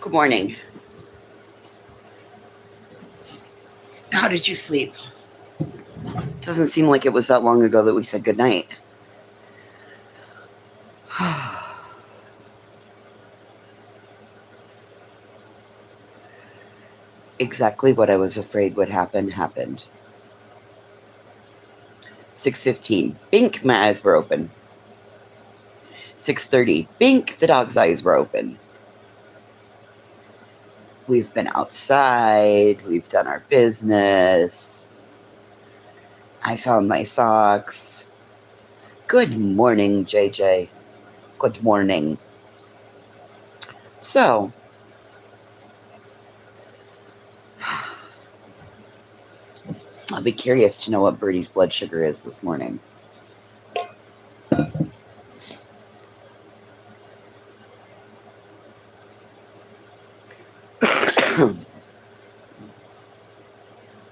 Good morning. How did you sleep? Doesn't seem like it was that long ago that we said goodnight. Exactly what I was afraid would happen happened. 6:15. Bink, my eyes were open. 6:30. Bink, the dog's eyes were open. We've been outside. We've done our business. I found my socks. Good morning, JJ. Good morning. So, I'll be curious to know what Birdie's blood sugar is this morning.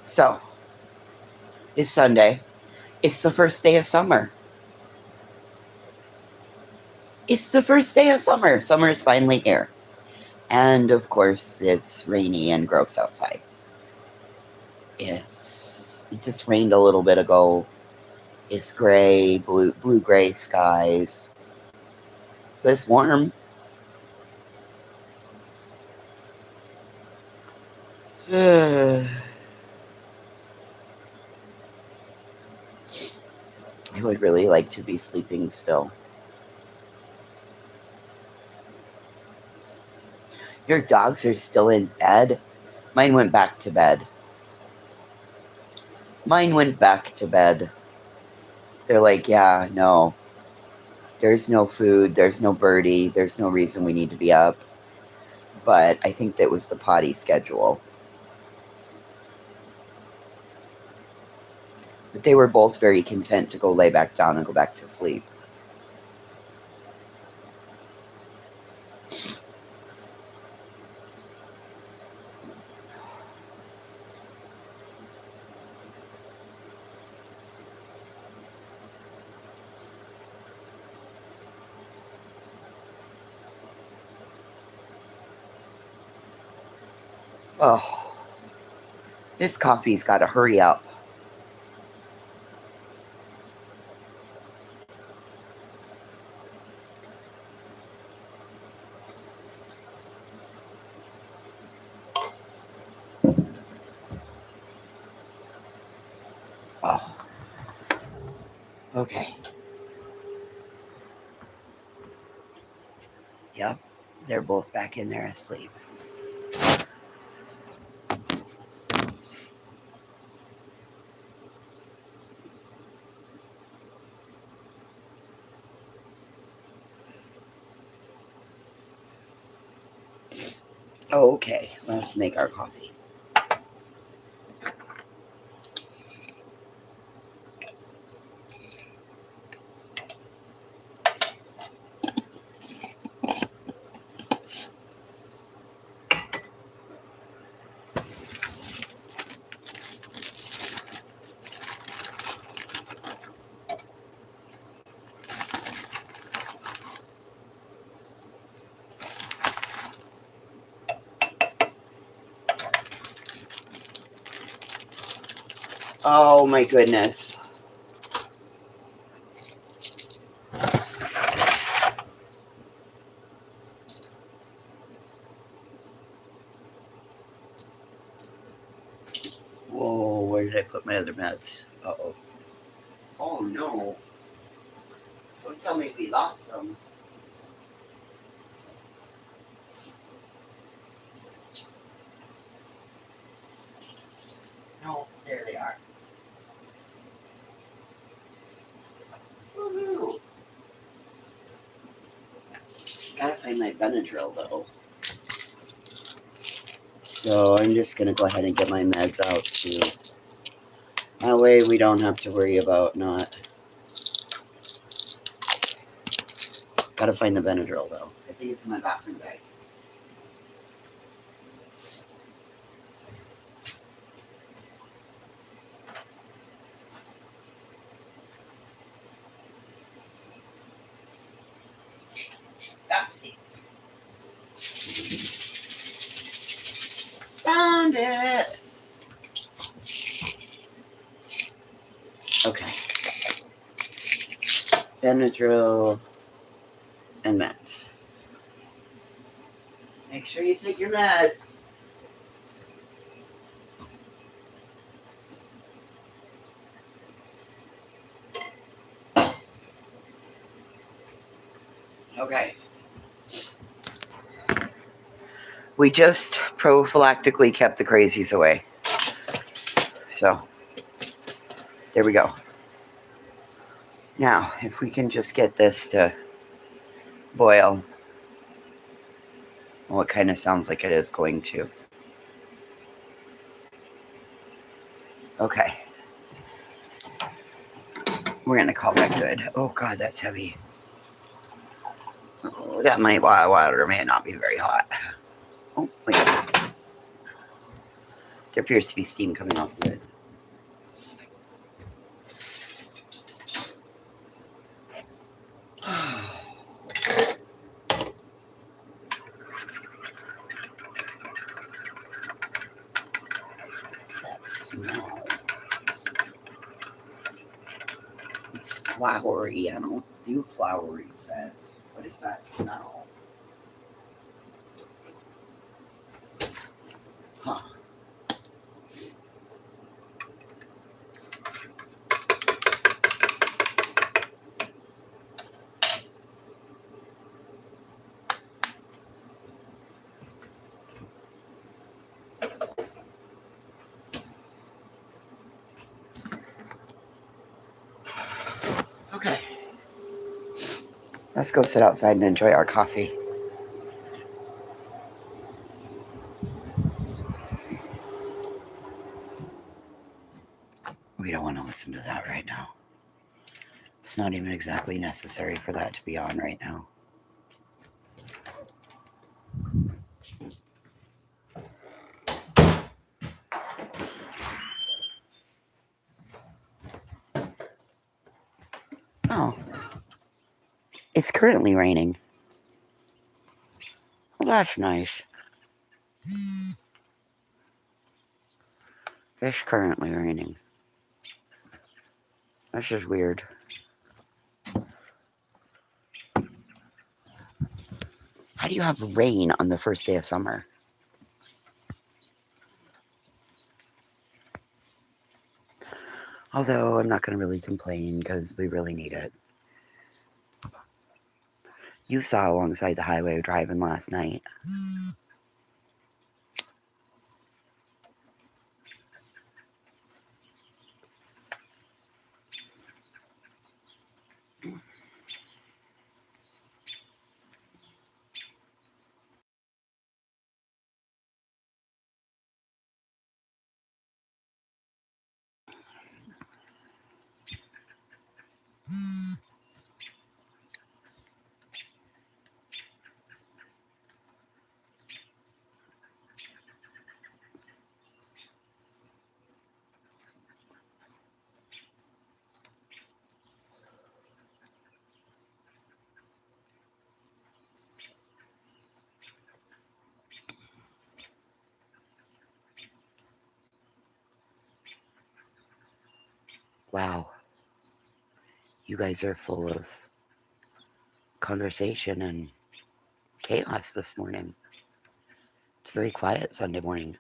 So, it's Sunday. It's the first day of summer. It's the first day of summer. Summer is finally here. And of course, it's rainy and gross outside. It just rained a little bit ago. It's gray, blue gray skies. But it's warm. I would really like to be sleeping still. Your dogs are still in bed? Mine went back to bed. They're like, yeah, no. There's no food. There's no Birdie. There's no reason we need to be up. But I think that was the potty schedule. But they were both very content to go lay back down and go back to sleep. Oh, this coffee's got to hurry up. Oh, okay. Yep, they're both back in there asleep. Oh, okay, let's make our coffee. Oh my goodness. Whoa, where did I put my other meds? Uh-oh. Oh no. Don't tell me we lost them. No, there they are. Woohoo! Gotta find my Benadryl though. So I'm just gonna go ahead and get my meds out too. That way we don't have to worry about not. Gotta find the Benadryl though. I think it's in my bathroom bag. That's it. it. Okay. Benadryl and meds. Make sure you take your meds. Okay. We just prophylactically kept the crazies away. So, there we go. Now, if we can just get this to boil. Well, it kind of sounds like it is going to. Okay. We're going to call that good. Oh, God, that's heavy. Oh, that water may not be very hot. Oh, wait. There appears to be steam coming off of it. What's that smell? It's flowery. I don't do flowery scents. What is that smell? Huh. Okay. Let's go sit outside and enjoy our coffee. We don't want to listen to that right now. It's not even exactly necessary for that to be on right now. Oh. It's currently raining. Well, that's nice. It's currently raining. That's just weird. How do you have rain on the first day of summer? Although I'm not going to really complain because we really need it. You saw alongside the highway driving last night. Wow. You guys are full of conversation and chaos this morning. It's very quiet Sunday morning.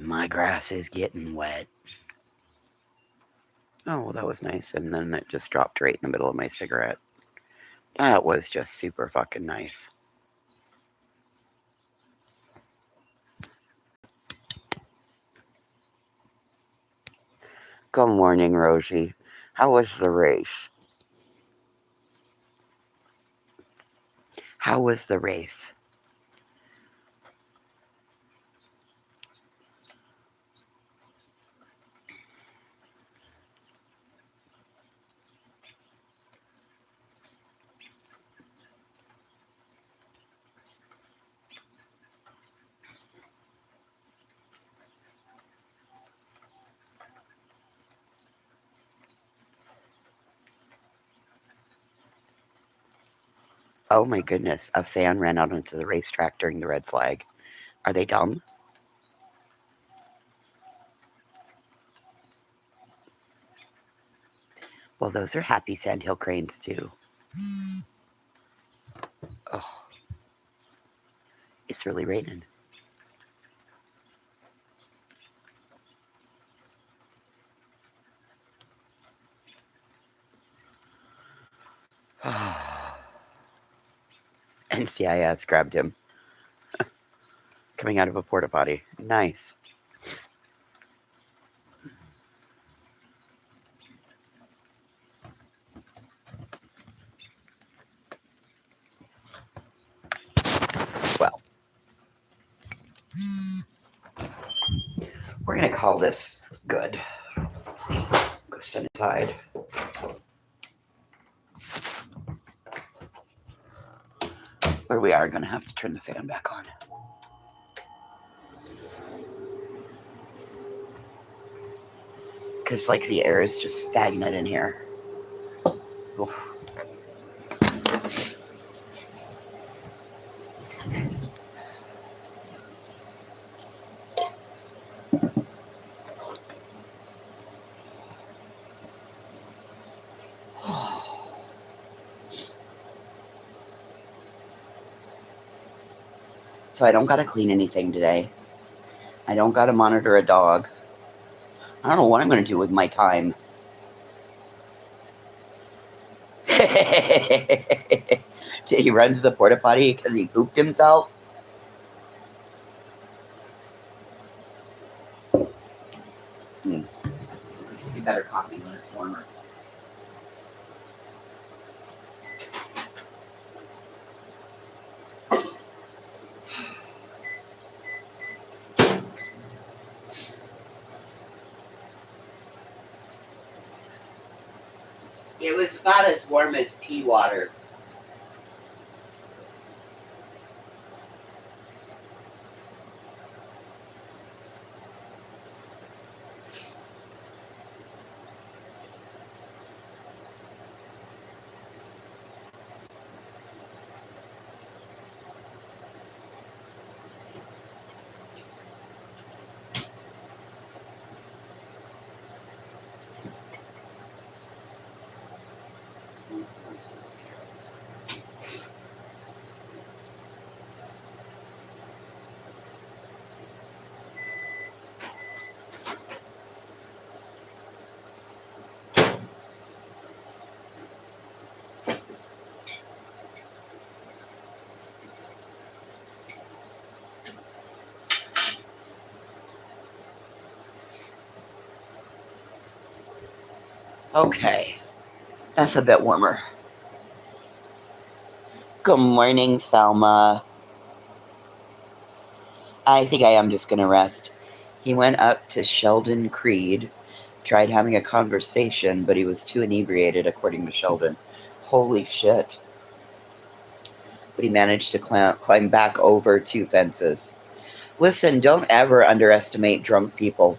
My grass is getting wet. Oh, well, that was nice. And then it just dropped right in the middle of my cigarette. That was just super fucking nice. Good morning, Rosie. How was the race? How was the race? Oh my goodness, a fan ran out onto the racetrack during the red flag. Are they dumb? Well, those are happy sandhill cranes too. Oh, it's really raining. NCIS grabbed him coming out of a porta potty. Nice. Well, we're going to call this good. Go sit inside. Or we are going to have to turn the fan back on. Because, like, the air is just stagnant in here. Oof. So I don't got to clean anything today. I don't got to monitor a dog. I don't know what I'm going to do with my time. Did he run to the porta potty because he pooped himself? This would be better coffee when it's warmer. It was about as warm as pea water. Okay, that's a bit warmer. Good morning, Selma. I think I am just going to rest. He went up to Sheldon Creed, tried having a conversation, but he was too inebriated, according to Sheldon. Holy shit. But he managed to climb back over 2 fences. Listen, don't ever underestimate drunk people.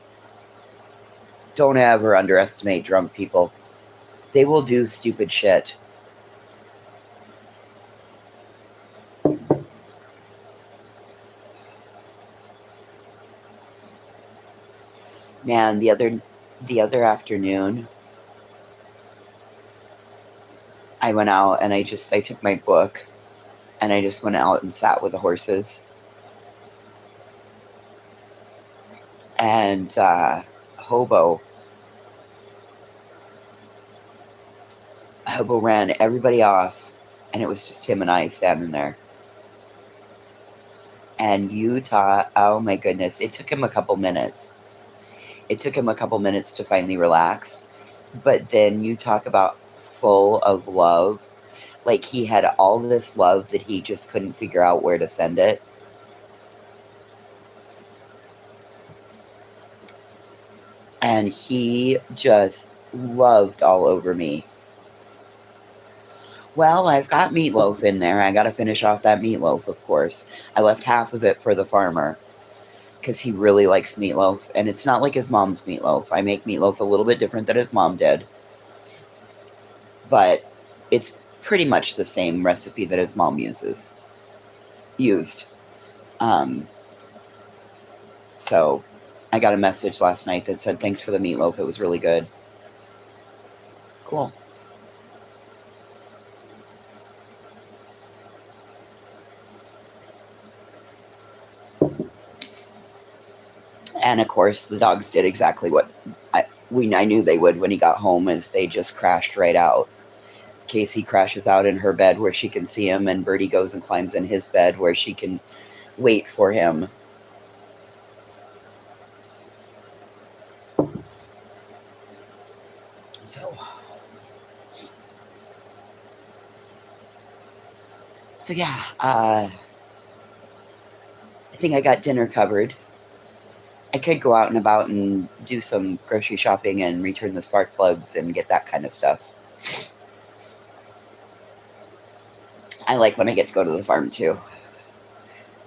Don't ever underestimate drunk people. They will do stupid shit. Man, the other afternoon, I went out and I took my book and I just went out and sat with the horses. And Hobo ran everybody off, and it was just him and I standing there. And Utah, oh my goodness, it took him a couple minutes. It took him a couple minutes to finally relax. But then you talk about full of love. Like, he had all this love that he just couldn't figure out where to send it. And he just loved all over me. Well, I've got meatloaf in there. I got to finish off that meatloaf, of course. I left half of it for the farmer because he really likes meatloaf. And it's not like his mom's meatloaf. I make meatloaf a little bit different than his mom did. But it's pretty much the same recipe that his mom used. So I got a message last night that said, thanks for the meatloaf. It was really good. Cool. And of course, the dogs did exactly what I knew they would when he got home, is they just crashed right out. Casey crashes out in her bed where she can see him, and Birdie goes and climbs in his bed where she can wait for him. So yeah, I think I got dinner covered. I could go out and about and do some grocery shopping and return the spark plugs and get that kind of stuff. I like when I get to go to the farm too.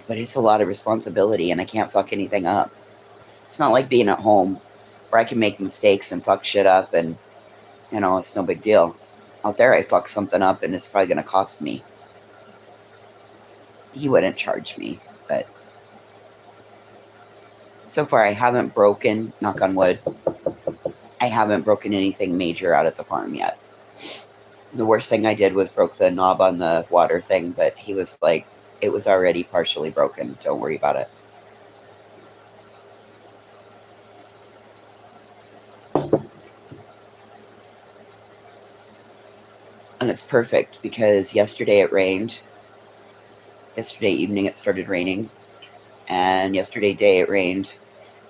But it's a lot of responsibility and I can't fuck anything up. It's not like being at home where I can make mistakes and fuck shit up and, you know, it's no big deal. Out there I fuck something up and it's probably going to cost me. He wouldn't charge me, but so far I haven't broken, knock on wood, I haven't broken anything major out at the farm yet. The worst thing I did was broke the knob on the water thing, but he was like, it was already partially broken. Don't worry about it. And it's perfect because yesterday it rained. Yesterday evening it started raining. And yesterday day it rained.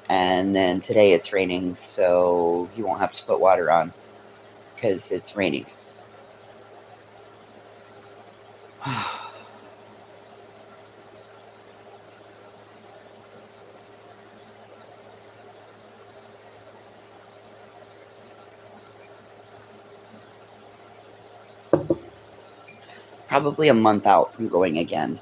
And then today it's raining, so he won't have to put water on because it's raining. Probably a month out from going again.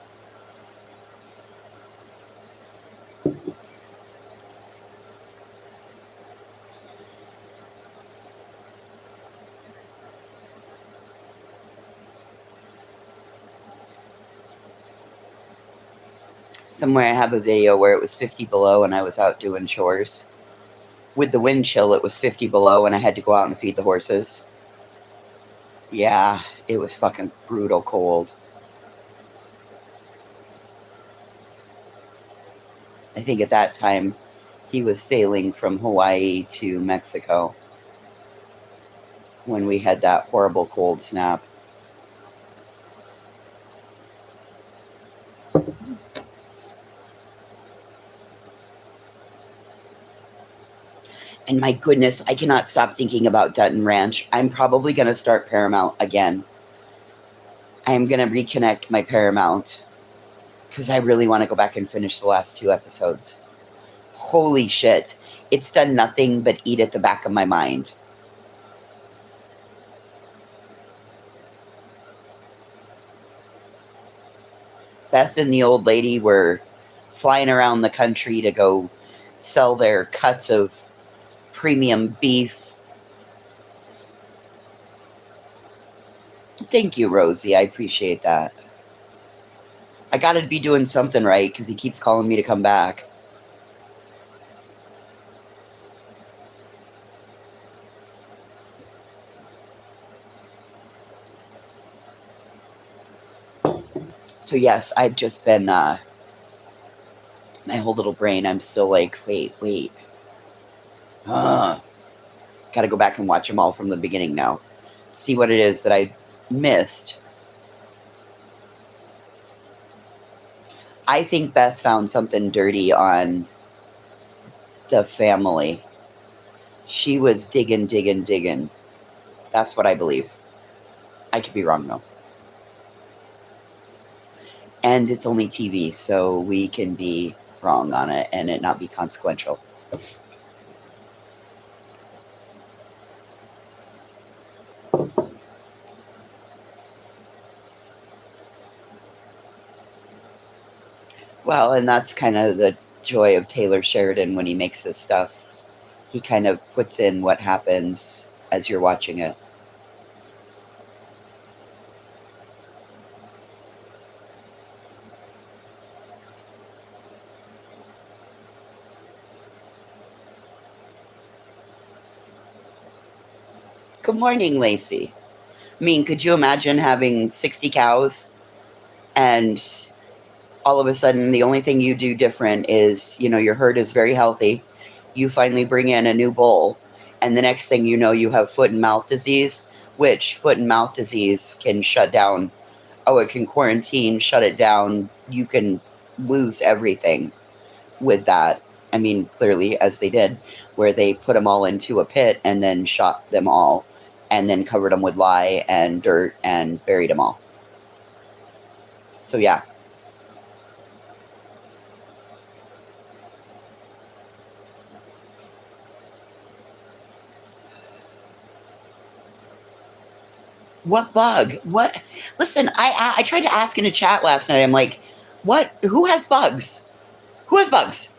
Somewhere I have a video where it was 50 below and I was out doing chores. With the wind chill, it was 50 below and I had to go out and feed the horses. Yeah, it was fucking brutal cold. I think at that time he was sailing from Hawaii to Mexico when we had that horrible cold snap. And my goodness, I cannot stop thinking about Dutton Ranch. I'm probably going to start Paramount again. I'm going to reconnect my Paramount because I really want to go back and finish the last 2 episodes. Holy shit. It's done nothing but eat at the back of my mind. Beth and the old lady were flying around the country to go sell their cuts of premium beef. Thank you, Rosie. I appreciate that. I got to be doing something right because he keeps calling me to come back. So yes, I've just been, my whole little brain, I'm still like, wait. Got to go back and watch them all from the beginning now. See what it is that I missed. I think Beth found something dirty on the family. She was digging. That's what I believe. I could be wrong, though. And it's only TV, so we can be wrong on it and it not be consequential. Well, and that's kind of the joy of Taylor Sheridan when he makes his stuff. He kind of puts in what happens as you're watching it. Good morning, Lacey. I mean, could you imagine having 60 cows and all of a sudden the only thing you do different is, your herd is very healthy. You finally bring in a new bull, and the next thing you know, you have foot and mouth disease, which foot and mouth disease can shut down. Oh, it can quarantine, shut it down. You can lose everything with that. I mean, clearly, as they did, where they put them all into a pit and then shot them all and then covered them with lye and dirt and buried them all. So, yeah. What bug? What? Listen, I tried to ask in a chat last night. I'm like, what? Who has bugs? Who has bugs?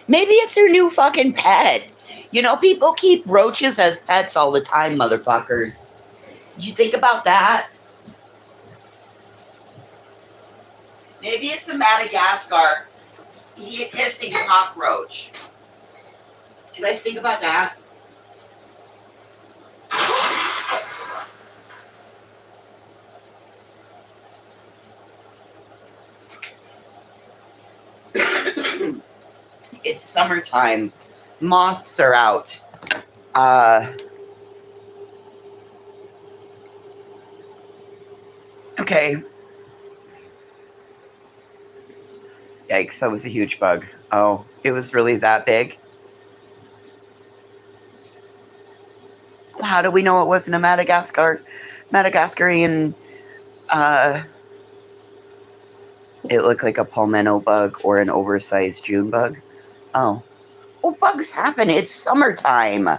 Maybe it's their new fucking pet. People keep roaches as pets all the time, motherfuckers. You think about that? Maybe it's a Madagascar hissing cockroach. Do you guys think about that? It's summertime. Moths are out. Okay. Yikes, that was a huge bug. Oh, it was really that big? How do we know it wasn't a Madagascarian, it looked like a palmetto bug or an oversized June bug? Oh. Well, bugs happen. It's summertime.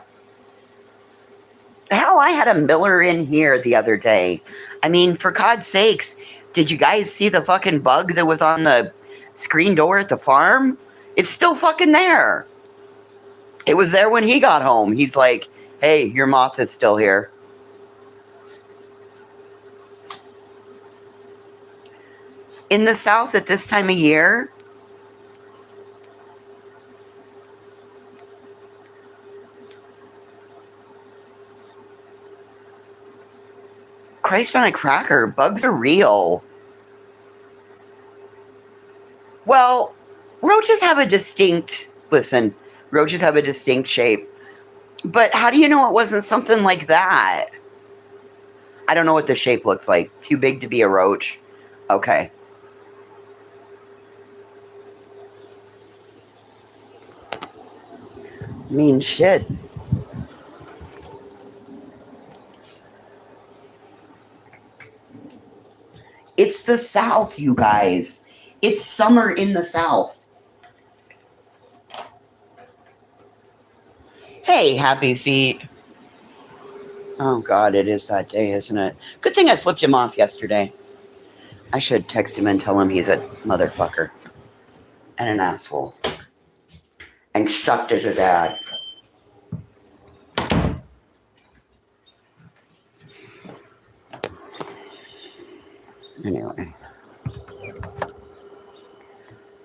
Hell, I had a miller in here the other day. I mean, for God's sakes, did you guys see the fucking bug that was on the screen door at the farm? It's still fucking there. It was there when he got home. He's like, hey, your moth is still here. In the South at this time of year, Christ on a cracker, bugs are real. Well, roaches have a distinct shape. But how do you know it wasn't something like that? I don't know what the shape looks like. Too big to be a roach? Okay. Mean shit. It's the South, you guys. It's summer in the South. Hey, Happy Feet. Oh, God, it is that day, isn't it? Good thing I flipped him off yesterday. I should text him and tell him he's a motherfucker and an asshole. And shucked as a dad. Anyway.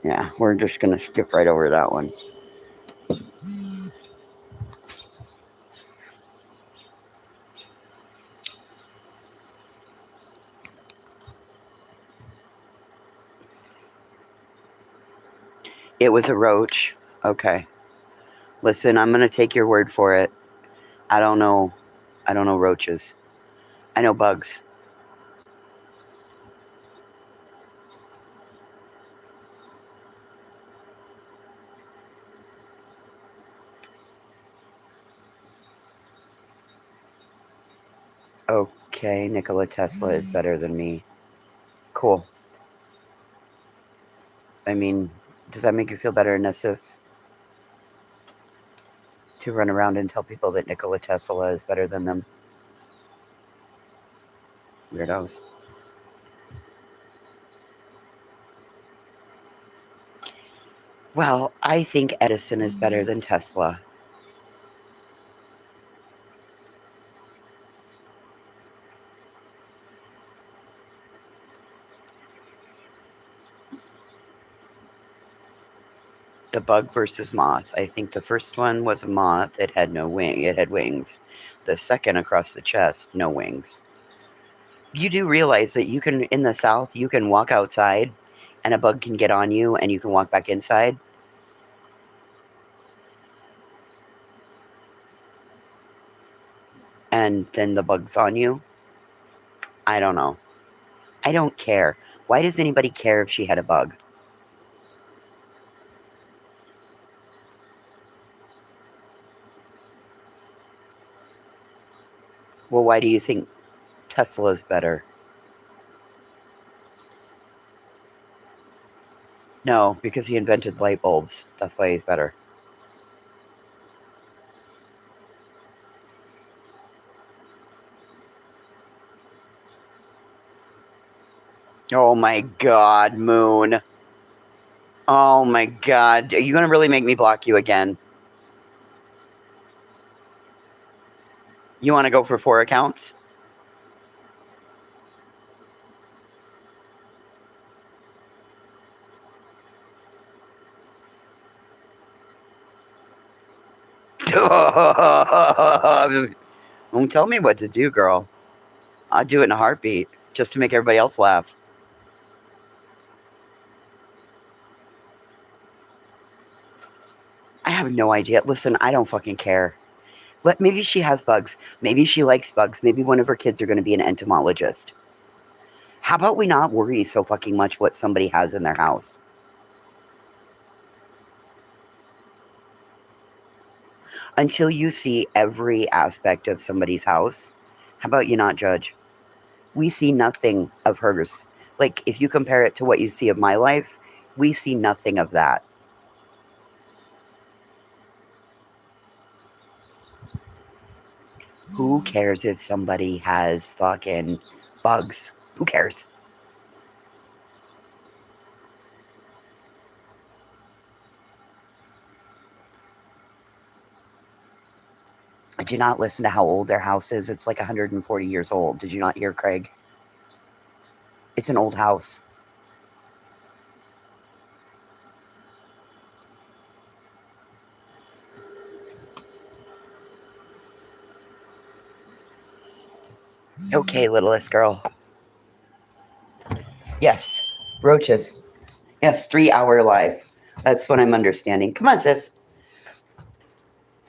Yeah, we're just going to skip right over that one. It was a roach. Okay. Listen, I'm going to take your word for it. I don't know roaches. I know bugs. Okay, Nikola Tesla is better than me. Cool. I mean, does that make you feel better, Nassif? To run around and tell people that Nikola Tesla is better than them? Weirdos. Well, I think Edison is better than Tesla. The bug versus moth. I think the first one was a moth. It had no wing. It had wings. The second across the chest, no wings. You do realize that you can, in the South, you can walk outside and a bug can get on you and you can walk back inside. And then the bug's on you. I don't know. I don't care. Why does anybody care if she had a bug? Well, why do you think Tesla's better? No, because he invented light bulbs. That's why he's better. Oh my God, Moon. Oh my God. Are you going to really make me block you again? You want to go for 4 accounts? Don't tell me what to do, girl. I'll do it in a heartbeat just to make everybody else laugh. I have no idea. Listen, I don't fucking care. Maybe she has bugs. Maybe she likes bugs. Maybe one of her kids are going to be an entomologist. How about we not worry so fucking much what somebody has in their house? Until you see every aspect of somebody's house, how about you not judge? We see nothing of hers. Like, if you compare it to what you see of my life, we see nothing of that. Who cares if somebody has fucking bugs? Who cares? Do not listen to how old their house is. It's like 140 years old. Did you not hear, Craig? It's an old house. Okay, littlest girl. Yes, roaches. Yes, 3-hour live. That's what I'm understanding. Come on, sis.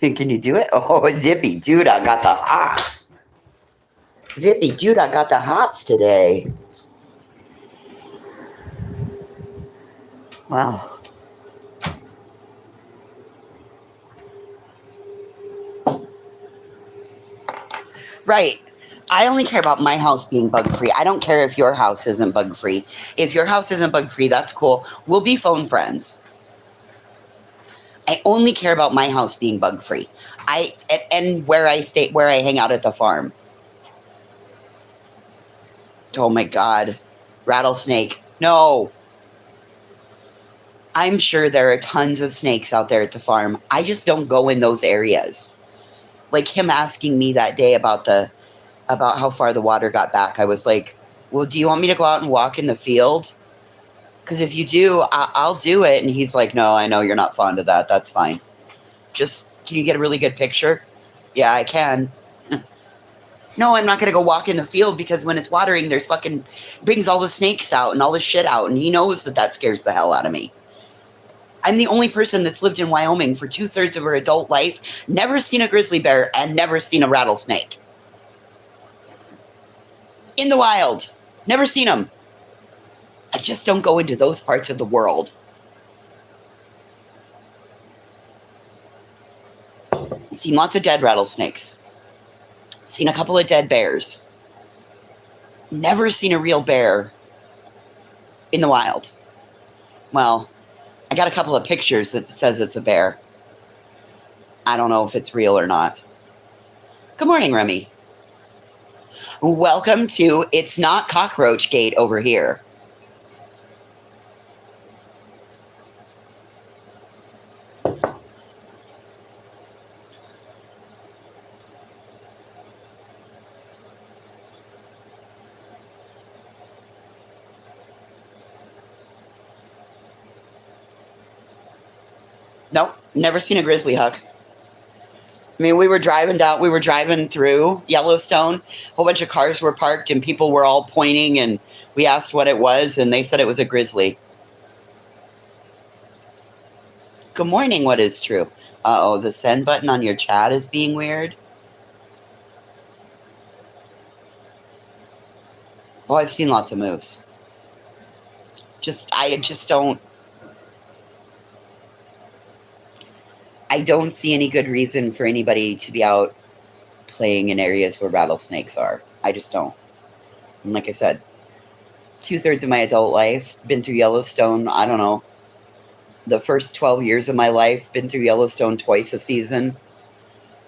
Can you do it? Oh, Zippy Judah got the hops. Zippy Judah got the hops today. Wow. Right. I only care about my house being bug free. I don't care if your house isn't bug free. If your house isn't bug free, that's cool. We'll be phone friends. I only care about my house being bug free. And where I stay, where I hang out at the farm. Oh my God. Rattlesnake. No. I'm sure there are tons of snakes out there at the farm. I just don't go in those areas. Like him asking me that day about how far the water got back. I was like, well, do you want me to go out and walk in the field? Because if you do, I'll do it. And he's like, no, I know you're not fond of that. That's fine. Just, can you get a really good picture? Yeah, I can. No, I'm not going to go walk in the field because when it's watering, there's fucking, brings all the snakes out and all the shit out. And he knows that scares the hell out of me. I'm the only person that's lived in Wyoming for 2/3 of her adult life, never seen a grizzly bear, and never seen a rattlesnake. In the wild. Never seen them. I just don't go into those parts of the world. I've seen lots of dead rattlesnakes. Seen a couple of dead bears. Never seen a real bear in the wild. Well, I got a couple of pictures that says it's a bear. I don't know if it's real or not. Good morning, Remy. Welcome to It's Not Cockroach Gate over here. Nope, never seen a grizzly huck. I mean, we were driving through Yellowstone. A whole bunch of cars were parked and people were all pointing, and we asked what it was, and they said it was a grizzly. Good morning, what is true? Uh-oh, the send button on your chat is being weird. Oh, I've seen lots of moves. I don't see any good reason for anybody to be out playing in areas where rattlesnakes are. I just don't. And like I said, 2/3 of my adult life, been through Yellowstone, I don't know, the first 12 years of my life, been through Yellowstone twice a season.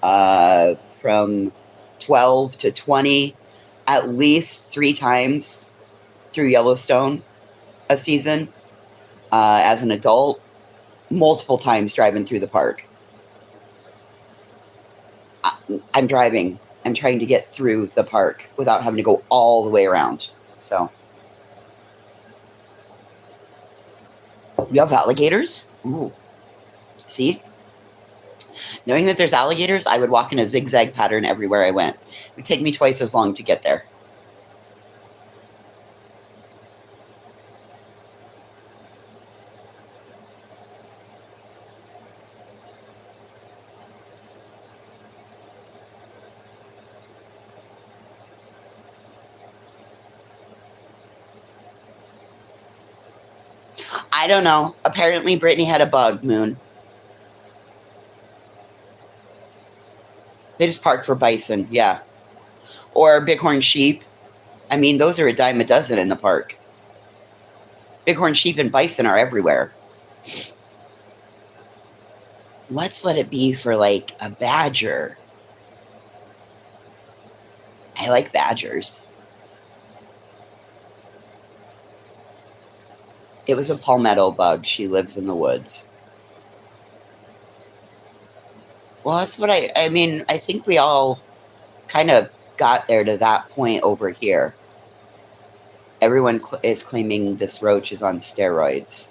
From 12 to 20, at least 3 times through Yellowstone a season. As an adult, multiple times driving through the park. I'm driving. I'm trying to get through the park without having to go all the way around. So, you have alligators? Ooh. See? Knowing that there's alligators, I would walk in a zigzag pattern everywhere I went. It would take me twice as long to get there. I don't know. Apparently, Brittany had a bug, Moon. They just park for bison, yeah. Or bighorn sheep. I mean, those are a dime a dozen in the park. Bighorn sheep and bison are everywhere. Let's let it be for, like, a badger. I like badgers. It was a palmetto bug. She lives in the woods. Well, that's what I mean, I think we all kind of got there to that point over here. Everyone is claiming this roach is on steroids.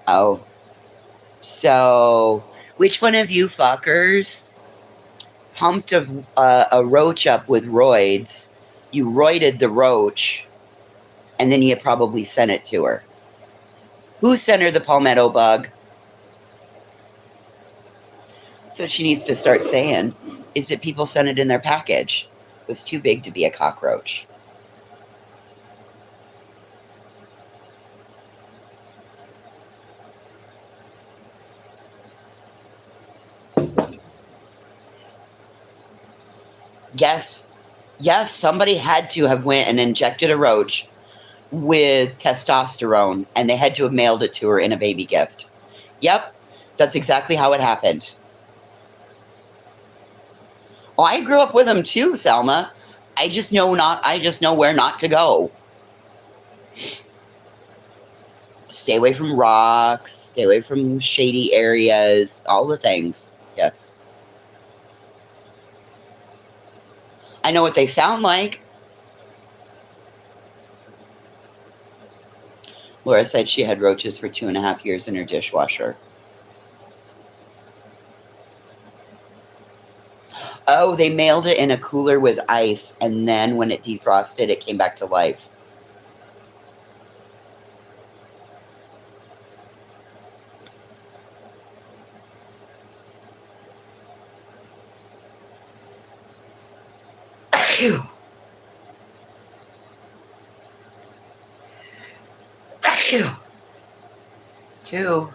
Oh. So, which one of you fuckers pumped a roach up with roids? You roided the roach, and then you probably sent it to her. Who sent her the palmetto bug? That's what she needs to start saying, is that people sent it in their package. It was too big to be a cockroach. Yes, somebody had to have went and injected a roach with testosterone, and they had to have mailed it to her in a baby gift. Yep, that's exactly how it happened. Oh, I grew up with them too, Selma. I just know where not to go. Stay away from rocks, stay away from shady areas, all the things. Yes. I know what they sound like. Laura said she had roaches for 2.5 years in her dishwasher. Oh, they mailed it in a cooler with ice, and then when it defrosted, it came back to life. Phew. Phew. 2.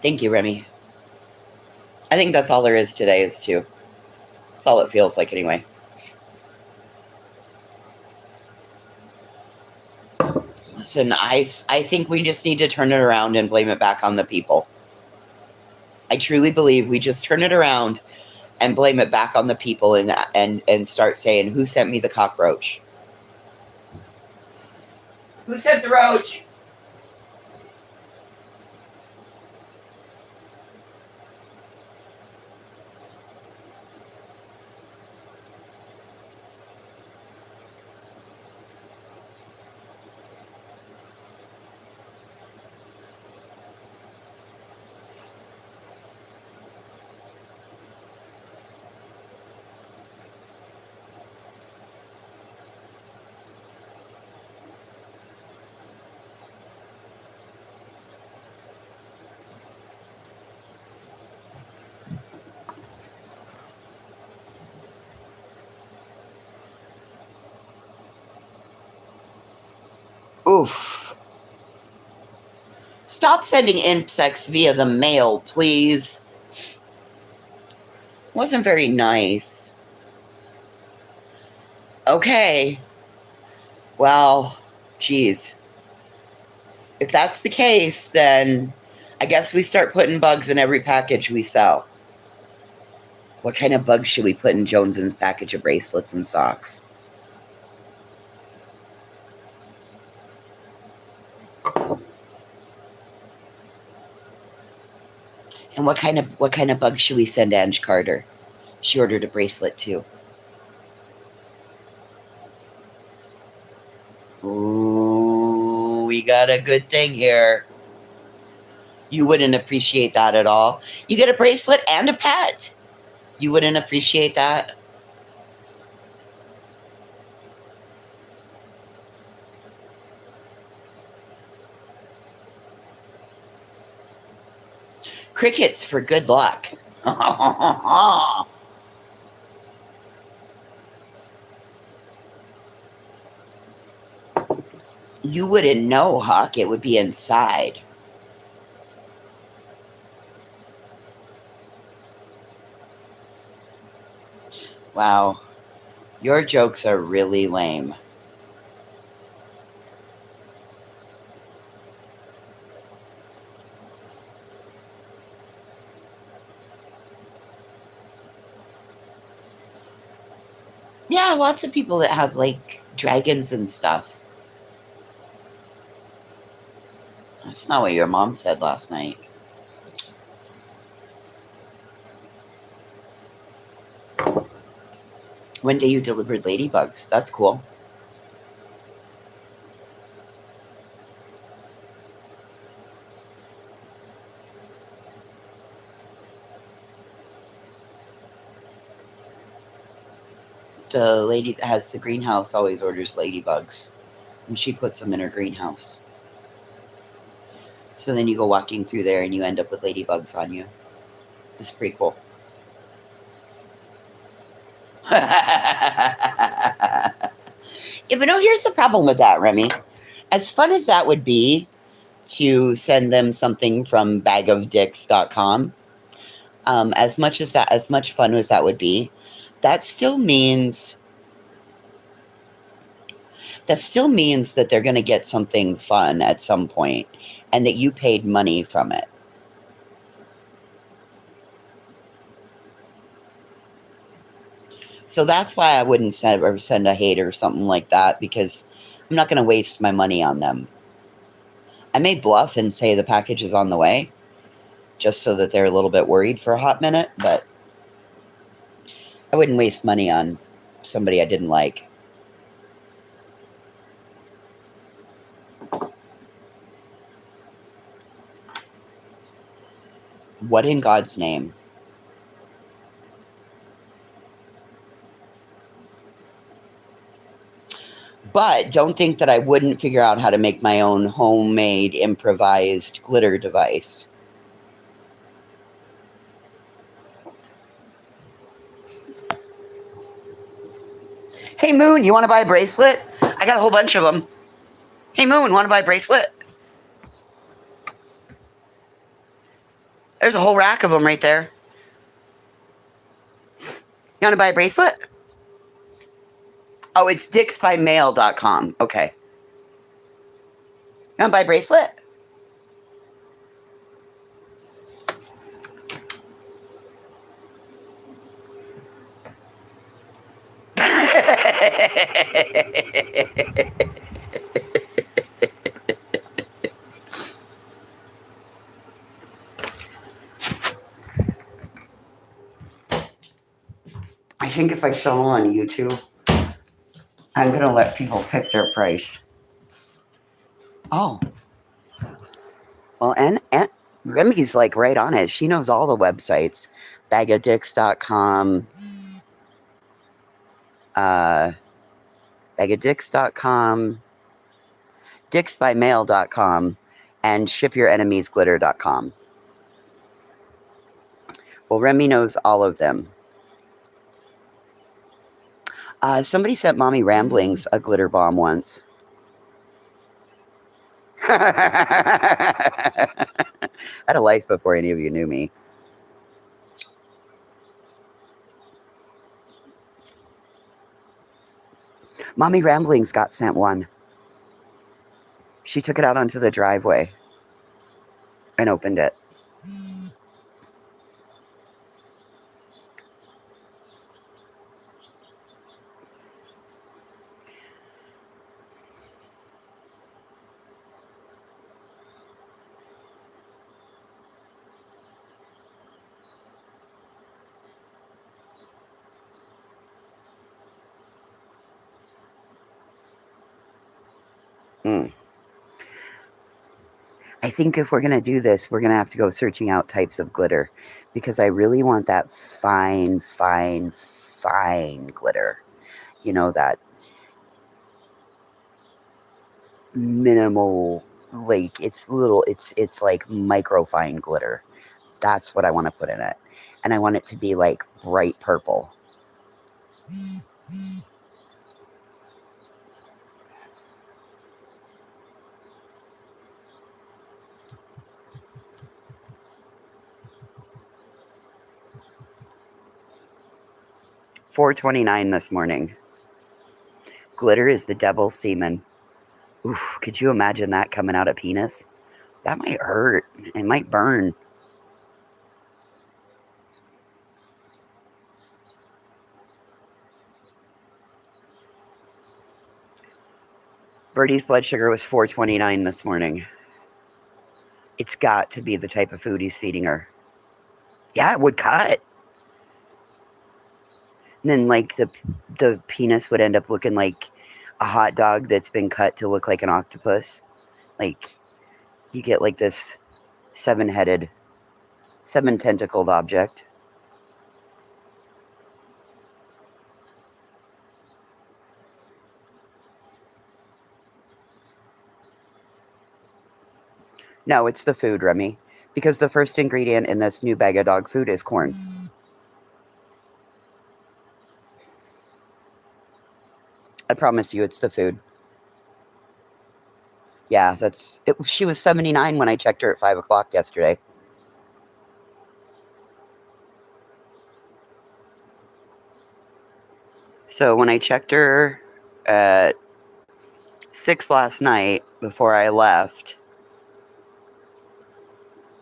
Thank you, Remy. I think that's all there is today is 2. That's all it feels like anyway. Listen, I think we just need to turn it around and blame it back on the people. I truly believe we just turn it around and blame it back on the people and start saying, who sent me the cockroach? Who sent the roach? Oof. Stop sending insects via the mail, please. Wasn't very nice. Okay. Well, geez. If that's the case, then I guess we start putting bugs in every package we sell. What kind of bugs should we put in Jones's package of bracelets and socks? And what kind of bug should we send Ange Carter? She ordered a bracelet too. Ooh, we got a good thing here. You wouldn't appreciate that at all. You get a bracelet and a pet. You wouldn't appreciate that. Crickets for good luck. You wouldn't know, Huck. It would be inside. Wow. Your jokes are really lame. Yeah, lots of people that have, like, dragons and stuff. That's not what your mom said last night. One day you delivered ladybugs. That's cool. The lady that has the greenhouse always orders ladybugs, and she puts them in her greenhouse. So then you go walking through there and you end up with ladybugs on you. It's pretty cool. Yeah, but no, here's the problem with that, Remy. As fun as that would be to send them something from bagofdicks.com, as much fun as that would be, that still means that they're going to get something fun at some point and that you paid money from it. So that's why I wouldn't send a hater or something like that, because I'm not going to waste my money on them. I may bluff and say the package is on the way, just so that they're a little bit worried for a hot minute, but I wouldn't waste money on somebody I didn't like. What in God's name? But don't think that I wouldn't figure out how to make my own homemade improvised glitter device. Hey, Moon, you want to buy a bracelet? I got a whole bunch of them. Hey, Moon, want to buy a bracelet? There's a whole rack of them right there. You want to buy a bracelet? Oh, it's dicksbymail.com. Okay. You want to buy a bracelet? I think if I sell them on YouTube, I'm going to let people pick their price. Oh. Well, and Remy's like right on it. She knows all the websites. Bagofdicks.com, bagofdicks.com, dicksbymail.com, and shipyourенemiesglitter.com. Well, Remy knows all of them. Somebody sent Mommy Ramblings a glitter bomb once. I had a life before any of you knew me. Mommy Ramblings got sent one. She took it out onto the driveway and opened it. Mm. I think if we're going to do this, we're going to have to go searching out types of glitter because I really want that fine, fine, fine glitter. You know, that minimal, like it's little, it's like microfine glitter. That's what I want to put in it. And I want it to be like bright purple. $4.29 this morning. Glitter is the devil's semen. Oof, could you imagine that coming out of penis? That might hurt. It might burn. Birdie's blood sugar was 429 this morning. It's got to be the type of food he's feeding her. Yeah, it would cut. And then, like, the penis would end up looking like a hot dog that's been cut to look like an octopus. Like, you get, like, this seven-tentacled object. No, it's the food, Remy. Because the first ingredient in this new bag of dog food is corn. I promise you, it's the food. Yeah, that's it. She was 79 when I checked her at 5 o'clock yesterday. So when I checked her at 6 last night before I left,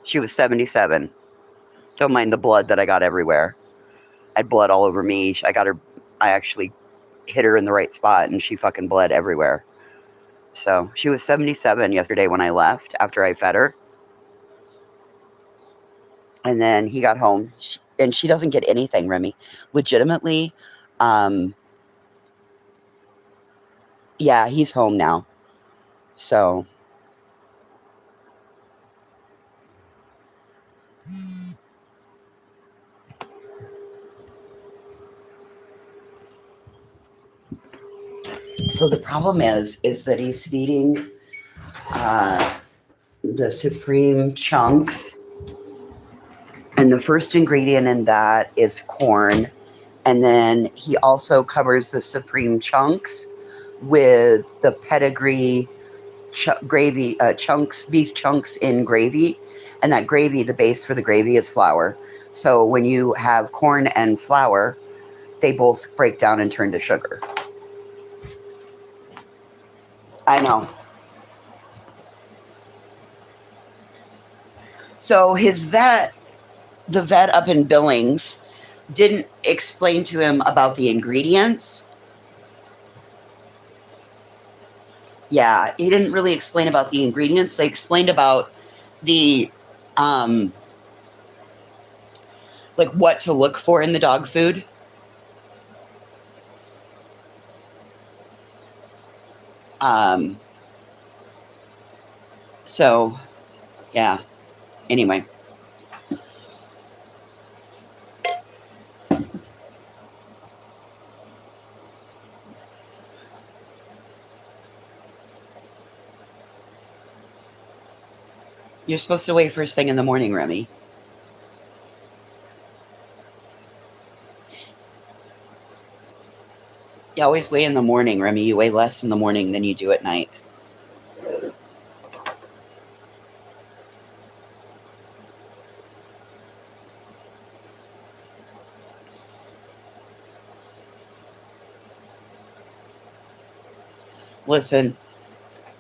she was 77. Don't mind the blood that I got everywhere. I had blood all over me. I actually hit her in the right spot and she fucking bled everywhere. So she was 77 yesterday when I left after I fed her. And then he got home and she doesn't get anything, Remy. Legitimately, yeah, he's home now. So the problem is that he's feeding the Supreme Chunks, and the first ingredient in that is corn, and then he also covers the Supreme Chunks with the pedigree gravy, beef chunks in gravy, and that gravy, the base for the gravy is flour. So when you have corn and flour, they both break down and turn to sugar. I know. So the vet up in Billings, didn't explain to him about the ingredients. Yeah, he didn't really explain about the ingredients. They explained about the, like what to look for in the dog food. So, yeah. Anyway. You're supposed to weigh first thing in the morning, Remy. You always weigh in the morning, Remy. You weigh less in the morning than you do at night. Listen,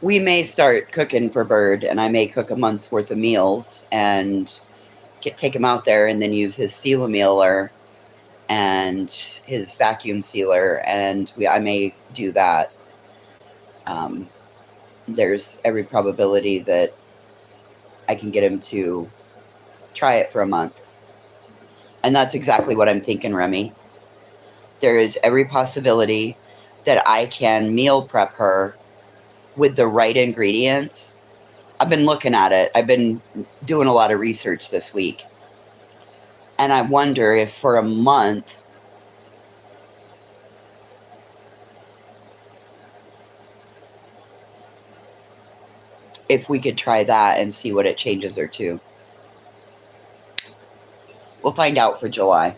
we may start cooking for Bird, and I may cook a month's worth of meals and take him out there and then use his Seal-A-Mealer and his vacuum sealer, and I may do that. There's every probability that I can get him to try it for a month. And that's exactly what I'm thinking, Remy. There is every possibility that I can meal prep her with the right ingredients. I've been looking at it. I've been doing a lot of research this week. And I wonder if for a month, if we could try that and see what it changes her to. We'll find out for July.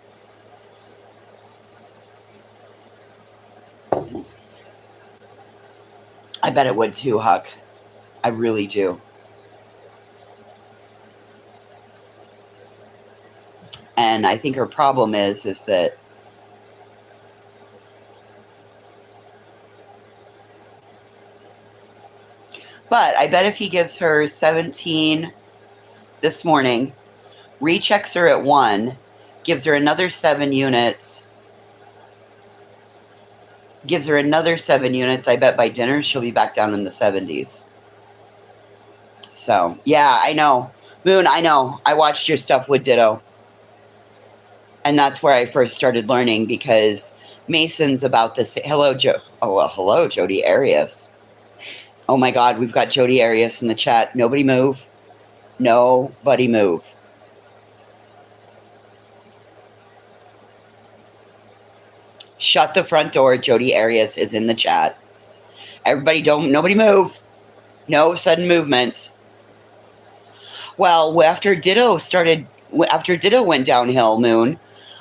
I bet it would too, Huck. I really do. And I think her problem is that but I bet if he gives her 17 this morning, rechecks her at 1, gives her another 7 units, I bet by dinner she'll be back down in the 70s. So, yeah, I know. Moon, I know. I watched your stuff with Ditto. And that's where I first started learning, because Mason's about this. Hello, Joe. Oh, well, hello, Jody Arias. Oh, my God, we've got Jody Arias in the chat. Nobody move. Nobody move. Shut the front door. Jody Arias is in the chat. Everybody nobody move. No sudden movements. Well, after Ditto went downhill, Moon,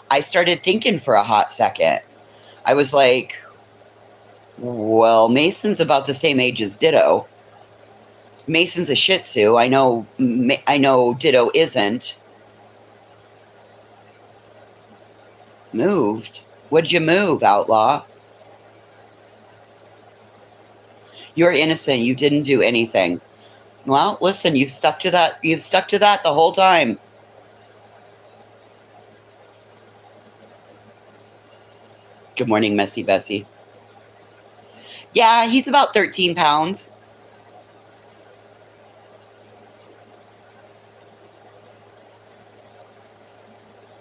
I started thinking for a hot second. I was like, well, Mason's about the same age as Ditto. Mason's a Shih Tzu. I know Ditto isn't. Moved? What'd you move, Outlaw? You're innocent. You didn't do anything. Well, listen, you've stuck to that. You've stuck to that the whole time. Good morning, Messy Bessie. Yeah, he's about 13 pounds.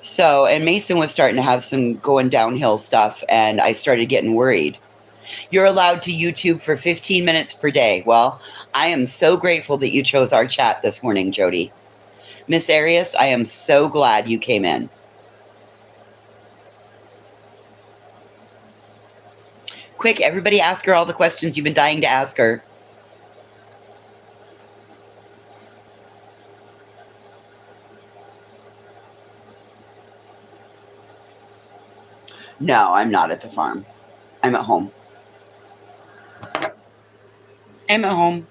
So, and Mason was starting to have some going downhill stuff, and I started getting worried. You're allowed to YouTube for 15 minutes per day. Well, I am so grateful that you chose our chat this morning, Jody. Miss Arias, I am so glad you came in. Quick, everybody ask her all the questions you've been dying to ask her. No, I'm not at the farm. I'm at home. I'm at home.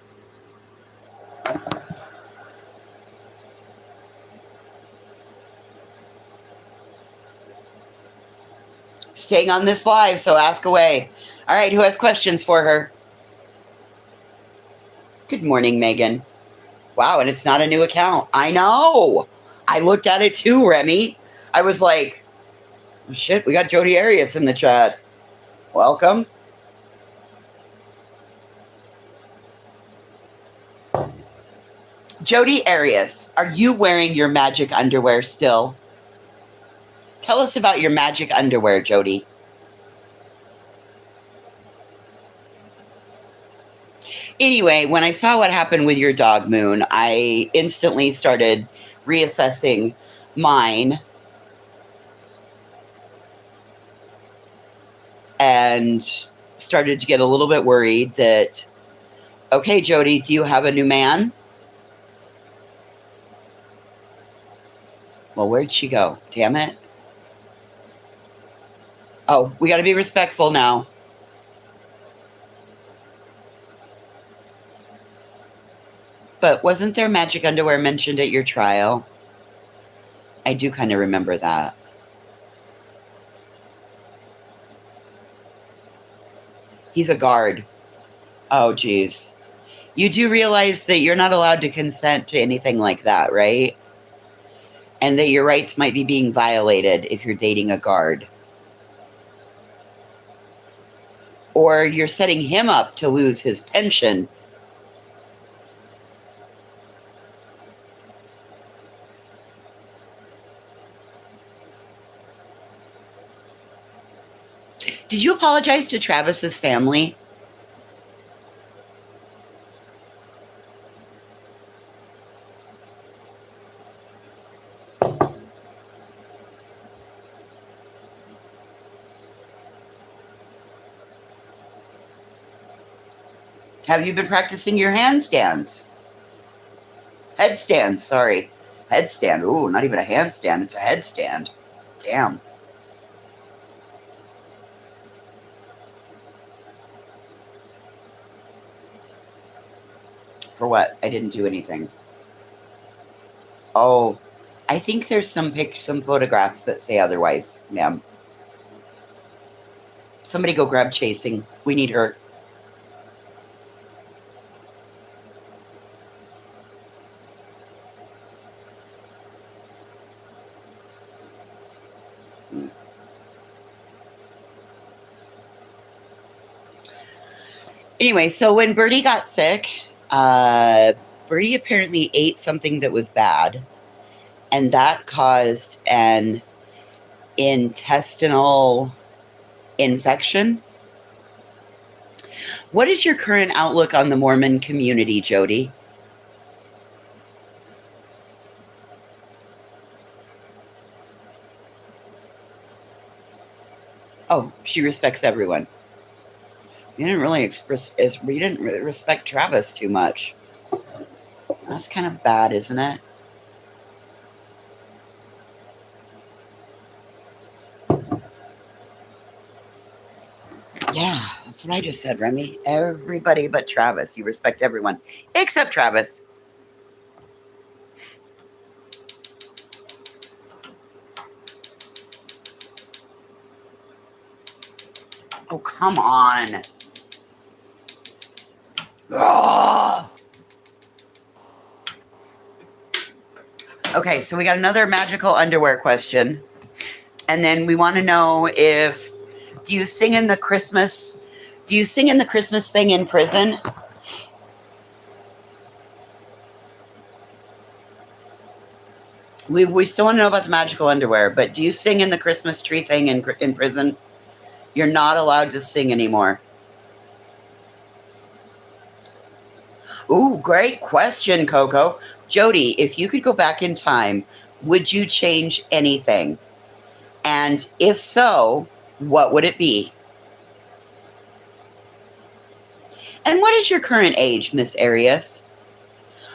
Staying on this live, so ask away. All right, who has questions for her? Good morning, Megan. Wow, and it's not a new account. I know. I looked at it too, Remy. I was like, oh, shit, we got Jody Arias in the chat. Welcome. Jody Arias, are you wearing your magic underwear still? Tell us about your magic underwear, Jody. Anyway, when I saw what happened with your dog, Moon, I instantly started reassessing mine. And started to get a little bit worried that, okay, Jody, do you have a new man? Well, where'd she go? Damn it. Oh, we got to be respectful now. But wasn't there magic underwear mentioned at your trial? I do kind of remember that. He's a guard. Oh, geez. You do realize that you're not allowed to consent to anything like that, right? And that your rights might be being violated if you're dating a guard. Or you're setting him up to lose his pension. Did you apologize to Travis's family? Have you been practicing your handstands? Headstands, sorry. Headstand. Ooh, not even a handstand. It's a headstand. Damn. For what? I didn't do anything. Oh, I think there's some photographs that say otherwise, ma'am. Somebody go grab Chasing. We need her. Anyway, so when Birdie got sick, Birdie apparently ate something that was bad, and that caused an intestinal infection. What is your current outlook on the Mormon community, Jody? Oh, she respects everyone. You didn't really respect Travis too much. That's kind of bad, isn't it? Yeah, that's what I just said, Remy. Everybody but Travis. You respect everyone except Travis. Oh, come on. Ugh. Okay, so we got another magical underwear question. And then we want to know do you sing in the Christmas thing in prison? We still want to know about the magical underwear, but do you sing in the Christmas tree thing in prison? You're not allowed to sing anymore. Ooh, great question, Coco. Jody, if you could go back in time, would you change anything? And if so, what would it be? And what is your current age, Miss Arias?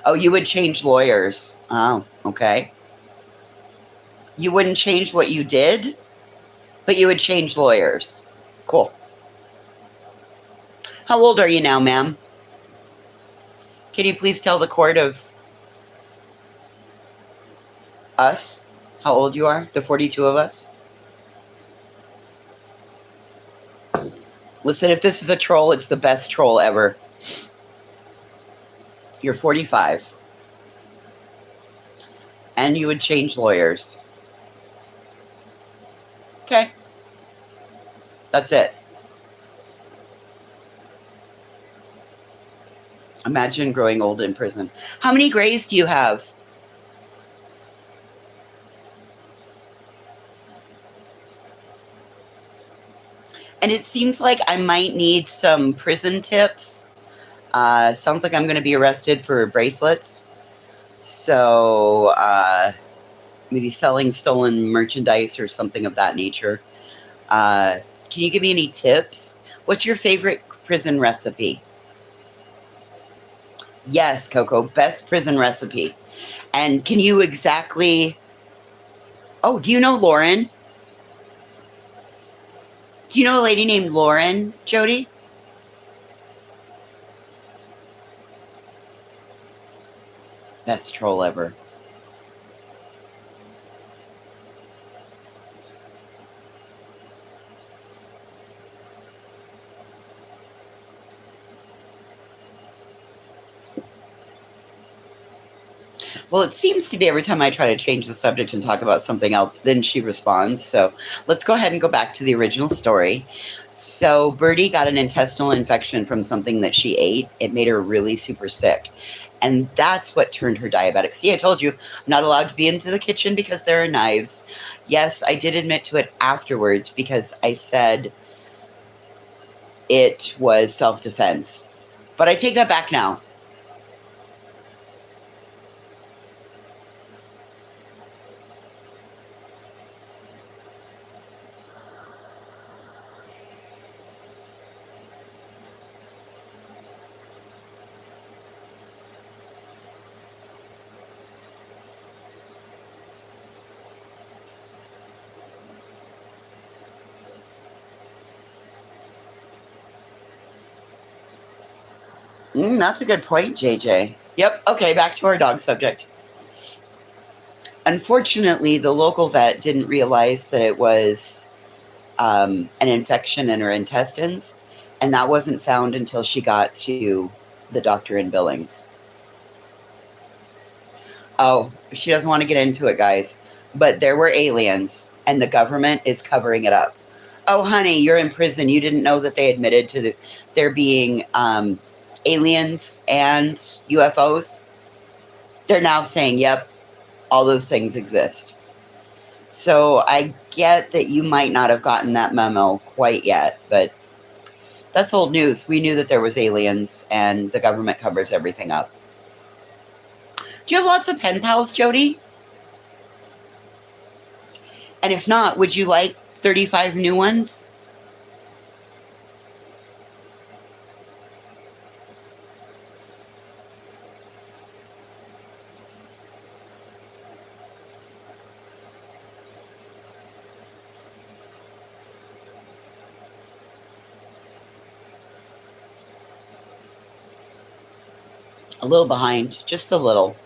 Oh, you would change lawyers. Oh, okay. You wouldn't change what you did, but you would change lawyers. Cool. How old are you now, ma'am? Can you please tell the court of us how old you are, the 42 of us? Listen, if this is a troll, it's the best troll ever. You're 45. And you would change lawyers. Okay. That's it. Imagine growing old in prison. How many grays do you have? And it seems like I might need some prison tips. Sounds like I'm going to be arrested for bracelets. So maybe selling stolen merchandise or something of that nature. Can you give me any tips? What's your favorite prison recipe? Yes, Coco, best prison recipe. And can you exactly... Oh, do you know Lauren? Do you know a lady named Lauren, Jody? Best troll ever. Well, it seems to be every time I try to change the subject and talk about something else, then she responds. So let's go ahead and go back to the original story. So Birdie got an intestinal infection from something that she ate. It made her really super sick. And that's what turned her diabetic. See, I told you, I'm not allowed to be into the kitchen because there are knives. Yes, I did admit to it afterwards because I said it was self-defense. But I take that back now. That's a good point, JJ. Yep. Okay, back to our dog subject. Unfortunately, the local vet didn't realize that it was an infection in her intestines, and that wasn't found until she got to the doctor in Billings. Oh, she doesn't want to get into it, guys, but there were aliens, and the government is covering it up. Oh, honey, you're in prison. You didn't know that they admitted to there being aliens and UFOs? They're now saying, yep, all those things exist. So I get that you might not have gotten that memo quite yet, but that's old news. We knew that there was aliens, and the government covers everything up. Do you have lots of pen pals, Jody? And if not, would you like 35 new ones? A little behind, just a little.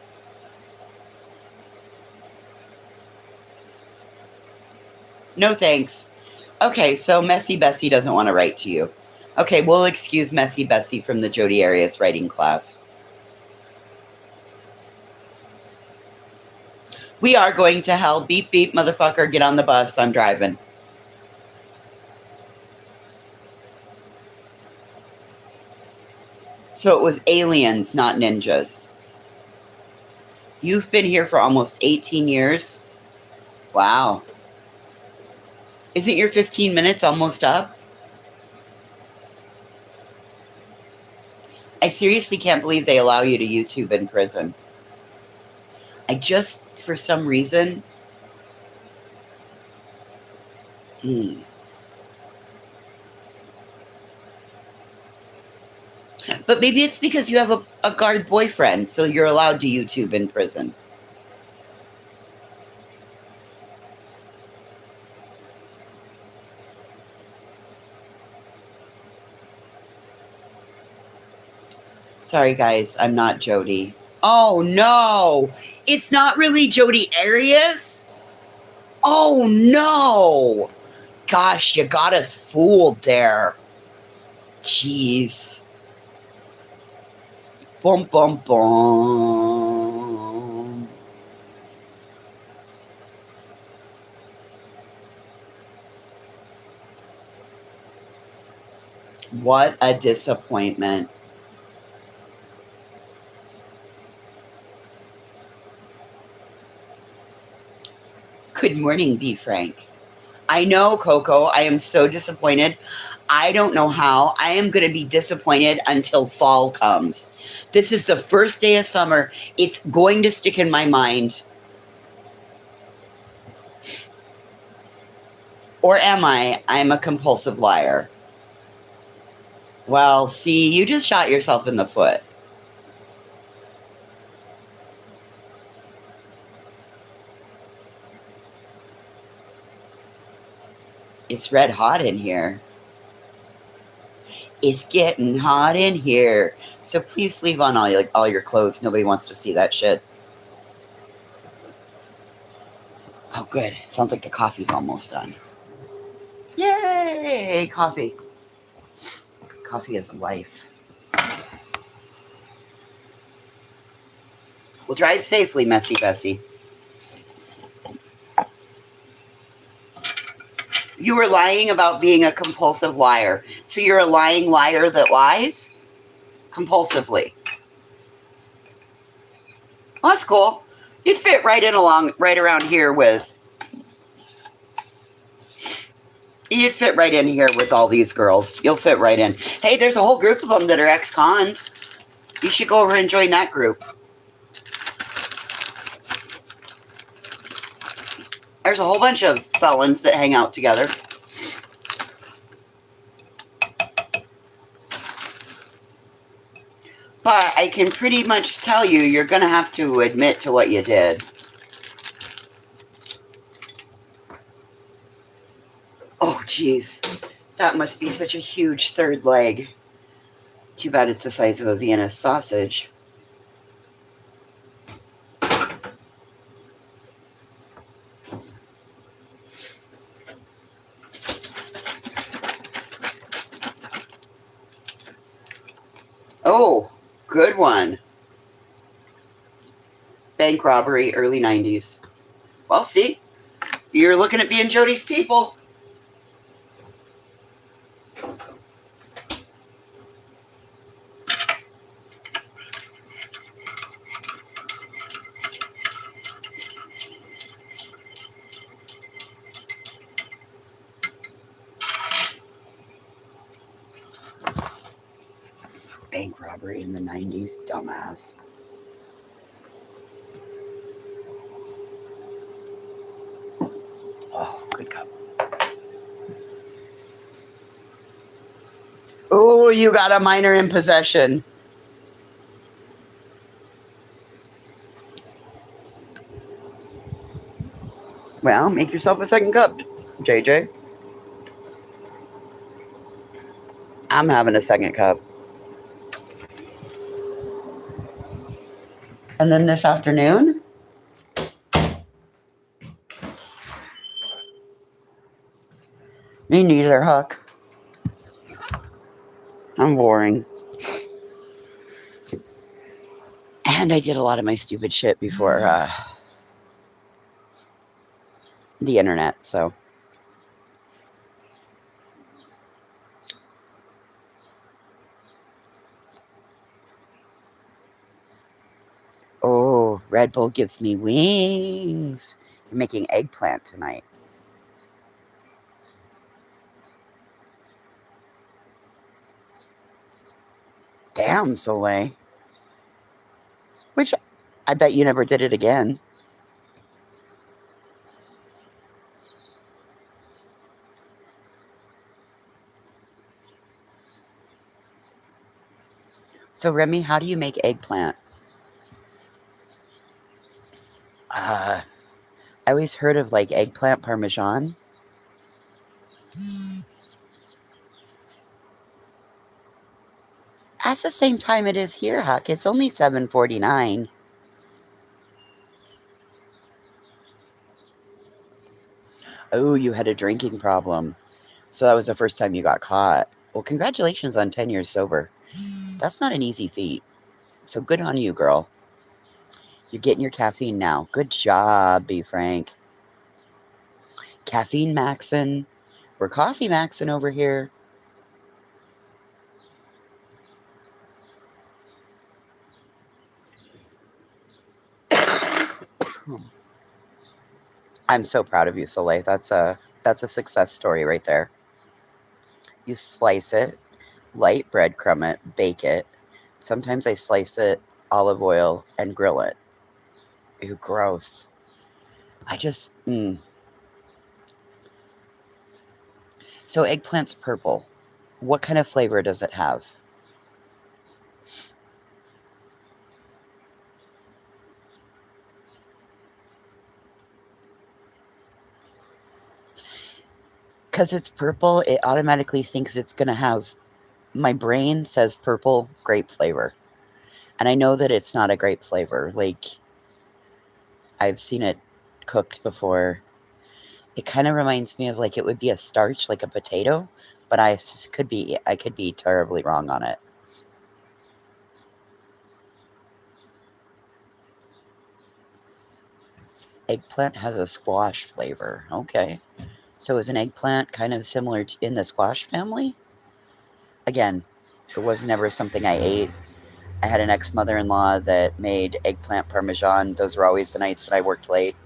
No thanks. Okay, so Messy Bessie doesn't want to write to you. Okay, we'll excuse Messy Bessie from the Jody Arias writing class. We are going to hell. Beep, beep, motherfucker. Get on the bus. I'm driving. So it was aliens, not ninjas. You've been here for almost 18 years? Wow. Isn't your 15 minutes almost up? I seriously can't believe they allow you to YouTube in prison. I just, for some reason... But maybe it's because you have a guard boyfriend, so you're allowed to YouTube in prison. Sorry, guys, I'm not Jody. Oh, no! It's not really Jody Arias? Oh, no! Gosh, you got us fooled there. Jeez. Bum, bum, bum. What a disappointment. Good morning, B. Frank. I know, Coco. I am so disappointed. I don't know how. I am going to be disappointed until fall comes. This is the first day of summer. It's going to stick in my mind. Or am I? I'm a compulsive liar. Well, see, you just shot yourself in the foot. It's red hot in here. It's getting hot in here. So please leave on all your clothes. Nobody wants to see that shit. Oh, good. Sounds like the coffee's almost done. Yay! Coffee. Coffee is life. Well, drive safely, Messy Bessie. You were lying about being a compulsive liar. So you're a lying liar that lies compulsively. Well, that's cool. You'd fit right around here with. You'd fit right in here with all these girls. You'll fit right in. Hey, there's a whole group of them that are ex-cons. You should go over and join that group. There's a whole bunch of felons that hang out together. But I can pretty much tell you, you're going to have to admit to what you did. Oh, geez. That must be such a huge third leg. Too bad it's the size of a Vienna sausage. Oh, good one. Bank robbery, early 90s. Well, see, you're looking at being Jody's people. Bank robbery in the 90s, dumbass. Oh, good cup. Oh, you got a minor in possession. Well, make yourself a second cup, JJ. I'm having a second cup. And then this afternoon, me neither, Huck. I'm boring. And I did a lot of my stupid shit before the internet, so. Oh, Red Bull gives me wings. You're making eggplant tonight. Damn, Soleil. Which I bet you never did it again. So, Remy, how do you make eggplant? I always heard of like eggplant parmesan. That's the same time it is here, Huck. It's only 7:49. Oh, you had a drinking problem. So that was the first time you got caught. Well, congratulations on 10 years sober. That's not an easy feat. So good on you, girl. You're getting your caffeine now. Good job, B. Frank. Caffeine maxin'. We're coffee maxin' over here. I'm so proud of you, Soleil. That's a success story right there. You slice it, light breadcrumb it, bake it. Sometimes I slice it, olive oil, and grill it. Ew, gross. I just, So eggplant's purple. What kind of flavor does it have? Because it's purple, it automatically thinks it's going to have, my brain says purple grape flavor. And I know that it's not a grape flavor. Like, I've seen it cooked before. It kind of reminds me of like it would be a starch, like a potato, but I could be terribly wrong on it. Eggplant has a squash flavor. Okay. So is an eggplant kind of similar in the squash family? Again, it was never something I ate. I had an ex-mother-in-law that made eggplant parmesan. Those were always the nights that I worked late.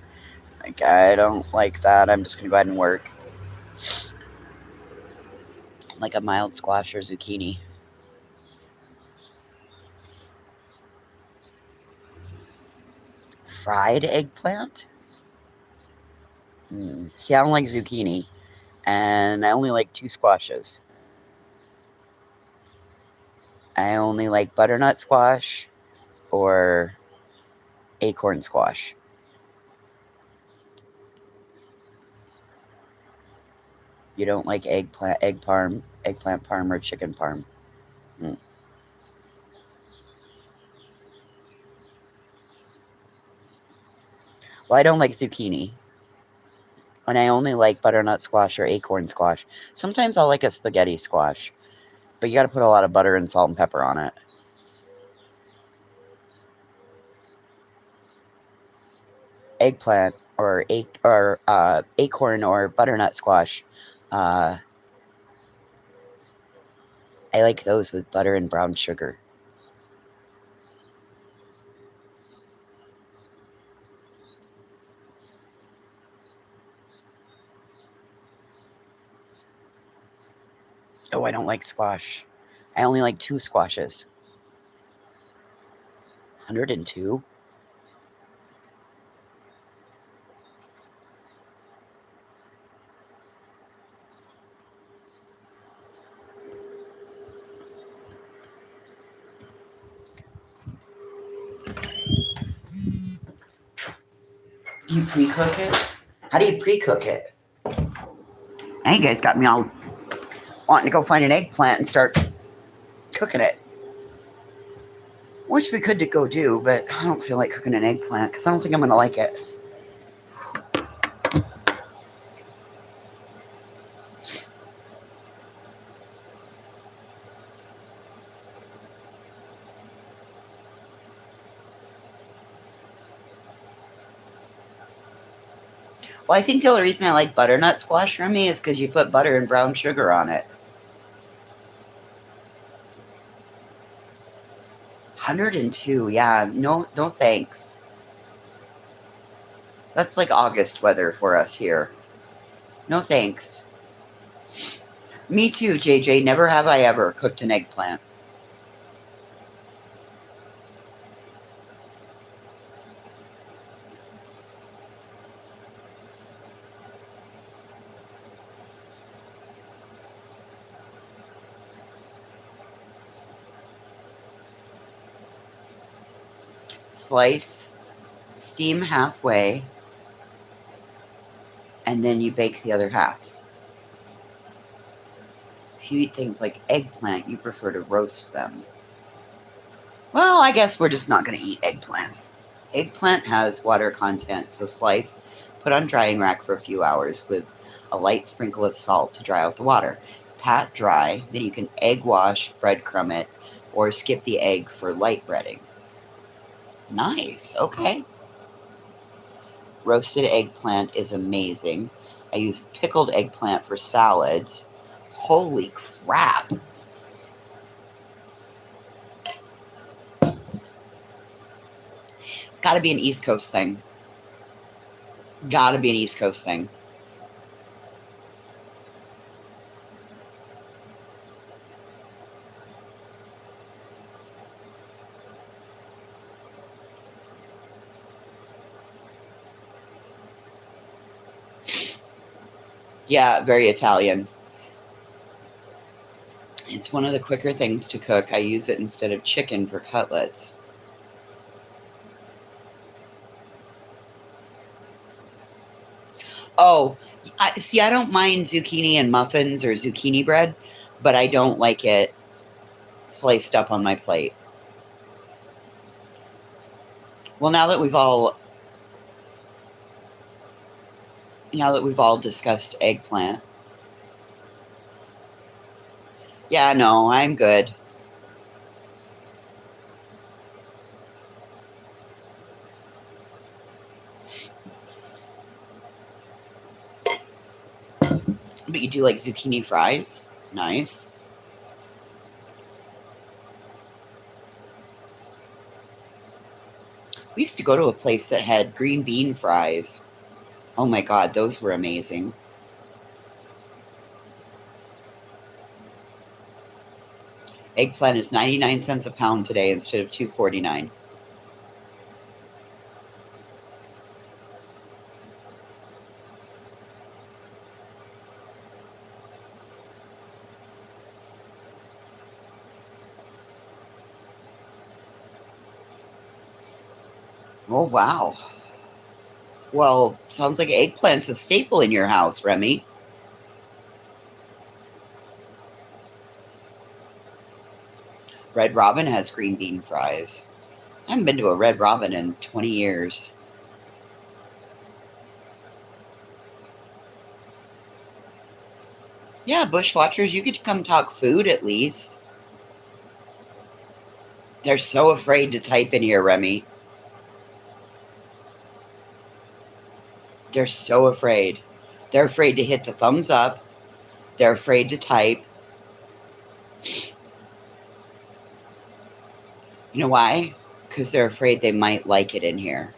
Like, I don't like that. I'm just going to go ahead and work. Like a mild squash or zucchini. Fried eggplant? See, I don't like zucchini. And I only like 2 squashes. I only like butternut squash or acorn squash. You don't like eggplant parm, or chicken parm. Mm. Well, I don't like zucchini. And I only like butternut squash or acorn squash. Sometimes I'll like a spaghetti squash. But you got to put a lot of butter and salt and pepper on it. Eggplant or acorn or butternut squash. I like those with butter and brown sugar. Oh, I don't like squash. I only like 2 squashes. 102? Do you pre-cook it? How do you pre-cook it? Now you guys got me all wanting to go find an eggplant and start cooking it. Which we could go do, but I don't feel like cooking an eggplant because I don't think I'm going to like it. Well, I think the only reason I like butternut squash, Remy, is because you put butter and brown sugar on it. 102, yeah. No thanks. That's like August weather for us here. No thanks. Me too, JJ. Never have I ever cooked an eggplant. Slice, steam halfway, and then you bake the other half. If you eat things like eggplant, you prefer to roast them. Well, I guess we're just not going to eat eggplant. Eggplant has water content, so slice, put on drying rack for a few hours with a light sprinkle of salt to dry out the water. Pat dry, then you can egg wash, breadcrumb it, or skip the egg for light breading. Nice, okay. Roasted eggplant is amazing. I use pickled eggplant for salads. Holy crap. It's got to be an East Coast thing. Got to be an East Coast thing. Yeah, very Italian. It's one of the quicker things to cook. I use it instead of chicken for cutlets. Oh, see, I don't mind zucchini and muffins or zucchini bread, but I don't like it sliced up on my plate. Well, now that we've all discussed eggplant. Yeah, no, I'm good. But you do like zucchini fries? Nice. We used to go to a place that had green bean fries. Oh my God, those were amazing. Eggplant is 99 cents a pound today instead of $2.49. Oh, wow. Well, sounds like eggplant's a staple in your house, Remy. Red Robin has green bean fries. I haven't been to a Red Robin in 20 years. Yeah, Bushwatchers, you get to come talk food at least. They're so afraid to type in here, Remy. They're so afraid. They're afraid to hit the thumbs up. They're afraid to type. You know why? Because they're afraid they might like it in here.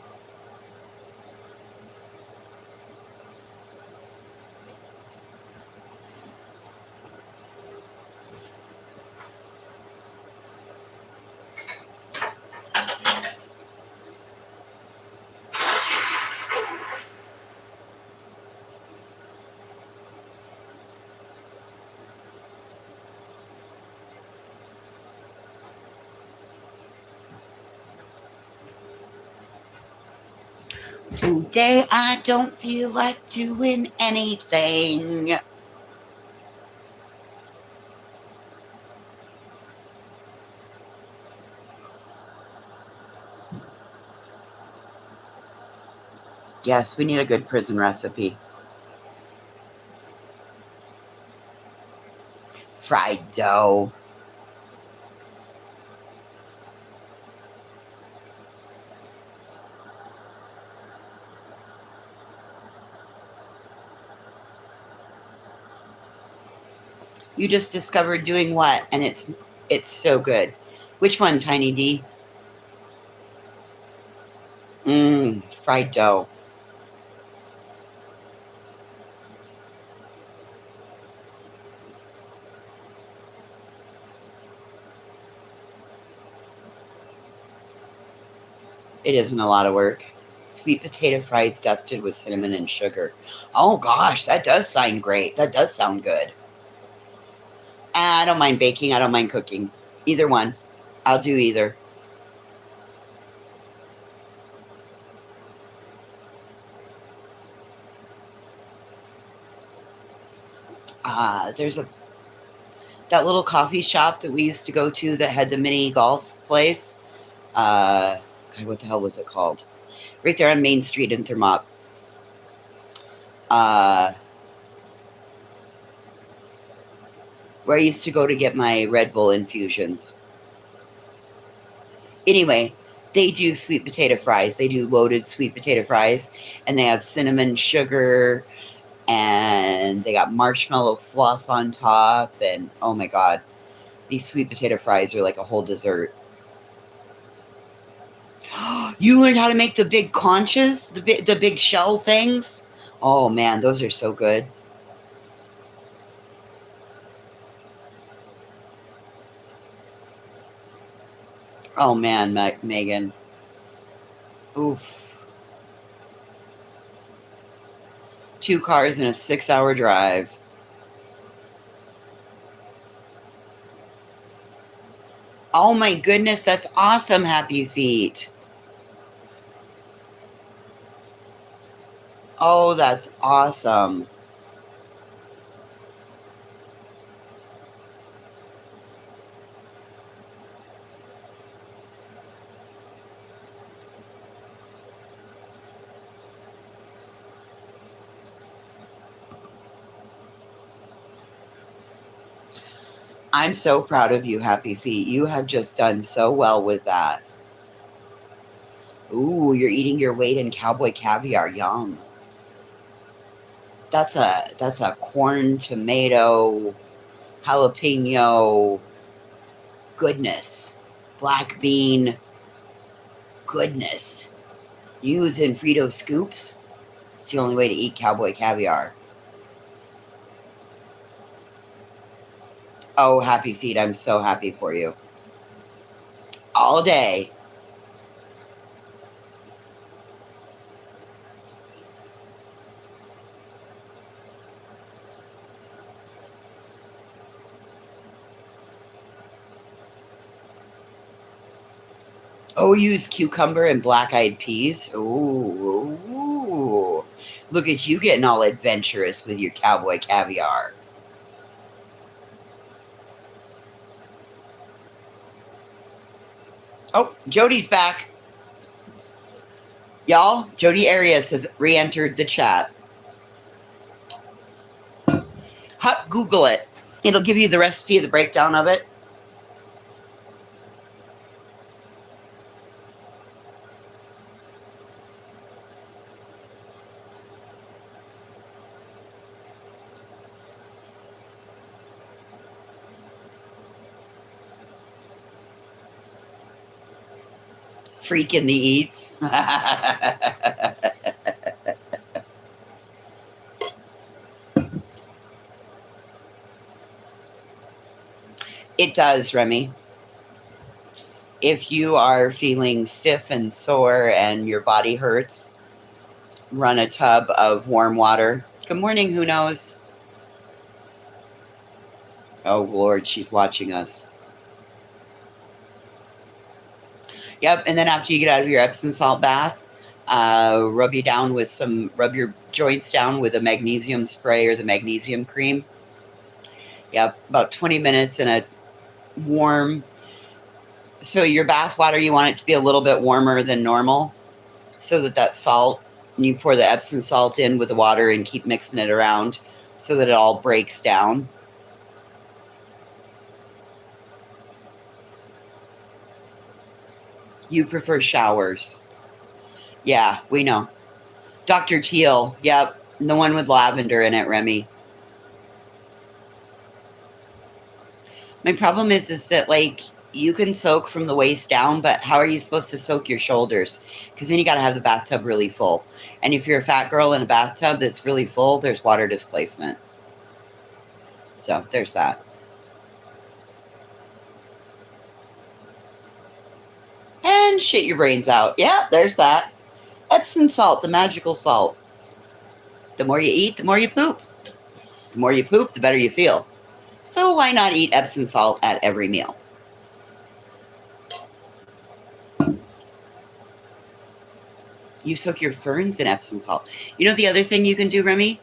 Today I don't feel like doing anything. Yes, we need a good prison recipe. Fried dough. You just discovered doing what? And it's so good. Which one, Tiny D? Fried dough. It isn't a lot of work. Sweet potato fries dusted with cinnamon and sugar. Oh gosh, that does sound great. That does sound good. I don't mind baking. I don't mind cooking. Either one. I'll do either. There's that little coffee shop that we used to go to that had the mini golf place. God, what the hell was it called? Right there on Main Street in Thermop. Where I used to go to get my Red Bull infusions. Anyway, they do sweet potato fries. They do loaded sweet potato fries, and they have cinnamon sugar, and they got marshmallow fluff on top, and oh my God, these sweet potato fries are like a whole dessert. You learned how to make the big conchas, the big shell things? Oh man, those are so good. Oh man, Megan. Oof. 2 cars and a 6-hour drive. Oh my goodness, that's awesome, Happy Feet. Oh, that's awesome. I'm so proud of you, Happy Feet. You have just done so well with that. Ooh, you're eating your weight in cowboy caviar. Yum. That's a corn, tomato, jalapeno goodness. Black bean goodness. Using Frito scoops. It's the only way to eat cowboy caviar. Oh, happy feet. I'm so happy for you. All day. Oh, use cucumber and black-eyed peas. Ooh. Look at you getting all adventurous with your cowboy caviar. Oh, Jody's back. Y'all, Jody Arias has re-entered the chat. Google it. It'll give you the recipe, the breakdown of it. Freak in the eats. It does, Remy. If you are feeling stiff and sore and your body hurts, run a tub of warm water. Good morning, who knows? Oh, Lord, she's watching us. Yep, and then after you get out of your Epsom salt bath, rub your joints down with a magnesium spray or the magnesium cream. Yep, about 20 minutes in a warm. So your bath water, you want it to be a little bit warmer than normal so that salt, and you pour the Epsom salt in with the water and keep mixing it around so that it all breaks down. You prefer showers. Yeah, we know. Dr. Teal, yep, the one with lavender in it, Remy. My problem is that, like, you can soak from the waist down, but how are you supposed to soak your shoulders? Because then you got to have the bathtub really full. And if you're a fat girl in a bathtub that's really full, there's water displacement. So there's that. And shit your brains out. Yeah, there's that. Epsom salt, the magical salt. The more you eat, the more you poop. The more you poop, the better you feel. So why not eat Epsom salt at every meal? You soak your ferns in Epsom salt. You know the other thing you can do, Remy?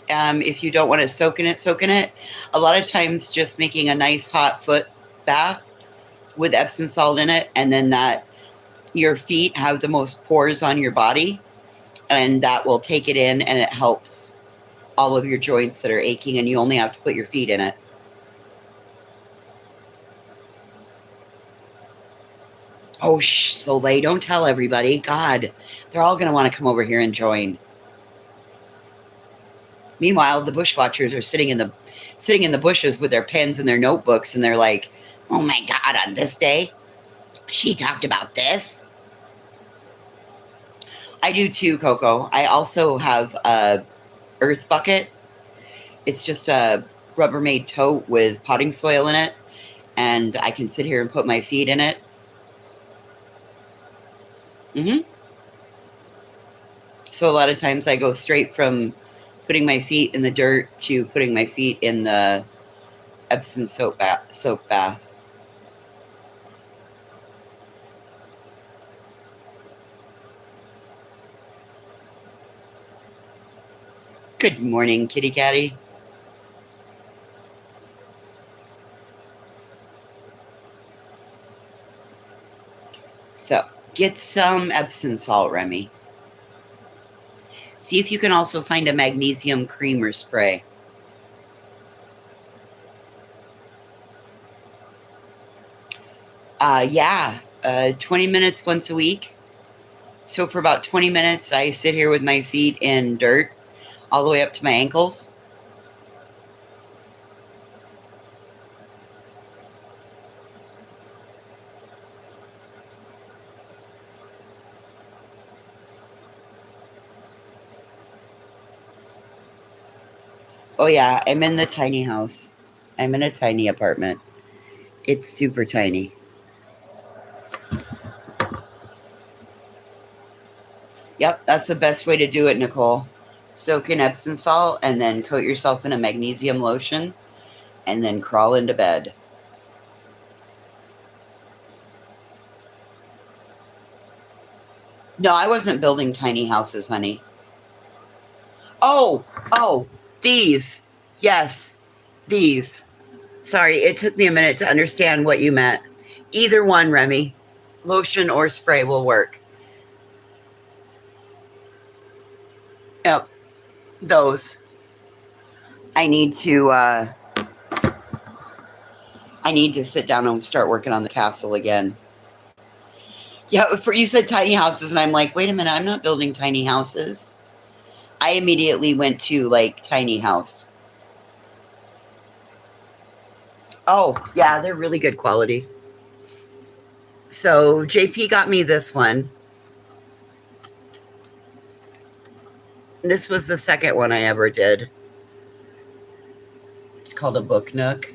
If you don't want to soak in it, a lot of times just making a nice hot foot bath with Epsom salt in it, and then that your feet have the most pores on your body, and that will take it in, and it helps all of your joints that are aching, and you only have to put your feet in it. Oh, Soleil, don't tell everybody. God, they're all going to want to come over here and join. Meanwhile, the bushwatchers are sitting in the bushes with their pens and their notebooks, and they're like, oh my God, on this day, she talked about this. I do too, Coco. I also have a earth bucket. It's just a Rubbermaid tote with potting soil in it, and I can sit here and put my feet in it. So a lot of times I go straight from putting my feet in the dirt to putting my feet in the Epsom soap bath. Good morning, kitty catty. So get some Epsom salt, Remy. See if you can also find a magnesium cream or spray. Yeah, 20 minutes once a week. So for about 20 minutes, I sit here with my feet in dirt. all the way up to my ankles. Oh, yeah, I'm in the tiny house. I'm in a tiny apartment. It's super tiny. Yep, that's the best way to do it, Nicole. Soak in Epsom salt and then coat yourself in a magnesium lotion and then crawl into bed. No, I wasn't building tiny houses, honey. Oh, these. Yes, these. Sorry, it took me a minute to understand what you meant. Either one, Remy. Lotion or spray will work. Yep, those. I need to sit down and start working on the castle again. Yeah, you said tiny houses, and I'm like, wait a minute, I'm not building tiny houses. I immediately went to like tiny house. Oh, yeah, they're really good quality. So JP got me this one. This was the second one I ever did. It's called a book nook.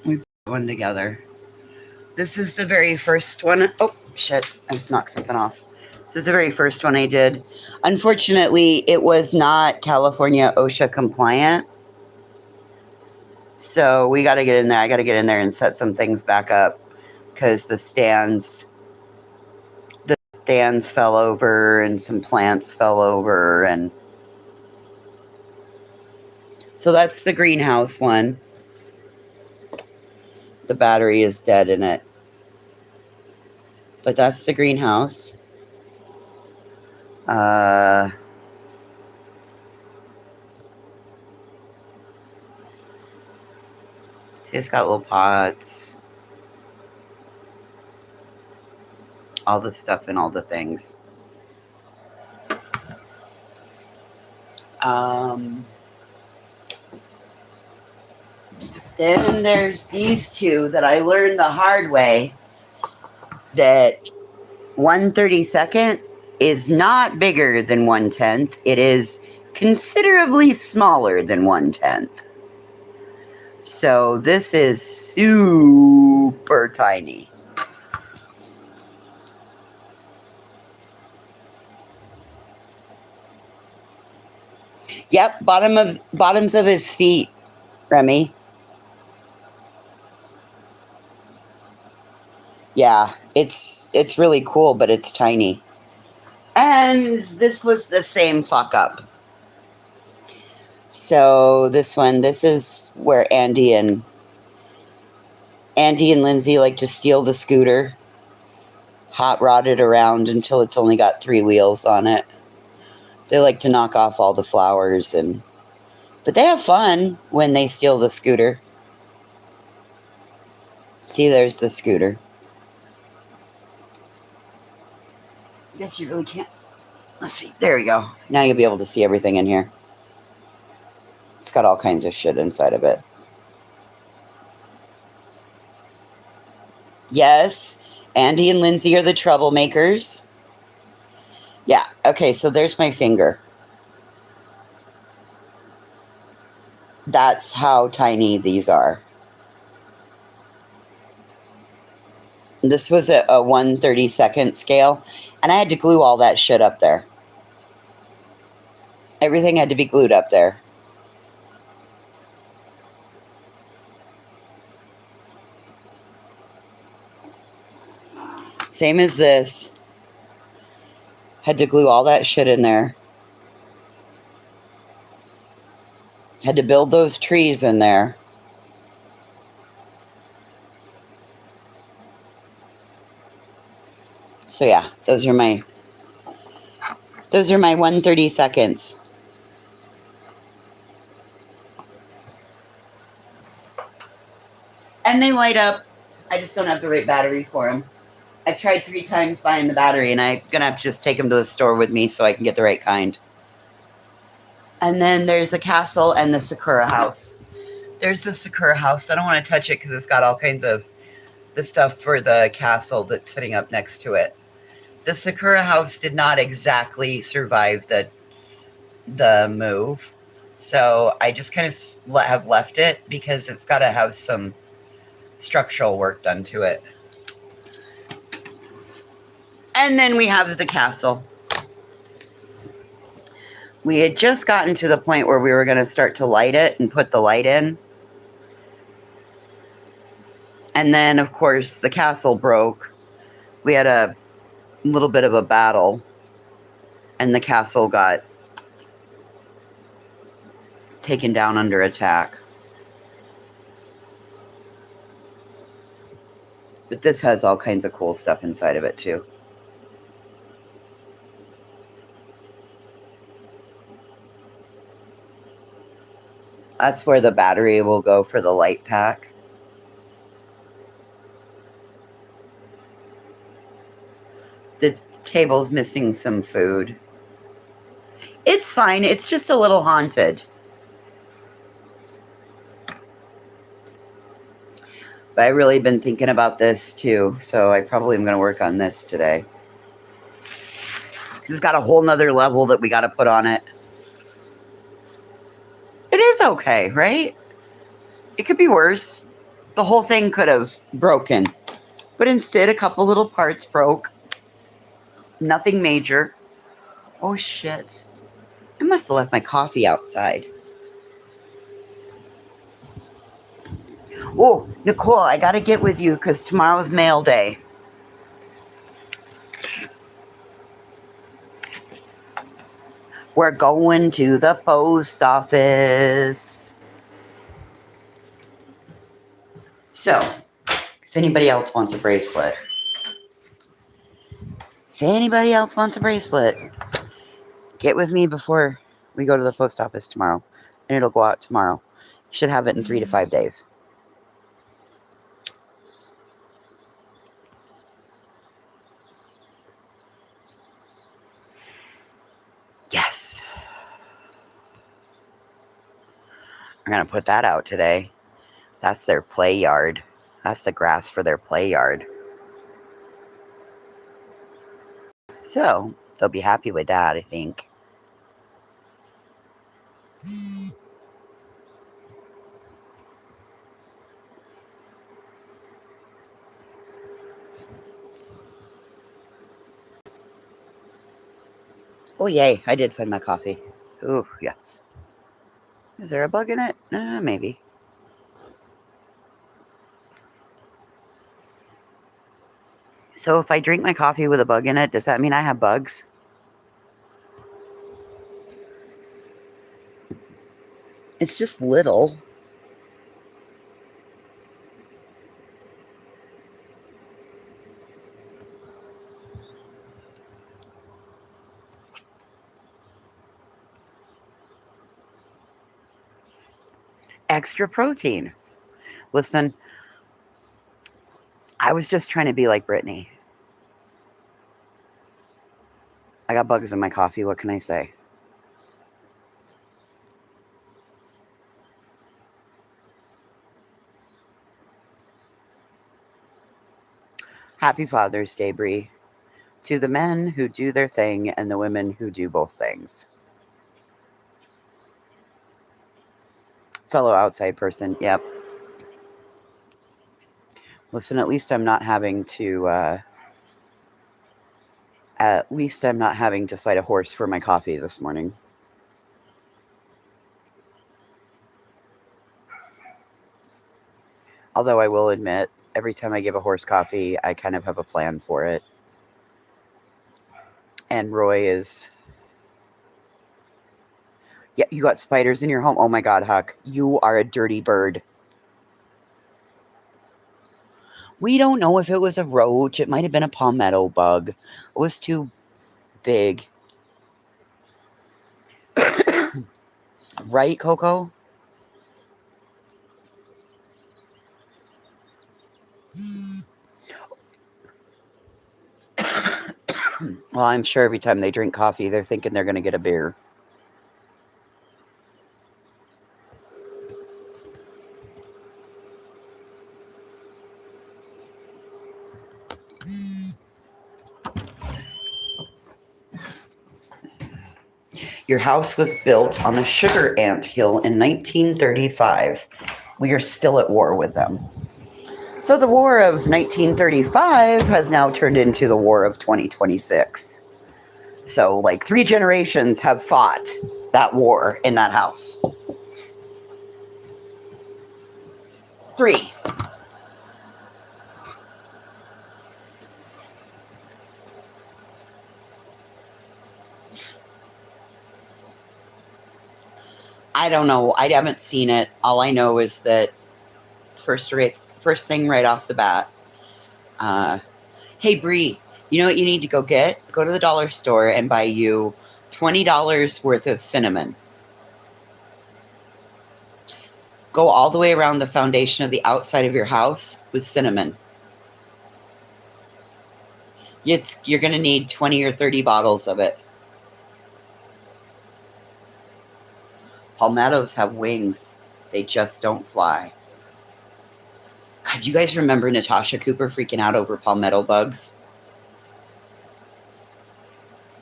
We put one together. This is the very first one. Oh, shit. I just knocked something off. This is the very first one I did. Unfortunately, it was not California OSHA compliant. So we got to get in there. I got to get in there and set some things back up because the stands fell over and some plants fell over. And so that's the greenhouse one. The battery is dead in it. But that's the greenhouse. See, it's got little pots. All the stuff and all the things. Then there's these two that I learned the hard way, that 1/32 is not bigger than 1/10. It is considerably smaller than 1/10. So this is super tiny. Yep, bottoms of his feet, Remy. Yeah, it's really cool, but it's tiny. And this was the same fuck up. So this is where Andy and Lindsay like to steal the scooter, hot rod it around until it's only got 3 wheels on it. They like to knock off all the flowers, but they have fun when they steal the scooter. See, there's the scooter. I guess you really can't. Let's see. There we go. Now you'll be able to see everything in here. It's got all kinds of shit inside of it. Yes, Andy and Lindsay are the troublemakers. Yeah, okay, so there's my finger. That's how tiny these are. This was a 1/32 scale, and I had to glue all that shit up there. Everything had to be glued up there. Same as this. Had to glue all that shit in there. Had to build those trees in there. So yeah, those are my 1/32. And they light up. I just don't have the right battery for them. I've tried 3 times buying the battery, and I'm going to have to just take them to the store with me so I can get the right kind. And then there's a castle and the Sakura house. There's the Sakura house. I don't want to touch it because it's got all kinds of the stuff for the castle that's sitting up next to it. The Sakura house did not exactly survive the move. So I just kind of have left it because it's got to have some structural work done to it. And then we have the castle. We had just gotten to the point where we were going to start to light it and put the light in. And then, of course, the castle broke. We had a little bit of a battle, and the castle got taken down under attack. But this has all kinds of cool stuff inside of it, too. That's where the battery will go for the light pack. The table's missing some food. It's fine. It's just a little haunted. But I really been thinking about this too, so I probably am going to work on this today. Because it's got a whole nother level that we got to put on it. It is okay, right? It could be worse. The whole thing could have broken. But instead, a couple little parts broke. Nothing major. Oh, shit. I must have left my coffee outside. Oh, Nicole, I got to get with you because tomorrow's mail day. We're going to the post office. So, if anybody else wants a bracelet, get with me before we go to the post office tomorrow. And it'll go out tomorrow. Should have it in 3 to 5 days. Yes. I'm going to put that out today. That's their play yard. That's the grass for their play yard. So, they'll be happy with that, I think. Oh, yay. I did find my coffee. Ooh, yes. Is there a bug in it? Maybe. So if I drink my coffee with a bug in it, does that mean I have bugs? It's just little. Extra protein. Listen, I was just trying to be like Brittany. I got bugs in my coffee. What can I say? Happy Father's Day, Bree. To the men who do their thing and the women who do both things. Fellow outside person, yep. Listen, at least I'm not having to fight a horse for my coffee this morning. Although I will admit, every time I give a horse coffee, I kind of have a plan for it. And Roy is... Yeah, you got spiders in your home? Oh my God, Huck. You are a dirty bird. We don't know if it was a roach. It might have been a palmetto bug. It was too big. Right, Coco? Well, I'm sure every time they drink coffee, they're thinking they're going to get a beer. Your house was built on a sugar ant hill in 1935. We are still at war with them. So the war of 1935 has now turned into the war of 2026. So, like, 3 generations have fought that war in that house. 3. I don't know. I haven't seen it. All I know is that first thing right off the bat, hey, Bree, you know what you need to go get? Go to the dollar store and buy you $20 worth of cinnamon. Go all the way around the foundation of the outside of your house with cinnamon. You're going to need 20 or 30 bottles of it. Palmettos have wings. They just don't fly. God, you guys remember Natasha Cooper freaking out over palmetto bugs?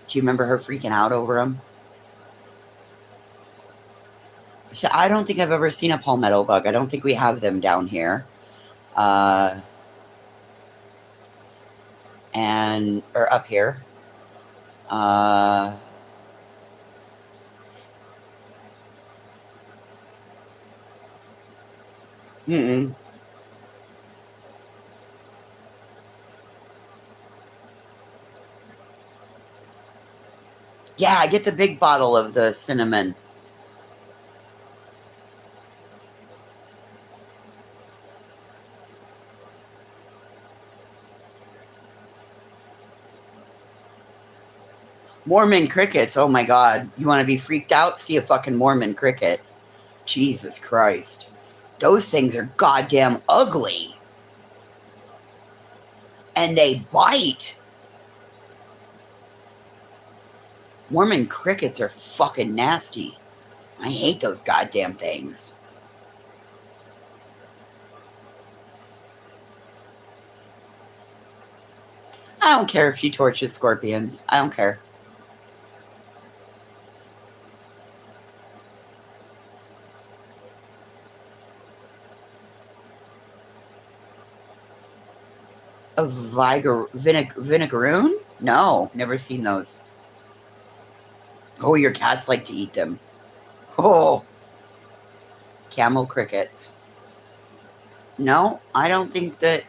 Do you remember her freaking out over them? So I don't think I've ever seen a palmetto bug. I don't think we have them down here. Or up here. Mm-mm. Yeah, I get the big bottle of the cinnamon. Mormon crickets. Oh my God. You want to be freaked out? See a fucking Mormon cricket. Jesus Christ. Those things are goddamn ugly. And they bite. Mormon crickets are fucking nasty. I hate those goddamn things. I don't care if she torches scorpions. I don't care. A vinegaroon? No, never seen those. Oh, your cats like to eat them. Oh, camel crickets. No, I don't think that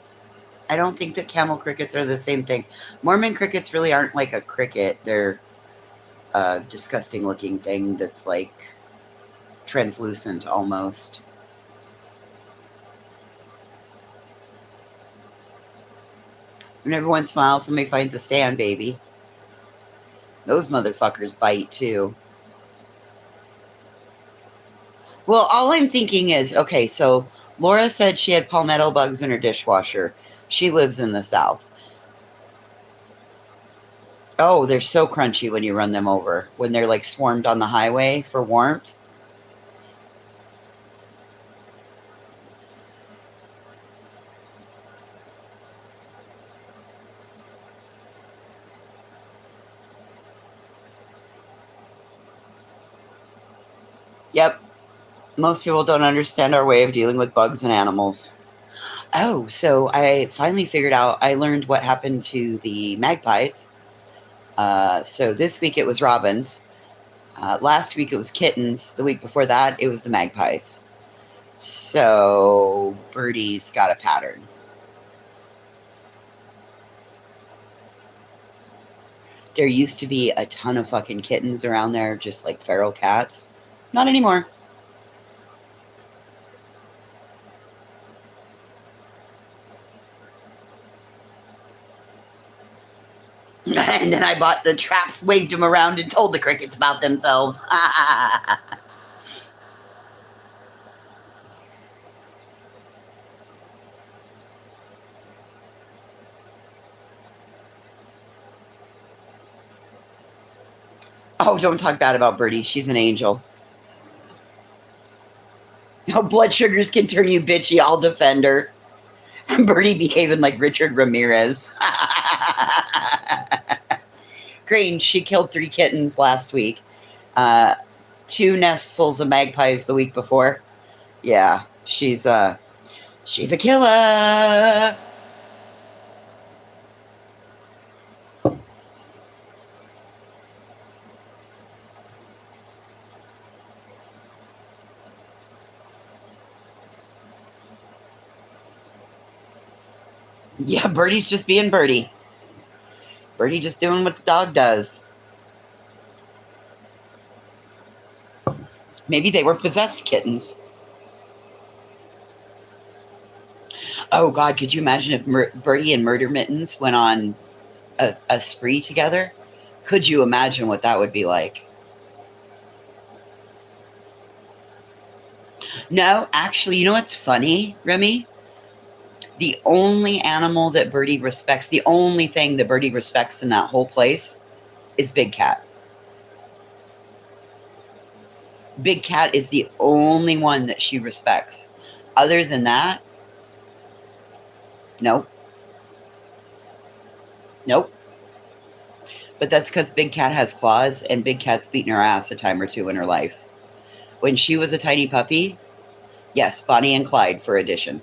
camel crickets are the same thing. Mormon crickets really aren't like a cricket. They're a disgusting looking thing that's like translucent almost. And every once in a while, somebody finds a sand baby. Those motherfuckers bite too. Well, all I'm thinking is, okay, so Laura said she had palmetto bugs in her dishwasher. She lives in the South. Oh, they're so crunchy when you run them over. When they're like swarmed on the highway for warmth. Yep. Most people don't understand our way of dealing with bugs and animals. Oh, so I finally figured out, I learned what happened to the magpies. So this week it was robins. Last week it was kittens. The week before that it was the magpies. So Birdie's got a pattern. There used to be a ton of fucking kittens around there, just like feral cats. Not anymore. And then I bought the traps, waved them around, and told the crickets about themselves. Oh, don't talk bad about Birdie. She's an angel. No, blood sugars can turn you bitchy. I'll defend her. Birdie behaving like Richard Ramirez. Green, she killed 3 kittens last week. 2 nestfuls of magpies the week before. Yeah, she's a killer. Yeah, Birdie's just being Birdie. Birdie just doing what the dog does. Maybe they were possessed kittens. Oh, God, could you imagine if Birdie and Murder Mittens went on a spree together? Could you imagine what that would be like? No, actually, you know what's funny, Remy? The only animal that Birdie respects, the only thing that Birdie respects in that whole place is Big Cat. Big Cat is the only one that she respects. Other than that, nope. Nope. But that's because Big Cat has claws, and Big Cat's beaten her ass a time or two in her life. When she was a tiny puppy, yes, Bonnie and Clyde for addition.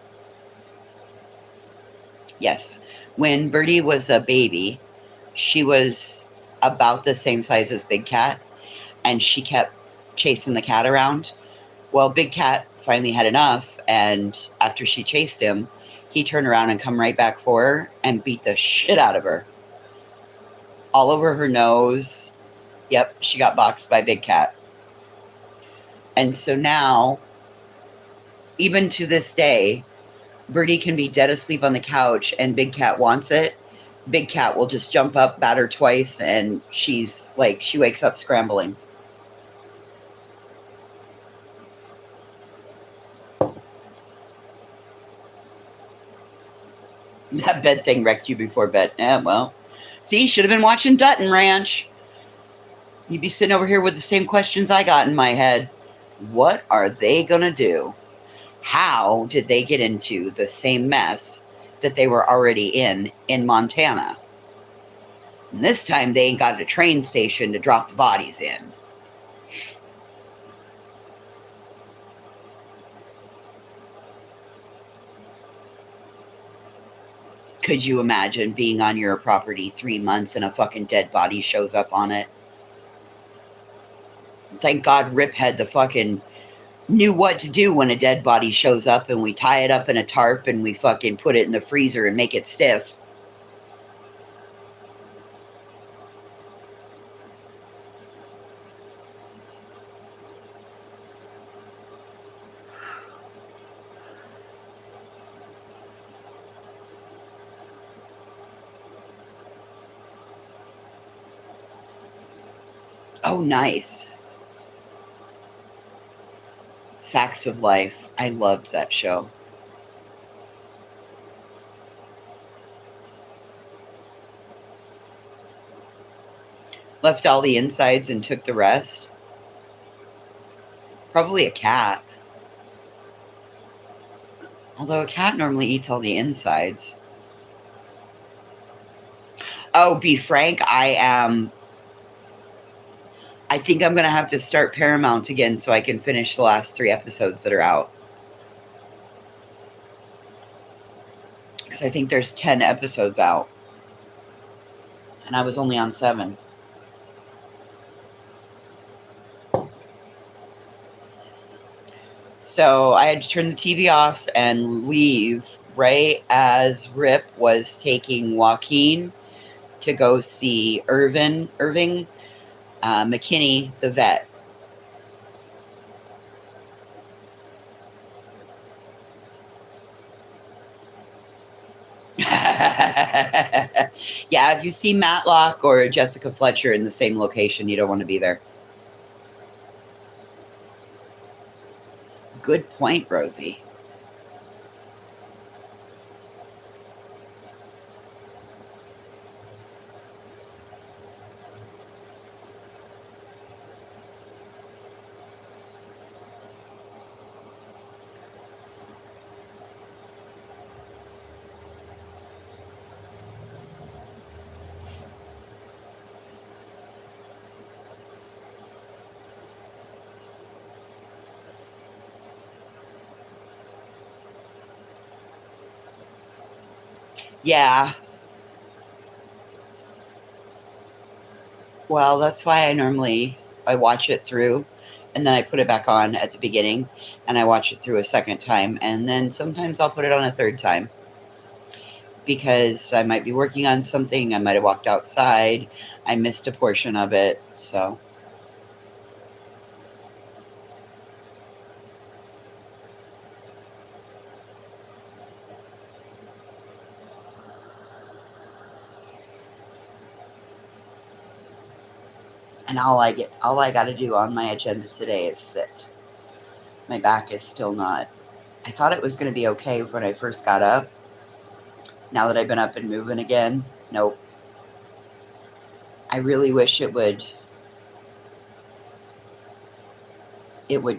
Yes. When Birdie was a baby, she was about the same size as Big Cat, and she kept chasing the cat around. Well, Big Cat finally had enough, and after she chased him, he turned around and come right back for her and beat the shit out of her. All over her nose. Yep, she got boxed by Big Cat. And so now, even to this day, Birdie can be dead asleep on the couch and Big Cat wants it. Big Cat will just jump up, bat her twice, and she wakes up scrambling. That bed thing wrecked you before bed. Yeah, well. See, should have been watching Dutton Ranch. You'd be sitting over here with the same questions I got in my head. What are they going to do? How did they get into the same mess that they were already in Montana? And this time they ain't got a train station to drop the bodies in. Could you imagine being on your property 3 months and a fucking dead body shows up on it? Thank God Riphead the fucking knew what to do when a dead body shows up, and we tie it up in a tarp and we fucking put it in the freezer and make it stiff. Oh, nice. Facts of Life. I loved that show. Left all the insides and took the rest. Probably a cat. Although a cat normally eats all the insides. Oh, be frank, I think I'm going to have to start Paramount again so I can finish the last 3 episodes that are out. Because I think there's 10 episodes out. And I was only on 7. So I had to turn the TV off and leave right as Rip was taking Joaquin to go see Irving McKinney, the vet. Yeah, if you see Matlock or Jessica Fletcher in the same location, you don't want to be there. Good point, Rosie. Yeah. Well, that's why I watch it through, and then I put it back on at the beginning, and I watch it through a second time, and then sometimes I'll put it on a third time because I might be working on something, I might have walked outside, I missed a portion of it, so. And all I got to do on my agenda today is sit. My back is still not. I thought it was going to be okay when I first got up. Now that I've been up and moving again, nope. I really wish it would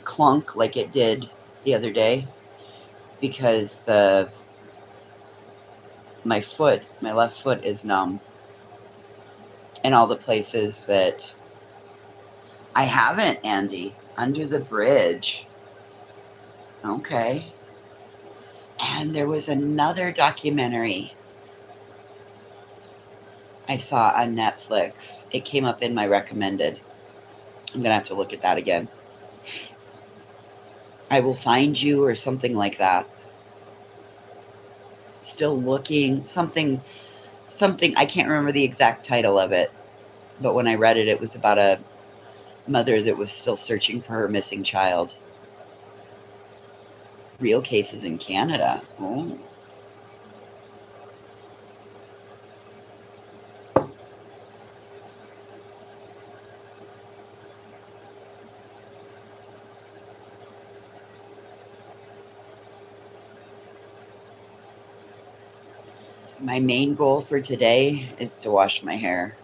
clunk like it did the other day, because my left foot is numb in all the places that I haven't, Andy. Under the bridge. Okay. And there was another documentary I saw on Netflix. It came up in my recommended. I'm going to have to look at that again. I Will Find You or something like that. Still looking. Something. I can't remember the exact title of it. But when I read it, it was about a mother that was still searching for her missing child. Real cases in Canada. Oh. My main goal for today is to wash my hair.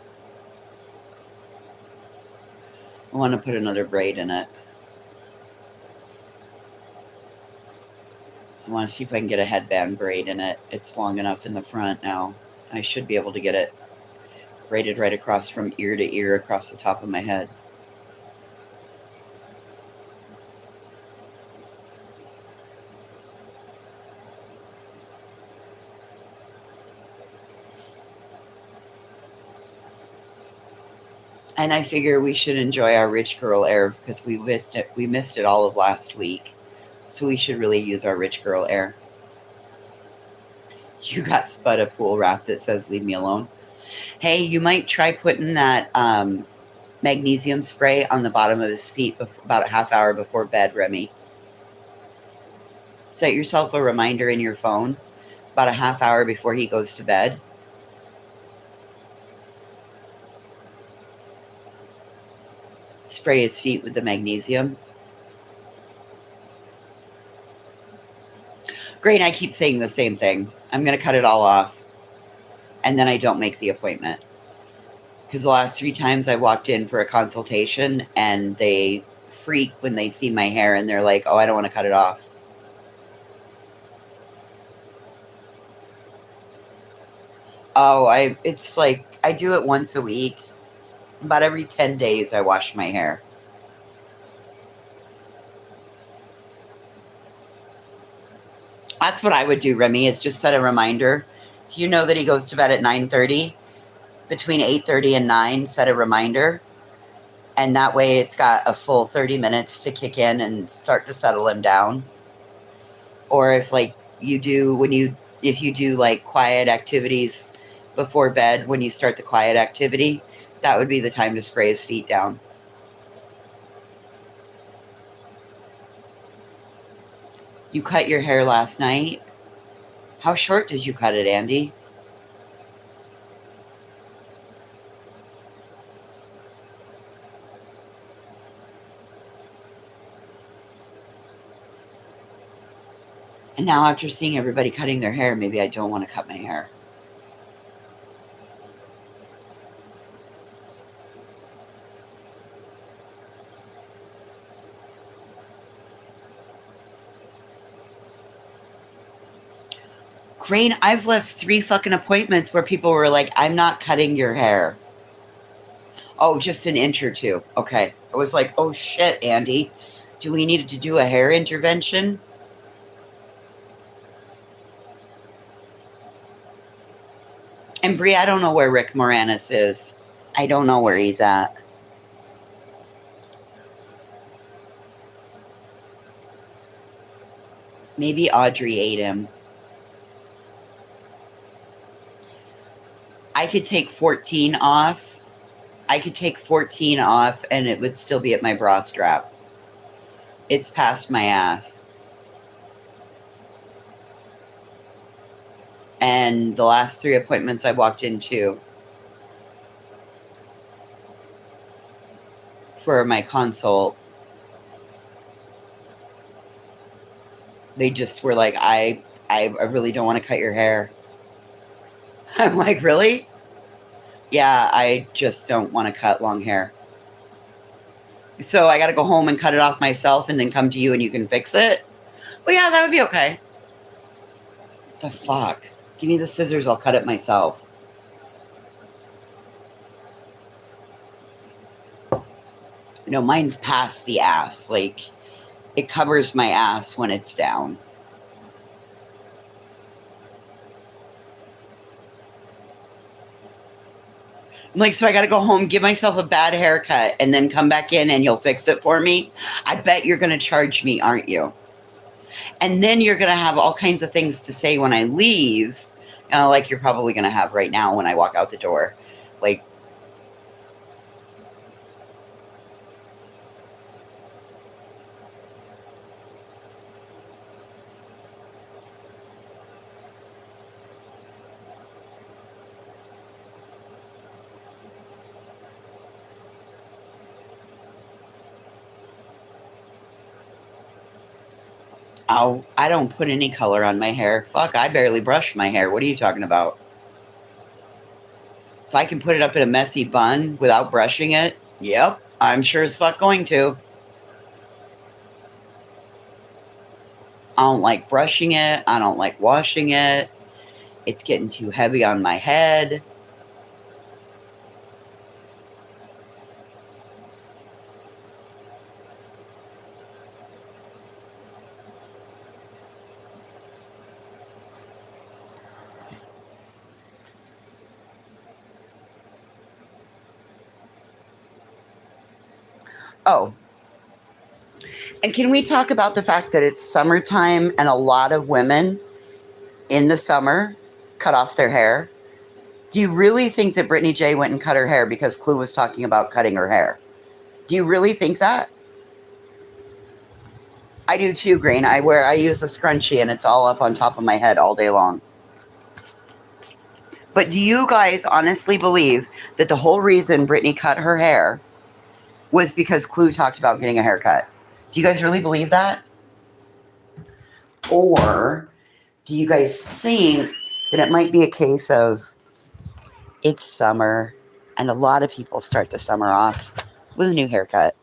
I want to put another braid in it. I want to see if I can get a headband braid in it. It's long enough in the front now. I should be able to get it braided right across from ear to ear across the top of my head. And I figure we should enjoy our rich girl air because we missed it. We missed it all of last week. So we should really use our rich girl air. You got Spud a pool wrap that says leave me alone. Hey, you might try putting that magnesium spray on the bottom of his feet about a half hour before bed, Remy. Set yourself a reminder in your phone about a half hour before he goes to bed. Spray his feet with the magnesium. Great, I keep saying the same thing. I'm going to cut it all off. And then I don't make the appointment. Because the last 3 times I walked in for a consultation and they freak when they see my hair and they're like, oh, I don't want to cut it off. Oh, it's like I do it once a week. About every 10 days I wash my hair. That's what I would do, Remy, is just set a reminder. Do you know that he goes to bed at 9:30? Between 8:30 and 9, set a reminder. And that way it's got a full 30 minutes to kick in and start to settle him down. Or if like if you do like quiet activities before bed, when you start the quiet activity, that would be the time to spray his feet down. You cut your hair last night? How short did you cut it, Andy? And now after seeing everybody cutting their hair, maybe I don't want to cut my hair. Grain, I've left 3 fucking appointments where people were like, I'm not cutting your hair. Oh, just an inch or 2. Okay. I was like, oh shit, Andy. Do we need to do a hair intervention? And Brie, I don't know where Rick Moranis is. I don't know where he's at. Maybe Audrey ate him. I could take 14 off. I could take 14 off and it would still be at my bra strap. It's past my ass. And the last 3 appointments I walked into for my consult, they just were like, I really don't want to cut your hair. I'm like, really? Yeah, I just don't want to cut long hair. So I got to go home and cut it off myself and then come to you and you can fix it? Well, yeah, that would be okay. What the fuck? Give me the scissors, I'll cut it myself. No, mine's past the ass. Like, it covers my ass when it's down. I'm like, so I got to go home, give myself a bad haircut, and then come back in and you'll fix it for me? I bet you're going to charge me, aren't you? And then you're going to have all kinds of things to say when I leave, like you're probably going to have right now when I walk out the door. Like, oh, I don't put any color on my hair. Fuck, I barely brush my hair. What are you talking about? If I can put it up in a messy bun without brushing it, yep, I'm sure as fuck going to. I don't like brushing it. I don't like washing it. It's getting too heavy on my head. Oh, and can we talk about the fact that it's summertime and a lot of women in the summer cut off their hair? Do you really think that Brittany J went and cut her hair because Clue was talking about cutting her hair? Do you really think that? I do too, Grain. I use a scrunchie and it's all up on top of my head all day long. But do you guys honestly believe that the whole reason Brittany cut her hair was because Clue talked about getting a haircut? Do you guys really believe that? Or do you guys think that it might be a case of it's summer and a lot of people start the summer off with a new haircut?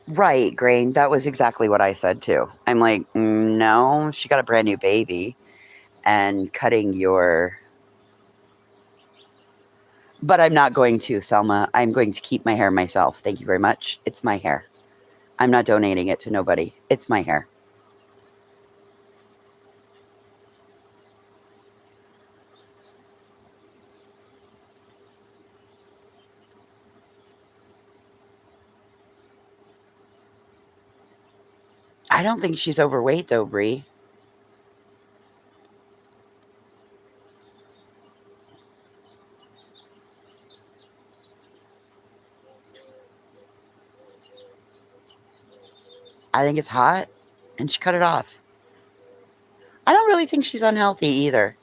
Right, Grain. That was exactly what I said too. I'm like, no, she got a brand new baby and cutting your... But I'm not going to, Selma. I'm going to keep my hair myself. Thank you very much. It's my hair. I'm not donating it to nobody. It's my hair. I don't think she's overweight though, Brie. I think it's hot and she cut it off. I don't really think she's unhealthy either.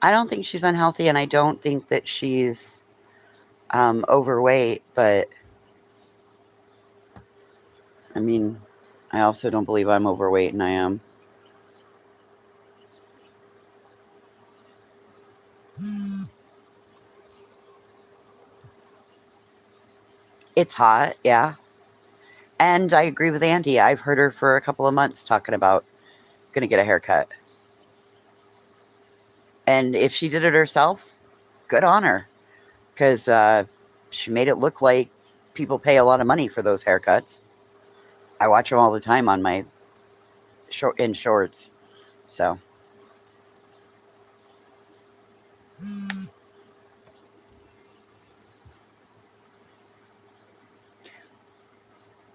I don't think she's unhealthy and I don't think that she's overweight, but I mean, I also don't believe I'm overweight and I am. It's hot, yeah. And I agree with Andy. I've heard her for a couple of months talking about going to get a haircut. And if she did it herself, good on her. because she made it look like people pay a lot of money for those haircuts. I watch them all the time on my shorts. So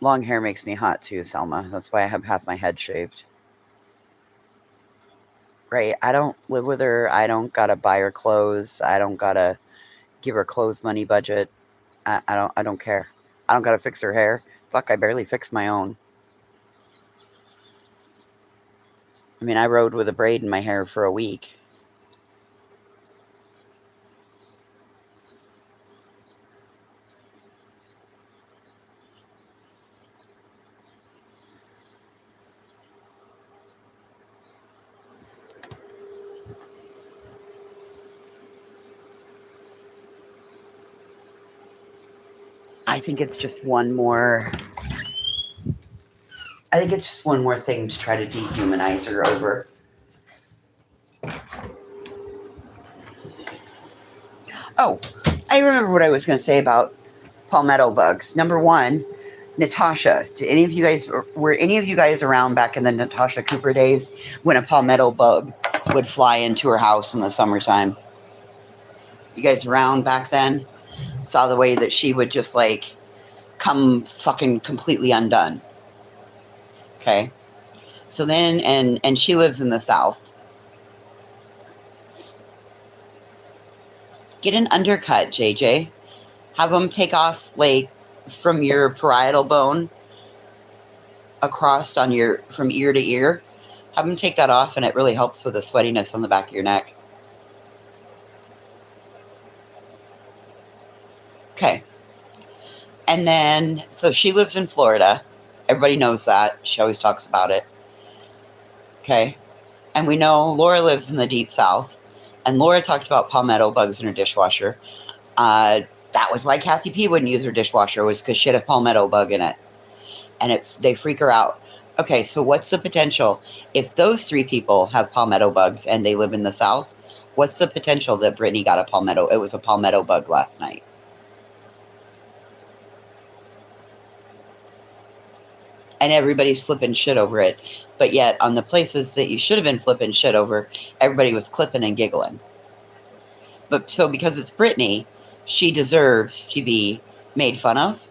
long hair makes me hot too, Selma. That's why I have half my head shaved. Right? I don't live with her. I don't gotta buy her clothes. I don't gotta give her clothes money budget. I don't care. I don't gotta fix her hair. Fuck, I barely fix my own. I mean, I rode with a braid in my hair for a week. I think it's just one more. I think it's just one more thing to try to dehumanize her over. Oh, I remember what I was going to say about palmetto bugs. Number one, Natasha. Were any of you guys around back in the Natasha Cooper days when a palmetto bug would fly into her house in the summertime? You guys around back then? Saw the way that she would just like come fucking completely undone. Okay. So then, and she lives in the South. Get an undercut, JJ. Have them take off like from your parietal bone across on your, from ear to ear. Have them take that off, and it really helps with the sweatiness on the back of your neck. Okay. And then, so she lives in Florida. Everybody knows that. She always talks about it. Okay. And we know Laura lives in the deep South. And Laura talked about palmetto bugs in her dishwasher. That was why Kathy P wouldn't use her dishwasher, was because she had a palmetto bug in it. And they freak her out. Okay, so what's the potential? If those three people have palmetto bugs and they live in the South, what's the potential that Brittany got a palmetto? It was a palmetto bug last night. And everybody's flipping shit over it. But yet, on the places that you should have been flipping shit over, everybody was clipping and giggling. But so because it's Brittany, she deserves to be made fun of.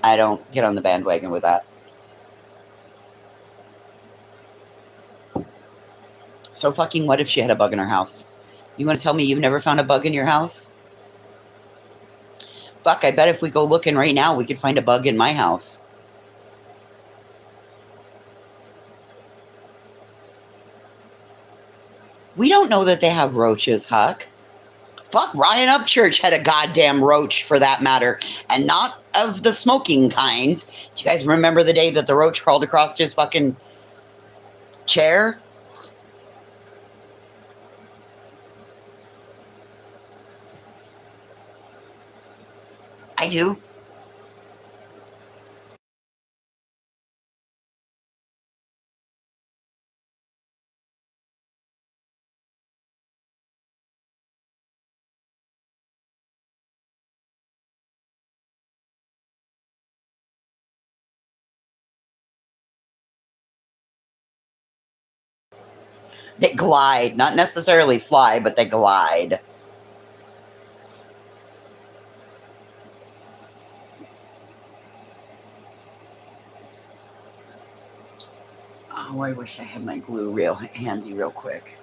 I don't get on the bandwagon with that. So fucking what if she had a bug in her house? You want to tell me you've never found a bug in your house? Fuck, I bet if we go looking right now, we could find a bug in my house. We don't know that they have roaches, Huck. Fuck, Ryan Upchurch had a goddamn roach, for that matter, and not of the smoking kind. Do you guys remember the day that the roach crawled across his fucking chair? I do. They glide, not necessarily fly, but they glide. Oh, I wish I had my glue real handy real quick.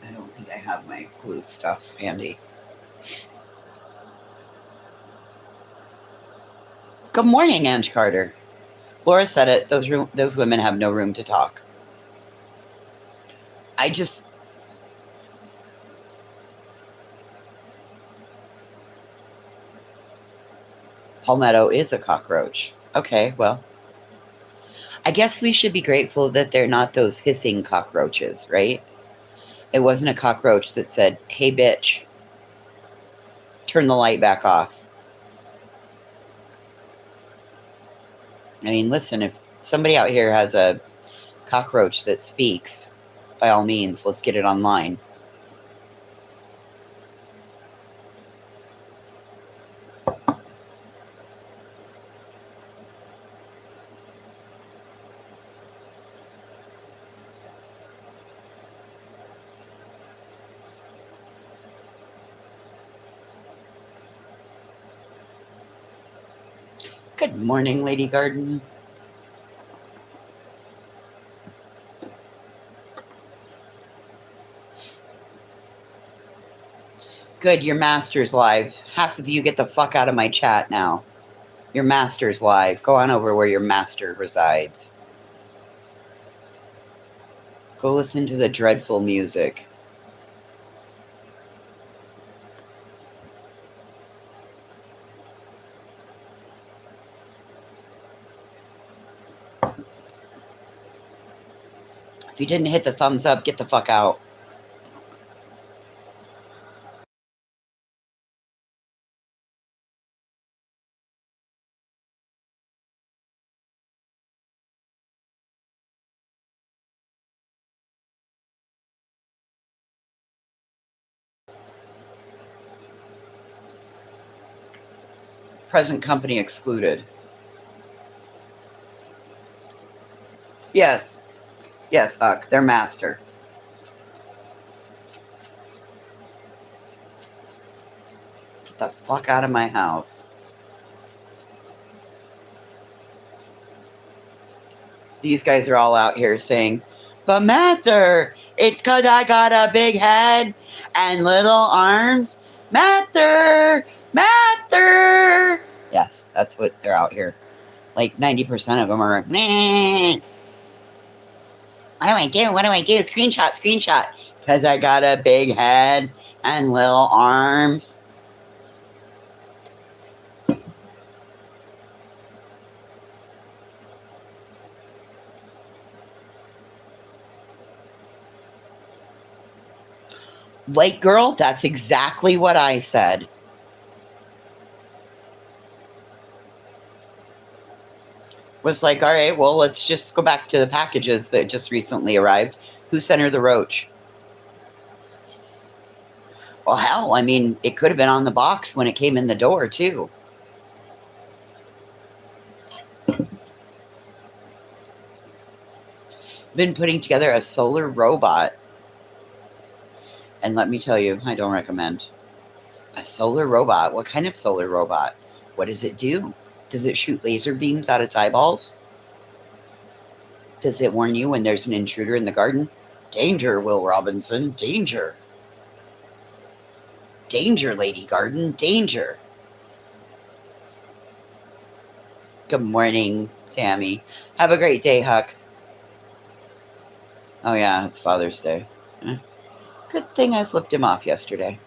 I don't think I have my glue stuff handy. Good morning, Ange Carter. Laura said it. Those women have no room to talk. Palmetto is a cockroach. Okay, well, I guess we should be grateful that they're not those hissing cockroaches, right? It wasn't a cockroach that said, "Hey, bitch, turn the light back off." I mean, listen, if somebody out here has a cockroach that speaks, by all means, let's get it online. Good morning, Lady Garden. Good, your master's live. Half of you get the fuck out of my chat now. Your master's live. Go on over where your master resides. Go listen to the dreadful music. If you didn't hit the thumbs up, get the fuck out. Present company excluded. Yes. Yes, Huck. They're master. Get the fuck out of my house. These guys are all out here saying, but Master, it's because I got a big head and little arms. Master! Master! Yes, that's what they're out here. Like 90% of them are, nah. What do I do? What do I do? Screenshot, screenshot. Because I got a big head and little arms. Lake girl, that's exactly what I said. Was like, all right, well, let's just go back to the packages that just recently arrived. Who sent her the roach? Well, hell, I mean, it could have been on the box when it came in the door, too. Been putting together a solar robot. And let me tell you, I don't recommend. A solar robot? What kind of solar robot? What does it do? Does it shoot laser beams out its eyeballs? Does it warn you when there's an intruder in the garden? Danger, Will Robinson, danger. Danger, Lady Garden, danger. Good morning, Tammy. Have a great day, Huck. Oh, yeah, it's Father's Day. Good thing I flipped him off yesterday.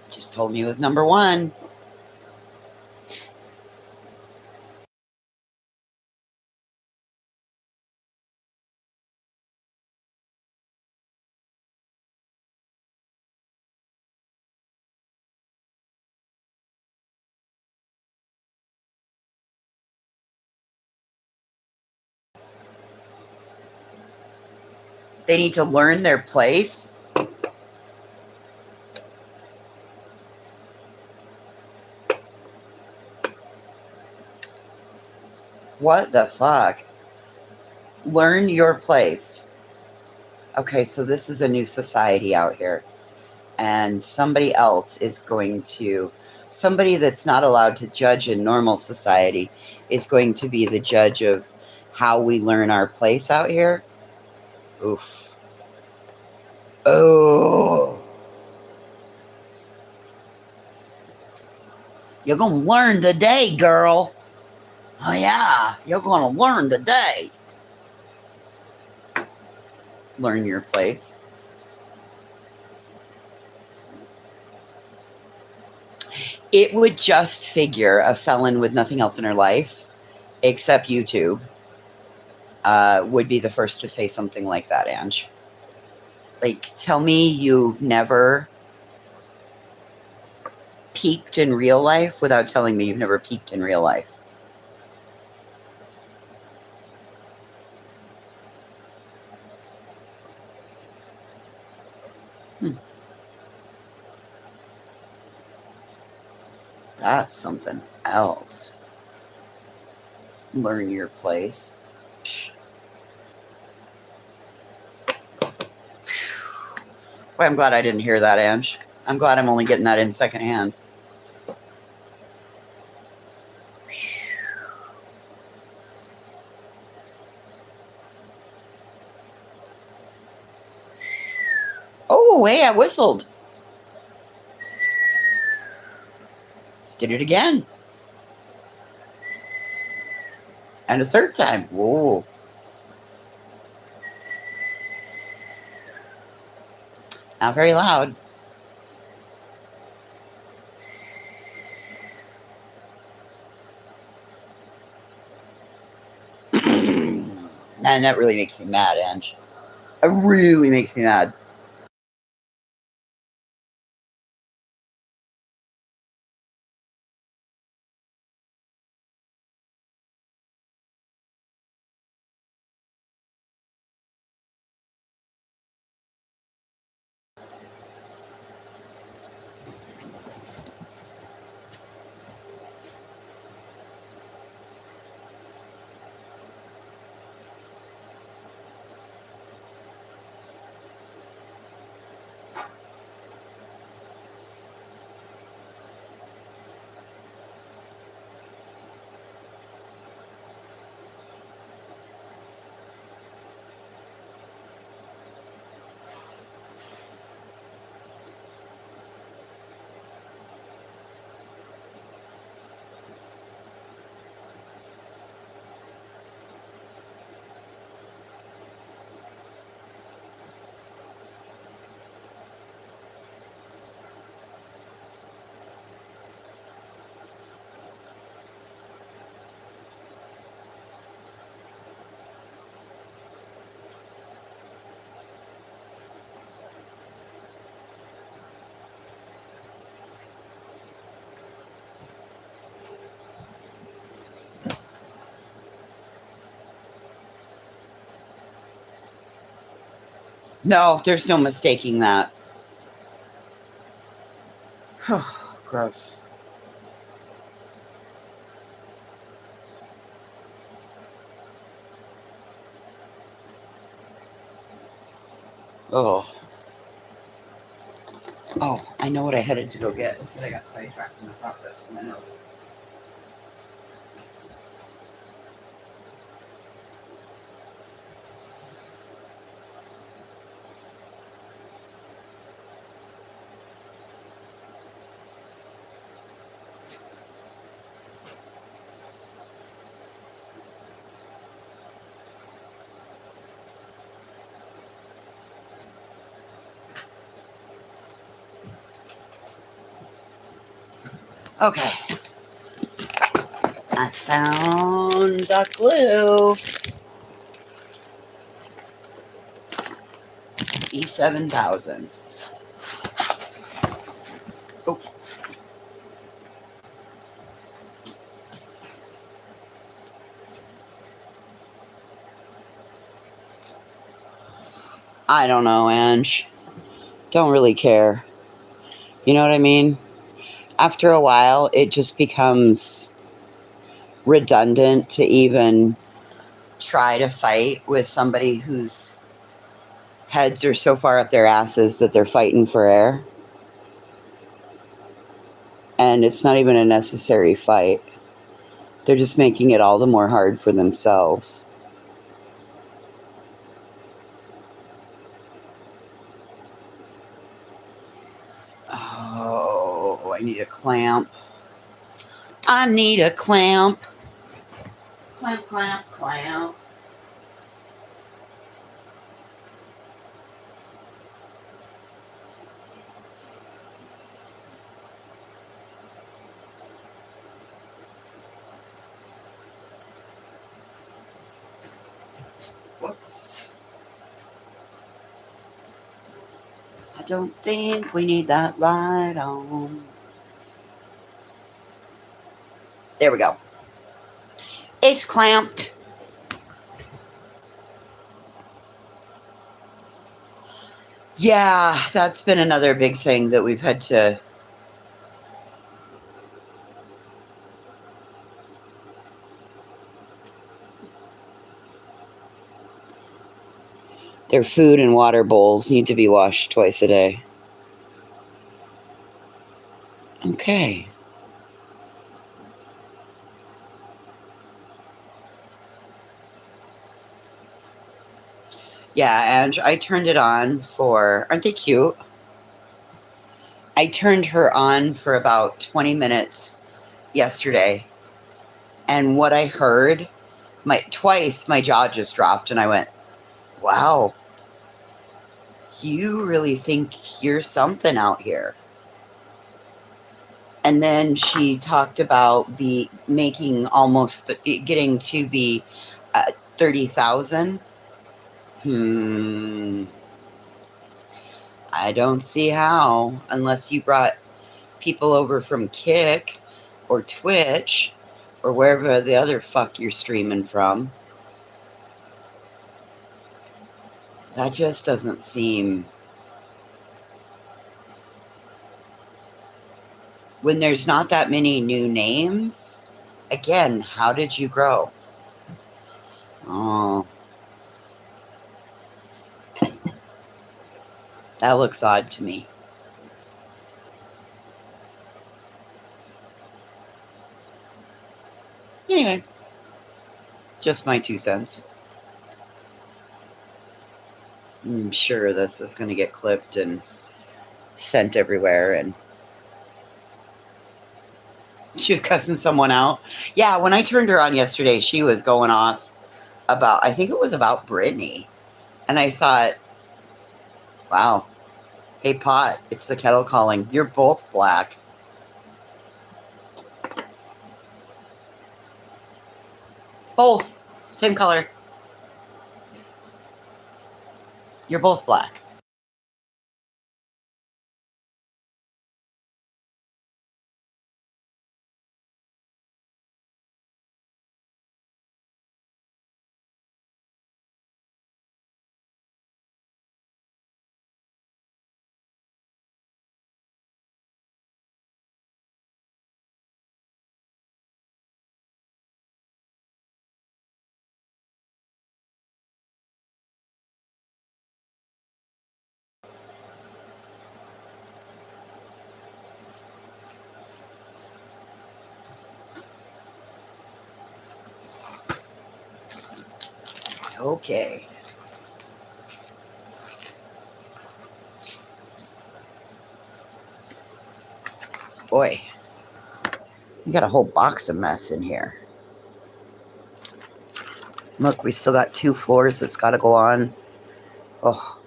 Just told me he was number one. They need to learn their place. What the fuck? Learn your place. Okay, so this is a new society out here. And somebody else is going to, somebody that's not allowed to judge in normal society is going to be the judge of how we learn our place out here. Oof. Oh. You're going to learn today, girl. Oh, yeah. You're going to learn today. Learn your place. It would just figure a felon with nothing else in her life, except YouTube, would be the first to say something like that, Ange. Like, tell me you've never peaked in real life without telling me you've never peaked in real life. That's something else. Learn your place. Boy, I'm glad I didn't hear that, Ange. I'm glad I'm only getting that in secondhand. Oh, hey, I whistled. Did it again. And a third time. Whoa. Not very loud. Man, that really makes me mad, Ange. It really makes me mad. No, there's no mistaking that. Gross. Oh. Oh, I know what I headed to go get. I got sidetracked in the process of my notes. Okay. I found the glue. E7000. Oh. I don't know, Ange. Don't really care. You know what I mean? After a while, it just becomes redundant to even try to fight with somebody whose heads are so far up their asses that they're fighting for air. And it's not even a necessary fight. They're just making it all the more hard for themselves. Oh, I need a clamp. I need a clamp. Clamp, clamp, clamp. Whoops. I don't think we need that light on. There we go. It's clamped. Yeah, that's been another big thing that we've had to. Their food and water bowls need to be washed twice a day. Okay. Yeah, and I turned it on for, aren't they cute? I turned her on for about 20 minutes yesterday. And what I heard, twice my jaw just dropped and I went, wow, you really think you're something out here. And then she talked about making almost getting to be 30,000. I don't see how, unless you brought people over from Kick or Twitch or wherever the other fuck you're streaming from. That just doesn't seem... When there's not that many new names, again, how did you grow? Oh. That looks odd to me. Anyway, just my 2 cents. I'm sure this is going to get clipped and sent everywhere, and she was cussing someone out. Yeah, when I turned her on yesterday, she was going off about, I think it was about Brittany. And I thought, wow, hey, Pot, it's the kettle calling. You're both black. Both. Same color. You're both black. Okay. Boy, you got a whole box of mess in here. Look, we still got 2 floors that's got to go on. Oh,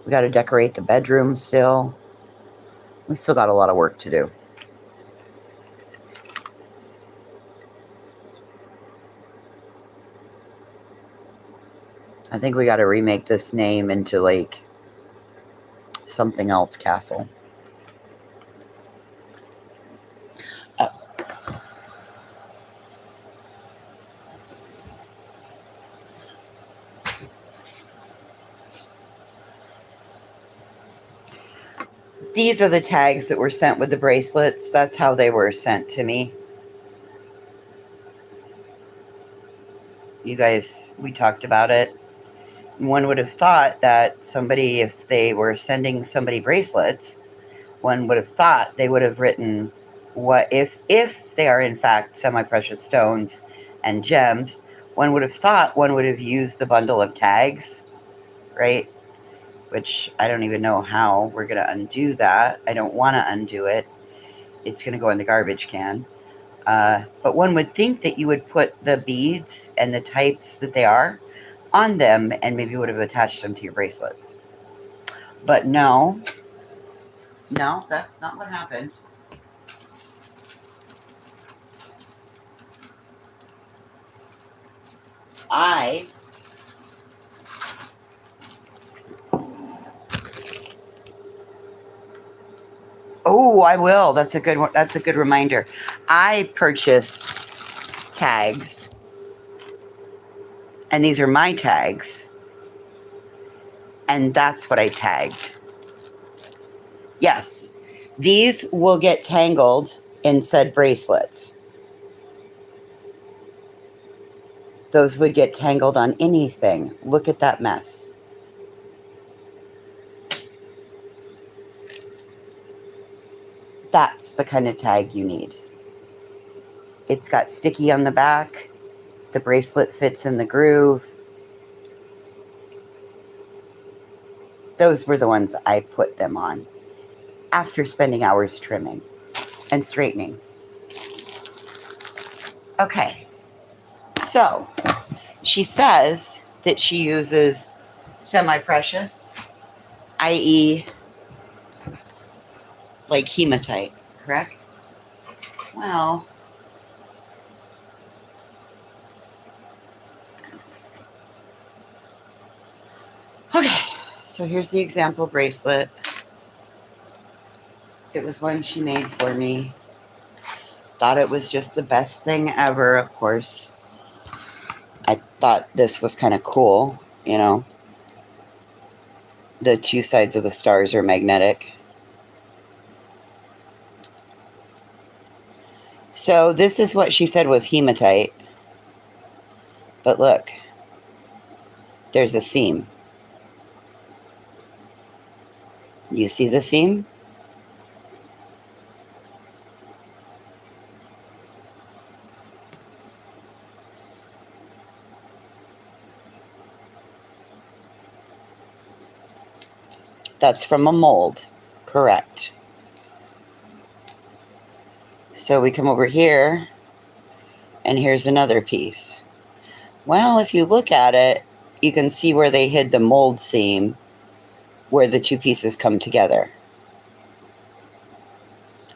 we got to decorate the bedroom still. We still got a lot of work to do. I think we got to remake this name into like something else castle. These are the tags that were sent with the bracelets. That's how they were sent to me. You guys, we talked about it. One would have thought that somebody, if they were sending somebody bracelets, one would have thought they would have written what if they are in fact semi-precious stones and gems, one would have thought one would have used the bundle of tags, right? Which I don't even know how we're going to undo that. I don't want to undo it. It's going to go in the garbage can. But one would think that you would put the beads and the types that they are on them and maybe would have attached them to your bracelets. But no, that's not what happened. Oh, I will. That's a good one. That's a good reminder. I purchase tags, and these are my tags, and that's what I tagged. Yes, these will get tangled in said bracelets. Those would get tangled on anything. Look at that mess. That's the kind of tag you need. It's got sticky on the back. The bracelet fits in the groove. Those were the ones I put them on after spending hours trimming and straightening. Okay, so she says that she uses semi-precious, i.e. like hematite, correct? Well, okay, so here's the example bracelet. It was one she made for me. Thought it was just the best thing ever, of course. I thought this was kind of cool, you know. The two sides of the stars are magnetic. So this is what she said was hematite. But look, there's a seam. You see the seam? That's from a mold, correct. So we come over here, and here's another piece. Well, if you look at it, you can see where they hid the mold seam, where the two pieces come together.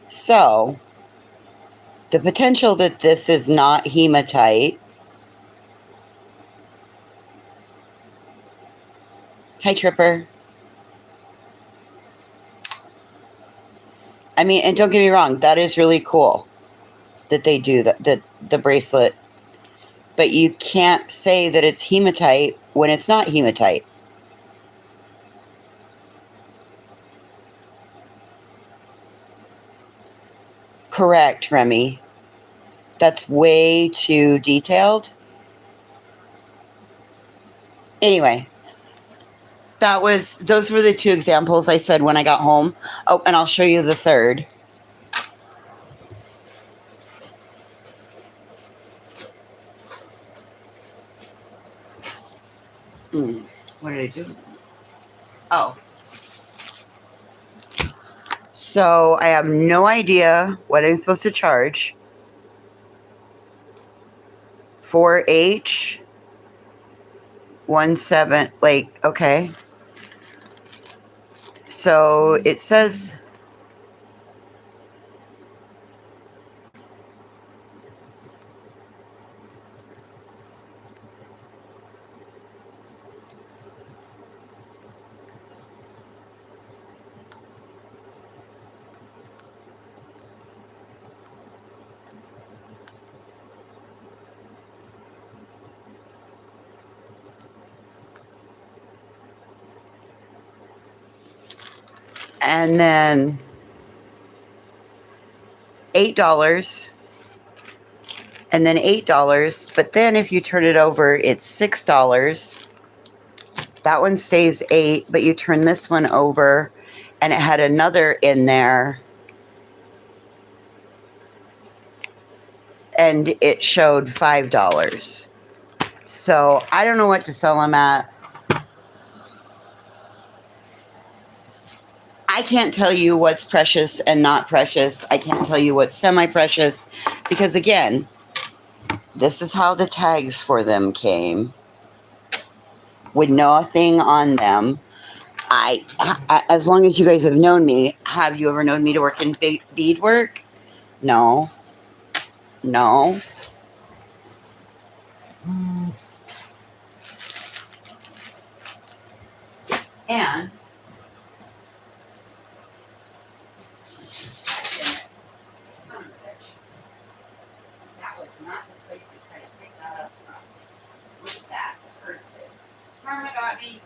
So, the potential that this is not hematite. Hi, Tripper. I mean, and don't get me wrong, that is really cool that they do that, the bracelet. But you can't say that it's hematite when it's not hematite. Correct, Remy. That's way too detailed. Anyway, those were the two examples I said when I got home. Oh, and I'll show you the third. What did I do? Oh. So I have no idea what I'm supposed to charge for H17, like, okay. So it says and then $8 and then $8, but then if you turn it over, it's $6. That one stays $8, but you turn this one over and it had another in there and it showed $5. So I don't know what to sell them at. I can't tell you what's precious and not precious. I can't tell you what's semi-precious because, again, this is how the tags for them came with nothing on them. As long as you guys have known me, have you ever known me to work in beadwork? No. No. And that was not the place to try to pick that up from. What's that? The first thing. Karma got me.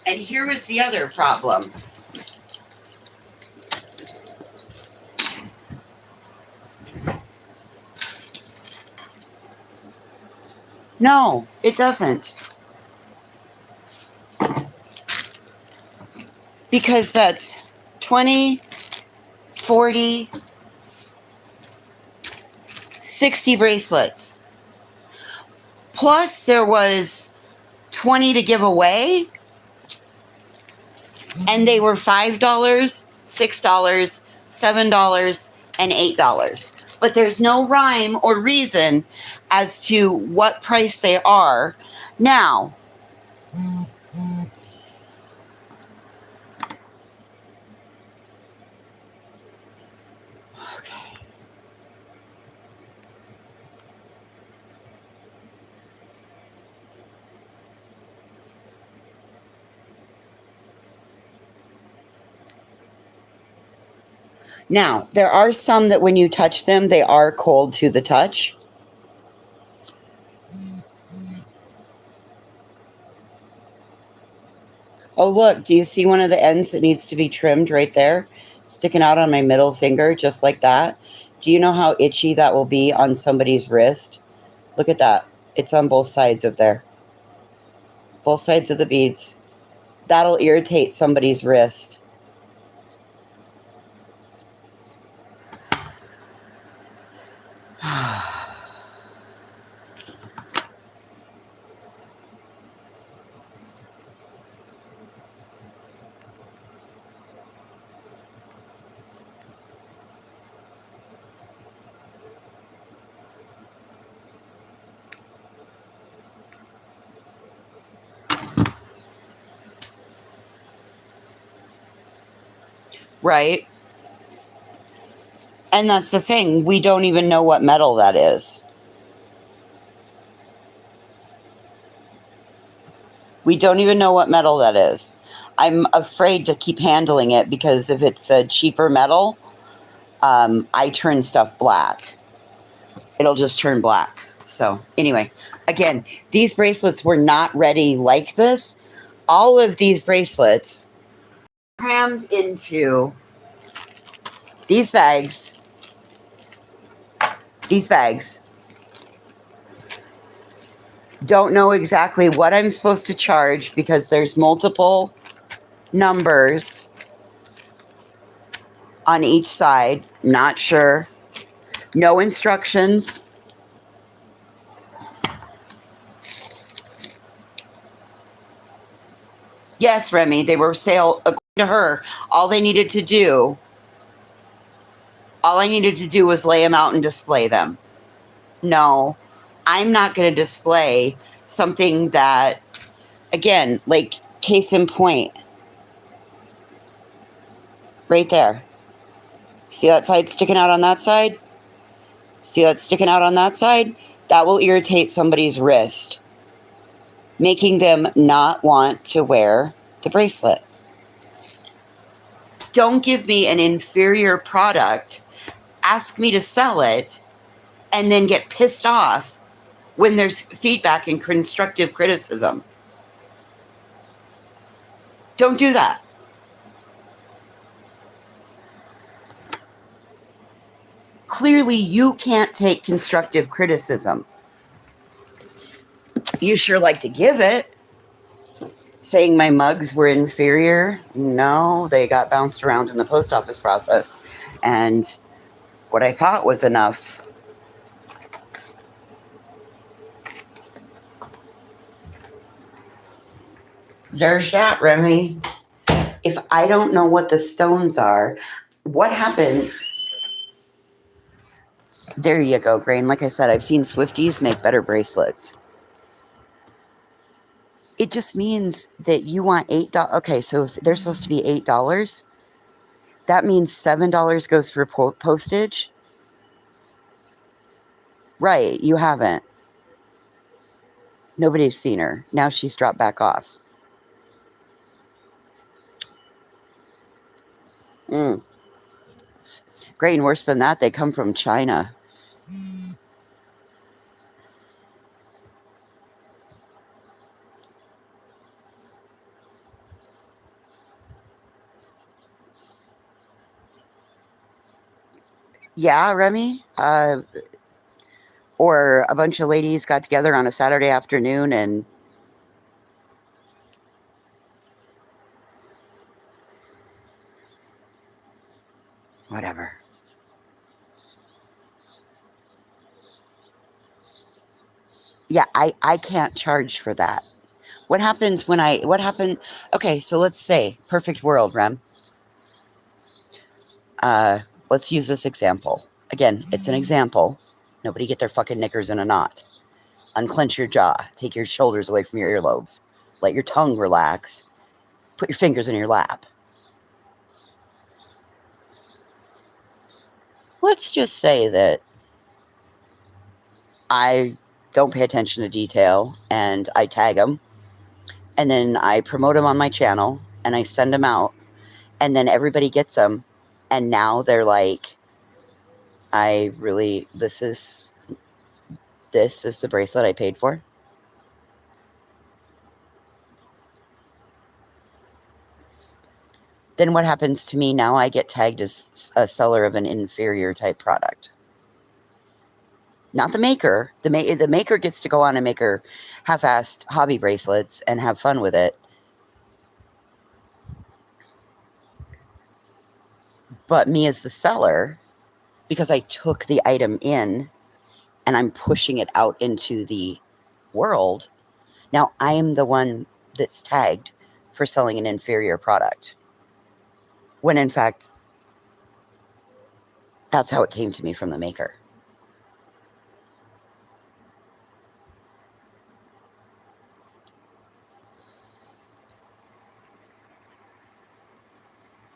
And here was the other problem. No, it doesn't. Because that's 20, 40, 60 bracelets. Plus there was 20 to give away. And they were $5, $6, $7, and $8. But there's no rhyme or reason as to what price they are. Now, now, there are some that when you touch them, they are cold to the touch. Oh, look, do you see one of the ends that needs to be trimmed right there? Sticking out on my middle finger, just like that. Do you know how itchy that will be on somebody's wrist? Look at that. It's on both sides of there. Both sides of the beads. That'll irritate somebody's wrist. Right? And that's the thing. We don't even know what metal that is. We don't even know what metal that is. I'm afraid to keep handling it because if it's a cheaper metal, I turn stuff black. It'll just turn black. So anyway, again, these bracelets were not ready like this. All of these bracelets crammed into these bags. These bags. Don't know exactly what I'm supposed to charge because there's multiple numbers on each side. Not sure. No instructions. Yes, Remy, they were sale. According to her, all I needed to do was lay them out and display them. No, I'm not going to display something that, again, like case in point, right there. See that side sticking out on that side? See that sticking out on that side? That will irritate somebody's wrist, making them not want to wear the bracelet. Don't give me an inferior product, ask me to sell it, and then get pissed off when there's feedback and constructive criticism. Don't do that. Clearly, you can't take constructive criticism. You sure like to give it. Saying my mugs were inferior? No, they got bounced around in the post office process. And what I thought was enough. There's that, Remy. If I don't know what the stones are, what happens? There you go, Grain. Like I said, I've seen Swifties make better bracelets. It just means that you want $8. Okay, so if they're supposed to be $8, that means $7 goes for postage. Right, you haven't. Nobody's seen her. Now she's dropped back off. Grain, worse than that, they come from China. Yeah, Remy. Or a bunch of ladies got together on a Saturday afternoon and whatever. Yeah, I can't charge for that. What happens when what happened? Okay, so let's say perfect world, Rem. Uh, let's use this example. Again, it's an example. Nobody get their fucking knickers in a knot. Unclench your jaw. Take your shoulders away from your earlobes. Let your tongue relax. Put your fingers in your lap. Let's just say that I don't pay attention to detail and I tag them and then I promote them on my channel and I send them out and then everybody gets them and now they're like, I really, this is the bracelet I paid for. Then what happens to me now? I get tagged as a seller of an inferior type product. Not the maker. The maker gets to go on and make her half-assed hobby bracelets and have fun with it. But me as the seller, because I took the item in and I'm pushing it out into the world, now I'm the one that's tagged for selling an inferior product. When in fact, that's how it came to me from the maker.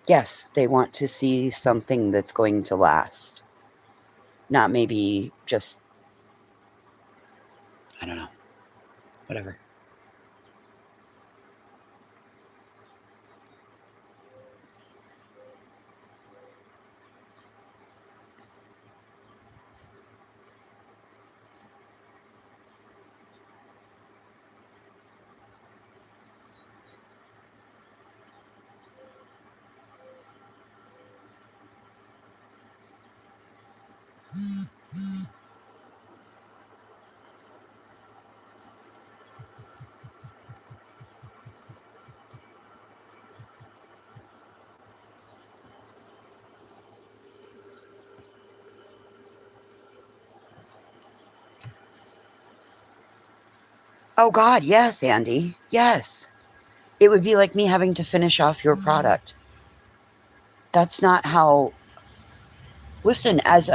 Yes, they want to see something that's going to last. Not maybe just, I don't know, whatever. Oh God, yes, Andy. Yes. It would be like me having to finish off your product. That's not how. Listen, as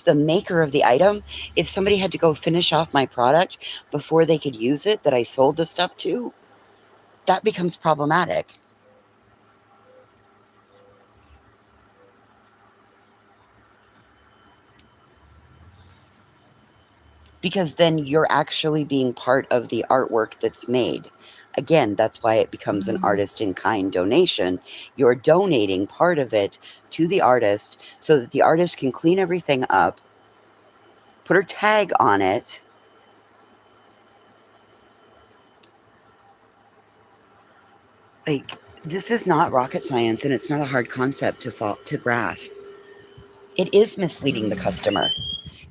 the maker of the item, if somebody had to go finish off my product before they could use it that I sold the stuff to, that becomes problematic. Because then you're actually being part of the artwork that's made. Again, that's why it becomes an artist in kind donation. You're donating part of it to the artist so that the artist can clean everything up, put her tag on it. Like, this is not rocket science and it's not a hard concept to grasp. It is misleading the customer.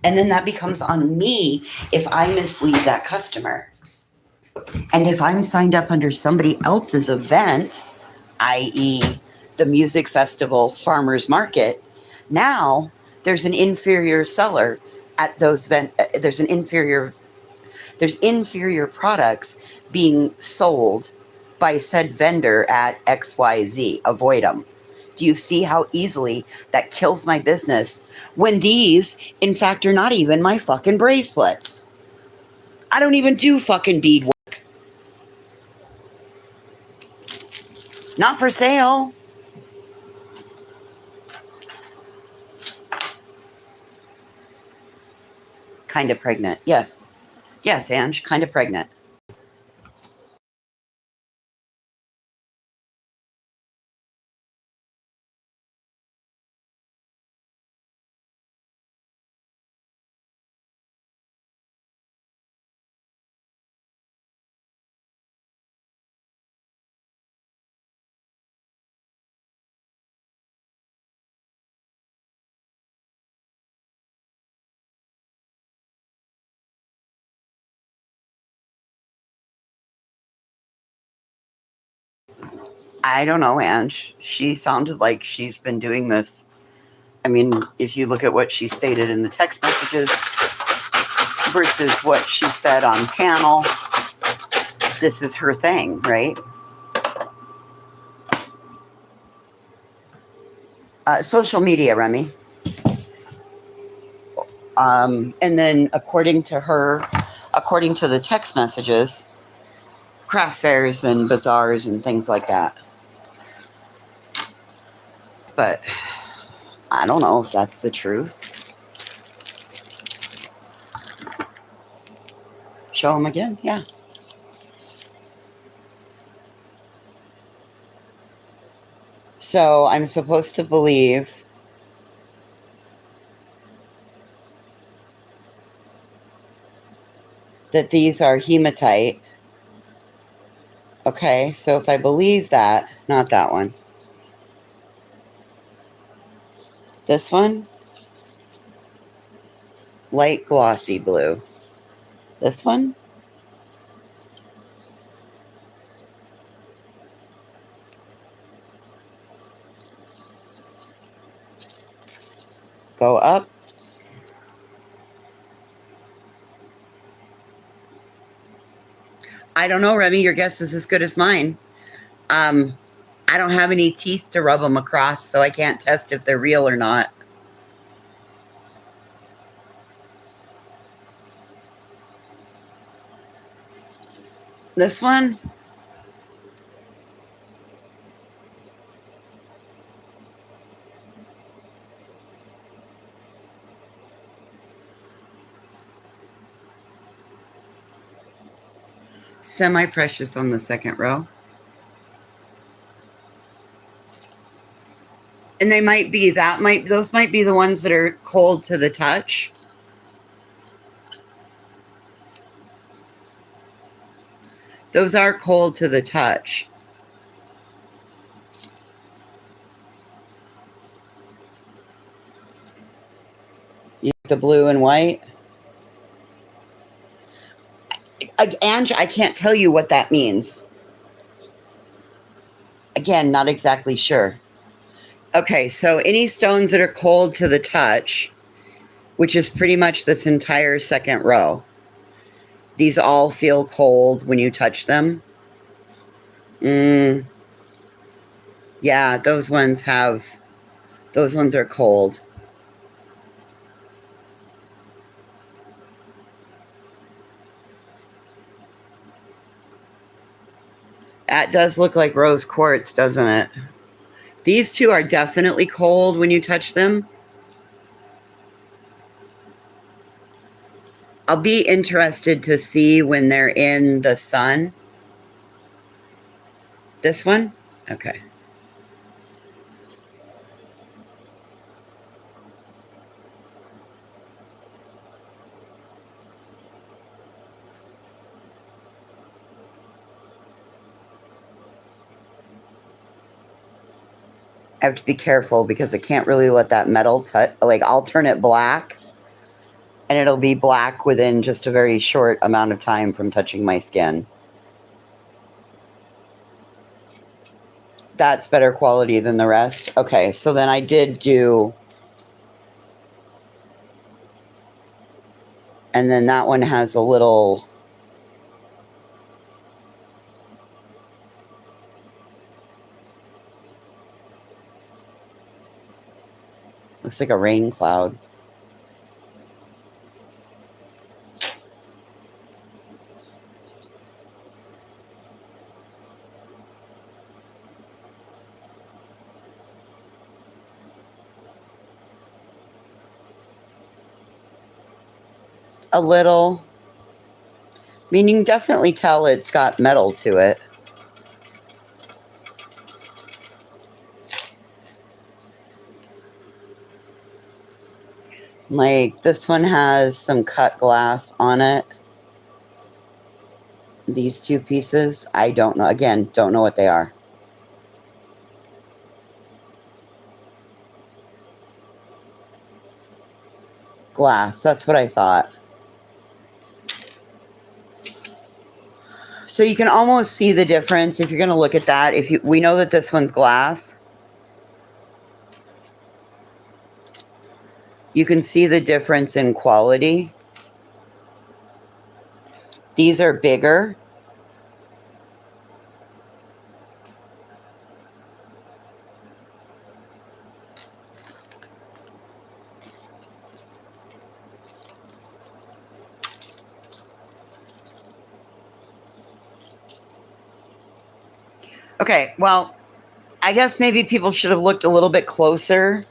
And then that becomes on me if I mislead that customer. And if I'm signed up under somebody else's event, i.e., the music festival, farmers market, now there's an inferior seller at those there's inferior products being sold by said vendor at XYZ. Avoid them. Do you see how easily that kills my business when these, in fact, are not even my fucking bracelets? I don't even do fucking beadwork. Not for sale. Kind of pregnant. Yes. Yes, Ange, kind of pregnant. I don't know, Ange. She sounded like she's been doing this. I mean, if you look at what she stated in the text messages versus what she said on panel, this is her thing, right? Social media, Remy. And then according to her, according to the text messages, craft fairs and bazaars and things like that. But I don't know if that's the truth. Show them again, yeah. So I'm supposed to believe that these are hematite. Okay, so if I believe that, not that one. This one, light glossy blue. This one, go up. I don't know, Remy. Your guess is as good as mine. I don't have any teeth to rub them across, so I can't test if they're real or not. This one, semi-precious on the second row. And they might be, those might be the ones that are cold to the touch. Those are cold to the touch. The blue and white. Ange, I can't tell you what that means. Again, not exactly sure. Okay, so any stones that are cold to the touch, which is pretty much this entire second row, these all feel cold when you touch them. Yeah, those ones are cold. That does look like rose quartz, doesn't it? These two are definitely cold when you touch them. I'll be interested to see when they're in the sun. This one? Okay. I have to be careful because I can't really let that metal touch. Like, I'll turn it black and it'll be black within just a very short amount of time from touching my skin. That's better quality than the rest. Okay, so then I did do, and then that one has a little, looks like a rain cloud. A little, meaning definitely tell it's got metal to it. Like, this one has some cut glass on it. These two pieces, I don't know. Again, don't know what they are. Glass, that's what I thought. So you can almost see the difference if you're going to look at that. We know that this one's glass. You can see the difference in quality. These are bigger. Okay, well, I guess maybe people should have looked a little bit closer,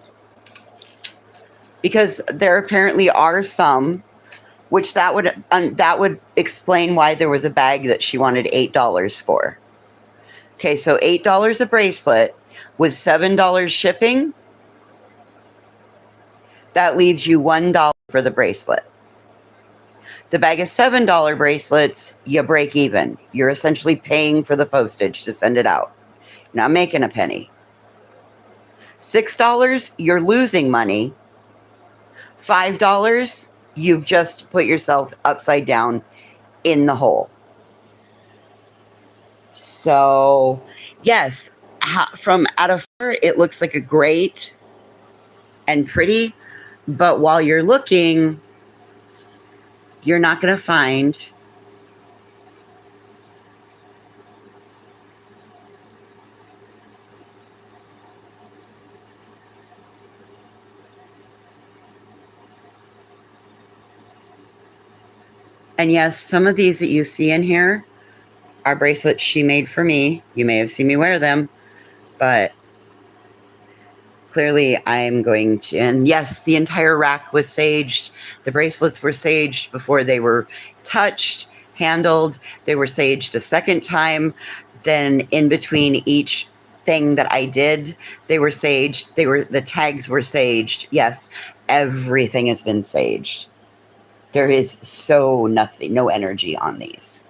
because there apparently are some, which that would explain why there was a bag that she wanted $8 for. Okay, so $8 a bracelet with $7 shipping. That leaves you $1 for the bracelet. The bag of $7 bracelets, you break even. You're essentially paying for the postage to send it out. You're not making a penny. $6, you're losing money. $5, you've just put yourself upside down in the hole. So, yes, from out of far, it looks like a great and pretty, but while you're looking, you're not going to find and yes, some of these that you see in here are bracelets she made for me. You may have seen me wear them, but clearly I'm going to, and yes, the entire rack was saged. The bracelets were saged before they were touched, handled. They were saged a second time. Then in between each thing that I did, they were saged. The tags were saged. Yes, everything has been saged. There is no energy on these.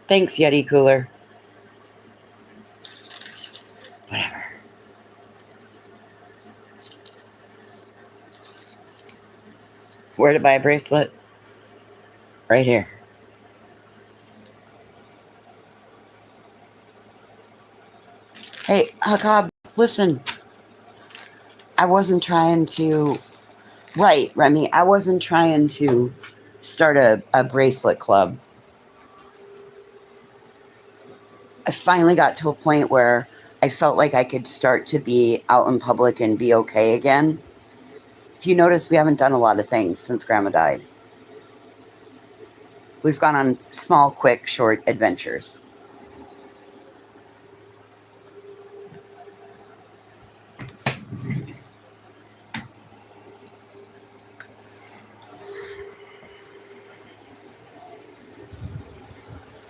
Thanks, Yeti Cooler. Whatever. Where to buy a bracelet? Right here. Hey, Hakab, listen. I wasn't trying to... Right, Remy. I wasn't trying to start a bracelet club. I finally got to a point where I felt like I could start to be out in public and be okay again. If you notice, we haven't done a lot of things since Grandma died. We've gone on small, quick, short adventures.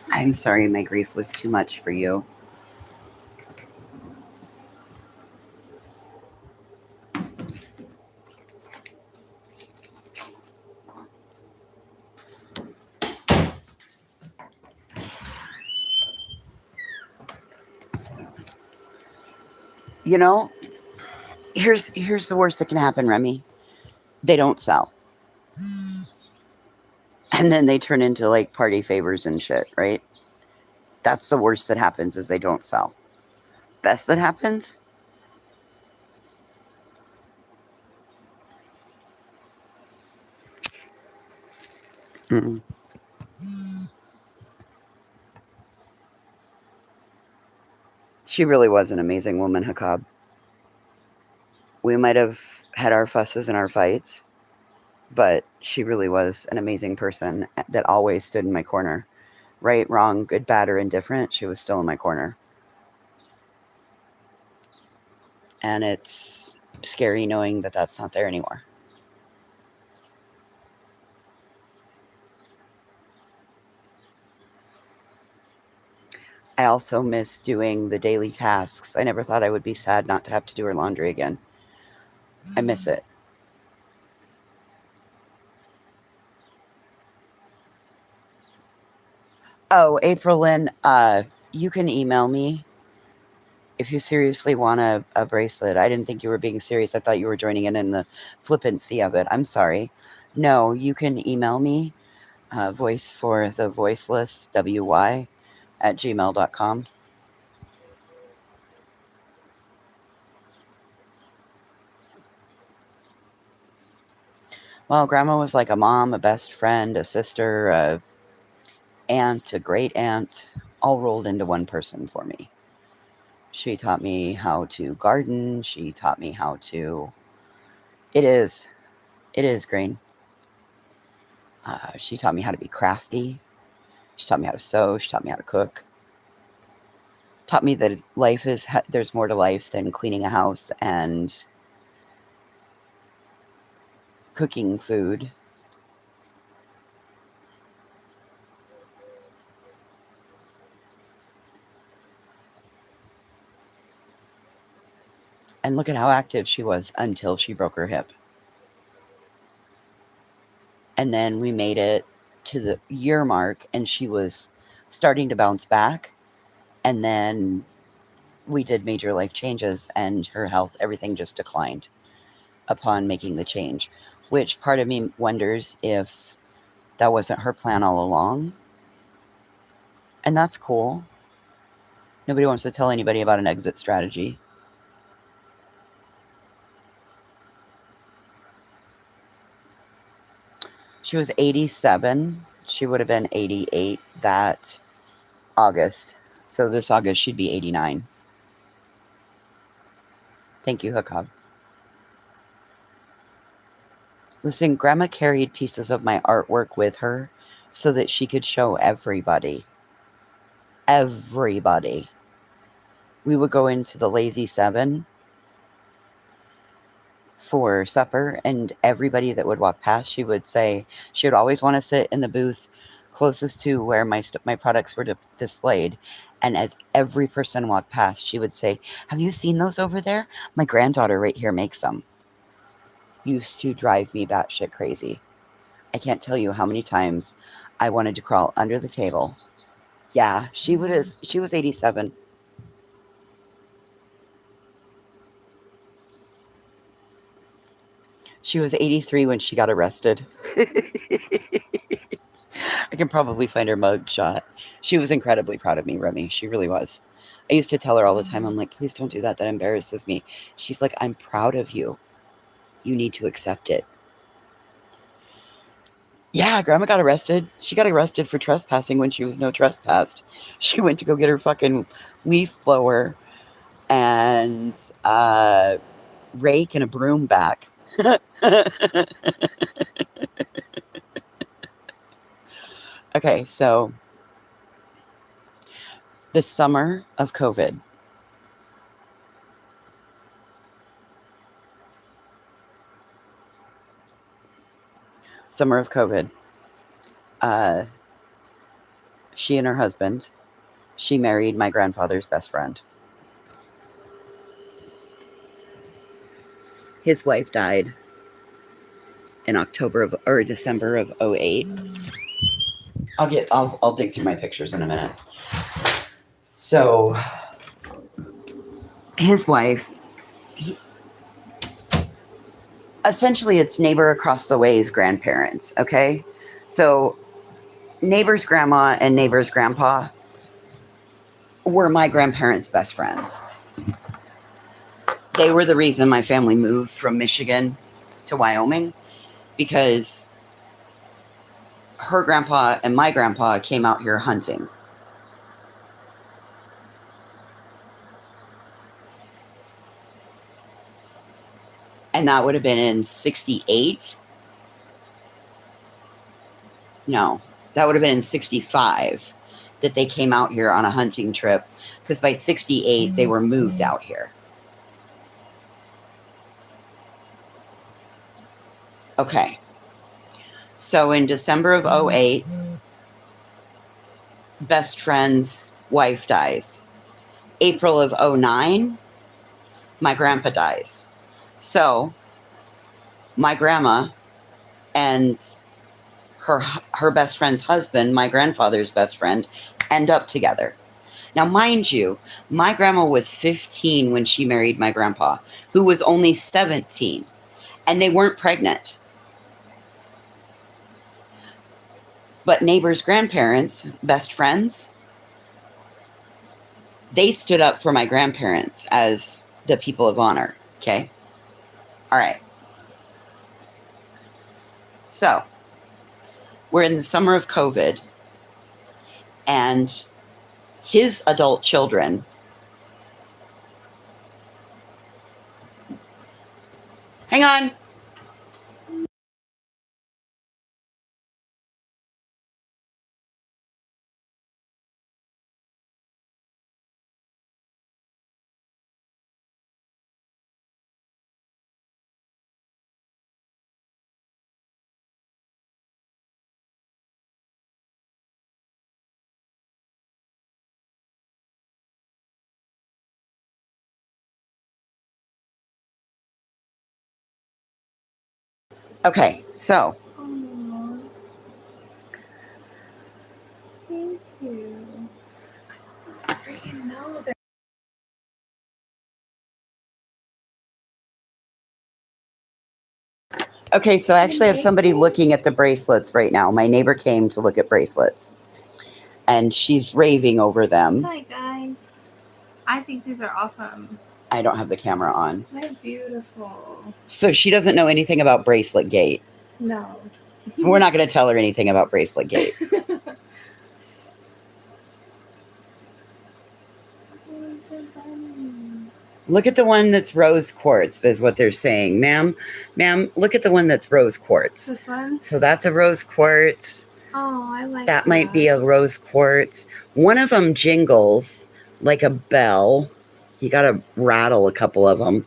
I'm sorry my grief was too much for you. You know, here's the worst that can happen, Remy. They don't sell. And then they turn into like party favors and shit, right? That's the worst that happens, is they don't sell. Best that happens? Mm-mm. She really was an amazing woman, Hakab. We might have had our fusses and our fights, but she really was an amazing person that always stood in my corner. Right, wrong, good, bad, or indifferent, she was still in my corner. And it's scary knowing that that's not there anymore. I also miss doing the daily tasks. I never thought I would be sad not to have to do her laundry again. I miss it. Oh, April Lynn, you can email me if you seriously want a bracelet. I didn't think you were being serious. I thought you were joining in the flippancy of it. I'm sorry. No, you can email me, voice for the voiceless, WY, at gmail.com. Well, Grandma was like a mom, a best friend, a sister, a aunt, a great aunt, all rolled into one person for me. She taught me how to garden. She taught me how to. It is. It is green. She taught me how to be crafty. She taught me how to sew. She taught me how to cook. Taught me that there's more to life than cleaning a house and cooking food. And look at how active she was until she broke her hip. And then we made it to the year mark and she was starting to bounce back. And then we did major life changes and her health, everything just declined upon making the change, which part of me wonders if that wasn't her plan all along. And that's cool. Nobody wants to tell anybody about an exit strategy. She was 87. She would have been 88 that August. So this August she'd be 89. Thank you, Hookup. Listen, Grandma carried pieces of my artwork with her so that she could show everybody. Everybody. We would go into the Lazy 7 for supper, and everybody that would walk past, she would always want to sit in the booth closest to where my products were displayed. And as every person walked past, she would say, "Have you seen those over there? My granddaughter right here makes them." Used to drive me batshit crazy. I can't tell you how many times I wanted to crawl under the table. Yeah, she was 87. She was 83 when she got arrested. I can probably find her mugshot. She was incredibly proud of me, Remy. She really was. I used to tell her all the time, I'm like, please don't do that. That embarrasses me. She's like, I'm proud of you. You need to accept it. Yeah, Grandma got arrested. She got arrested for trespassing when she was no trespassed. She went to go get her fucking leaf blower and rake and a broom back. Okay, so the summer of COVID. Summer of COVID. She and her husband, she married my grandfather's best friend. His wife died in December of 08. I'll dig through my pictures in a minute. So his wife, essentially it's neighbor across the way's grandparents, okay? So neighbor's grandma and neighbor's grandpa were my grandparents' best friends. They were the reason my family moved from Michigan to Wyoming, because her grandpa and my grandpa came out here hunting. And that would have been in 68. No, that would have been in 65 that they came out here on a hunting trip, because by 68 they were moved out here. Okay. So in December of 08, best friend's wife dies. April of 09, my grandpa dies. So my grandma and her best friend's husband, my grandfather's best friend, end up together. Now, mind you, my grandma was 15 when she married my grandpa, who was only 17, and they weren't pregnant. But neighbors' grandparents, best friends, they stood up for my grandparents as the people of honor. Okay. All right. So we're in the summer of COVID, and his adult children hang on. Okay, so Aww. Thank you. I freaking know that. okay, so I actually have somebody looking at the bracelets right now. My neighbor came to look at bracelets, and she's raving over them. Hi guys. I think these are awesome. I don't have the camera on. They're beautiful. So she doesn't know anything about Bracelet Gate. No. So we're not going to tell her anything about Bracelet Gate. Look at the one that's rose quartz, is what they're saying. Ma'am, look at the one that's rose quartz. This one? So that's a rose quartz. Oh, I like that. That might be a rose quartz. One of them jingles like a bell. You got to rattle a couple of them.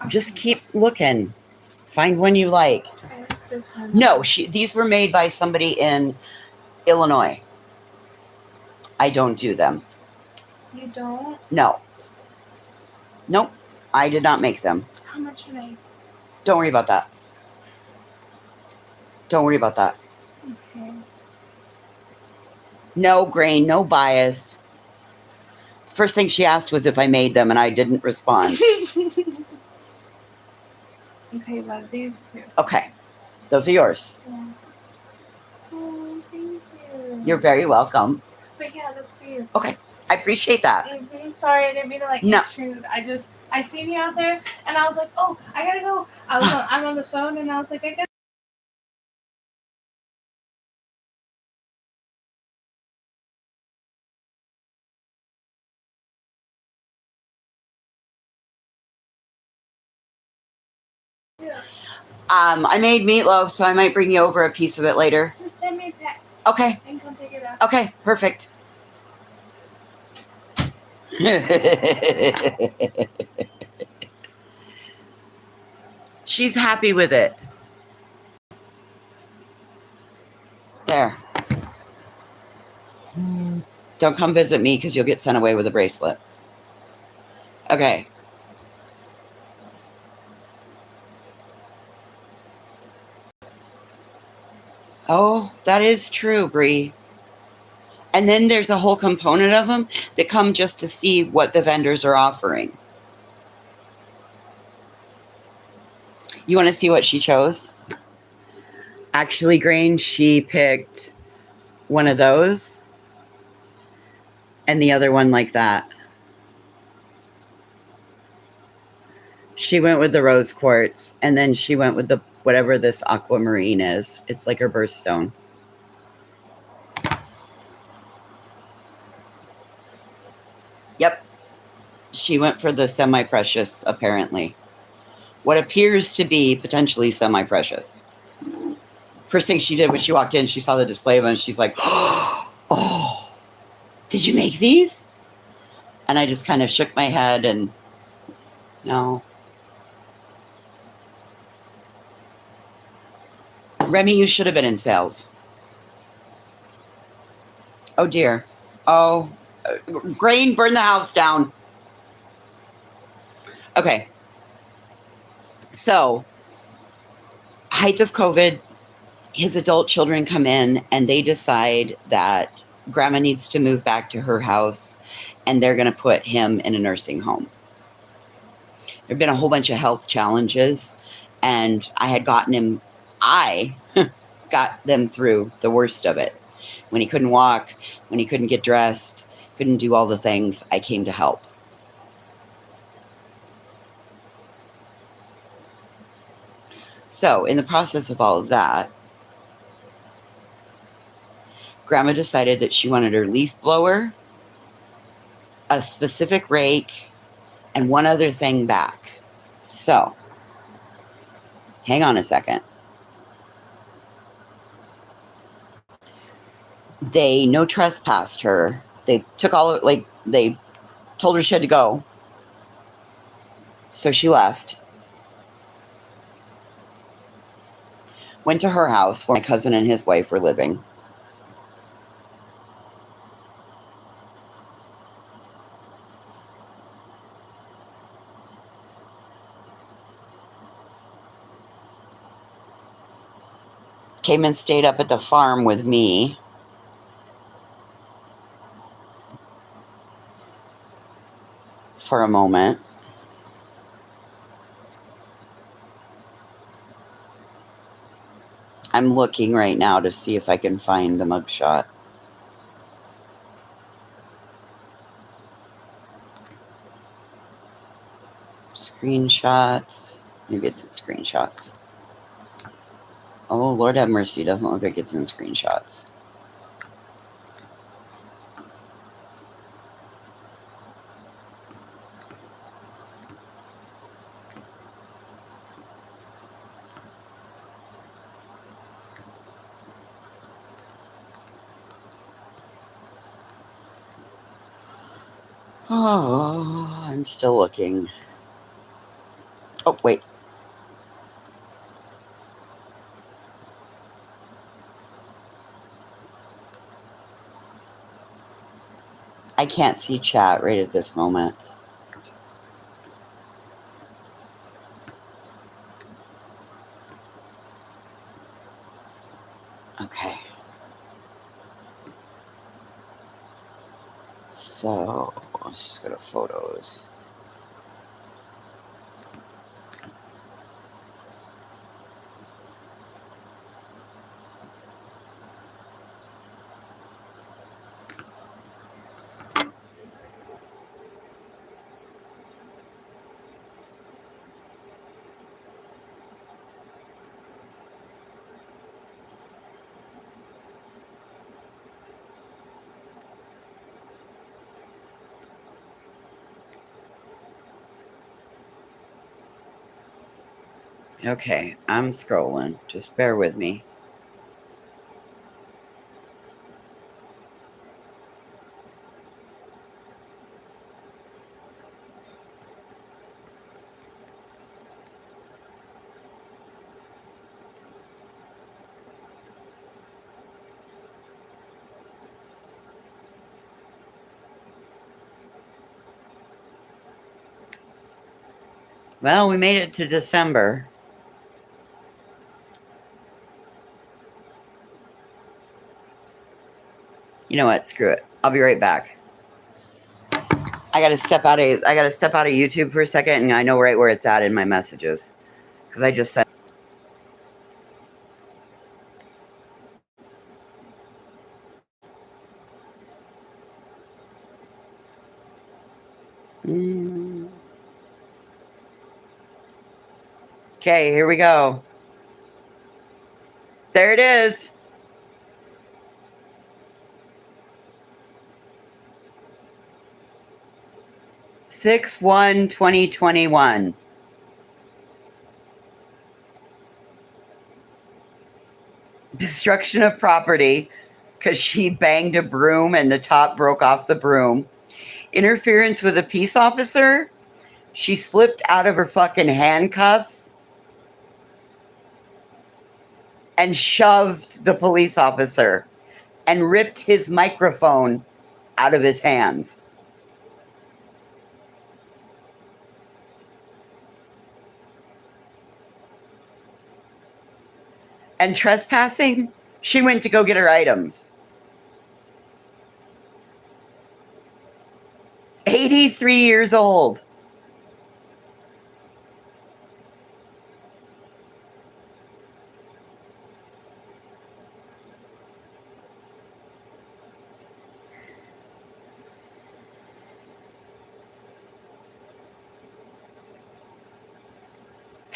Just keep looking. Find one you like. I like this one. No, these were made by somebody in Illinois. I don't do them. You don't? No. Nope. I did not make them. How much are they? Don't worry about that. Don't worry about that. Okay. No grain, no bias. First thing she asked was if I made them, and I didn't respond. Okay, love these two. Okay. Those are yours. Yeah. Oh, thank you. You're very welcome. But yeah, that's for you. Okay. I appreciate that. I'm sorry, I didn't mean to intrude. I seen you out there, and I was like, oh, I gotta go. I'm on the phone, and I was like, I gotta. Yeah. I made meatloaf, so I might bring you over a piece of it later. Just send me a text. Okay. And come pick it up. Okay, perfect. She's happy with it. There. Don't come visit me because you'll get sent away with a bracelet. Okay. Oh, that is true, Bree. And then there's a whole component of them that come just to see what the vendors are offering. You want to see what she chose? Actually, Grange, she picked one of those and the other one like that. She went with the rose quartz, and then she went with the whatever this aquamarine is. It's like her birthstone. Yep. She went for the semi-precious, apparently. What appears to be potentially semi-precious. First thing she did when she walked in, she saw the display of them, and she's like, oh, did you make these? And I just kind of shook my head and, no. Remy, you should have been in sales. Oh, dear. Oh, Grain, burn the house down. Okay. So, height of COVID, his adult children come in and they decide that grandma needs to move back to her house and they're going to put him in a nursing home. There'd been a whole bunch of health challenges, and I got them through the worst of it. When he couldn't walk, when he couldn't get dressed, couldn't do all the things, I came to help. So, in the process of all of that, Grandma decided that she wanted her leaf blower, a specific rake, and one other thing back. So, hang on a second. They no trespassed her. They took they told her she had to go. So she left. Went to her house where my cousin and his wife were living. Came and stayed up at the farm with me. For a moment. I'm looking right now to see if I can find the mugshot. Screenshots. Maybe it's in screenshots. Oh, Lord have mercy. Doesn't look like it's in screenshots. Oh, I'm still looking. Oh, wait. I can't see chat right at this moment. Okay. So, let's just go to photos. Okay, I'm scrolling. Just bear with me. Well, we made it to December. You know what? Screw it. I'll be right back. I gotta step out of YouTube for a second, and I know right where it's at in my messages. Because I just said Okay, here we go. There it is. Six 1/2021. Destruction of property because she banged a broom and the top broke off the broom. Interference with a peace officer. She slipped out of her fucking handcuffs and shoved the police officer and ripped his microphone out of his hands. And trespassing, she went to go get her items. 83 years old.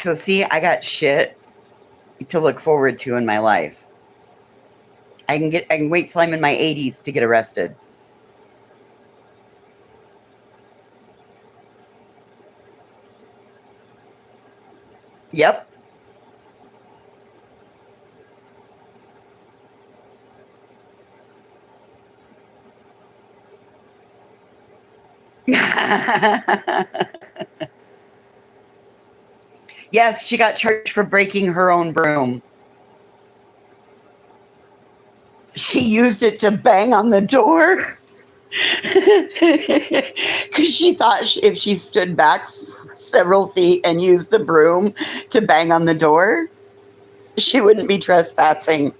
So see, I got shit to look forward to in my life. I can wait till I'm in my 80s to get arrested. Yep. Yes, she got charged for breaking her own broom. She used it to bang on the door because she thought if she stood back several feet and used the broom to bang on the door, she wouldn't be trespassing.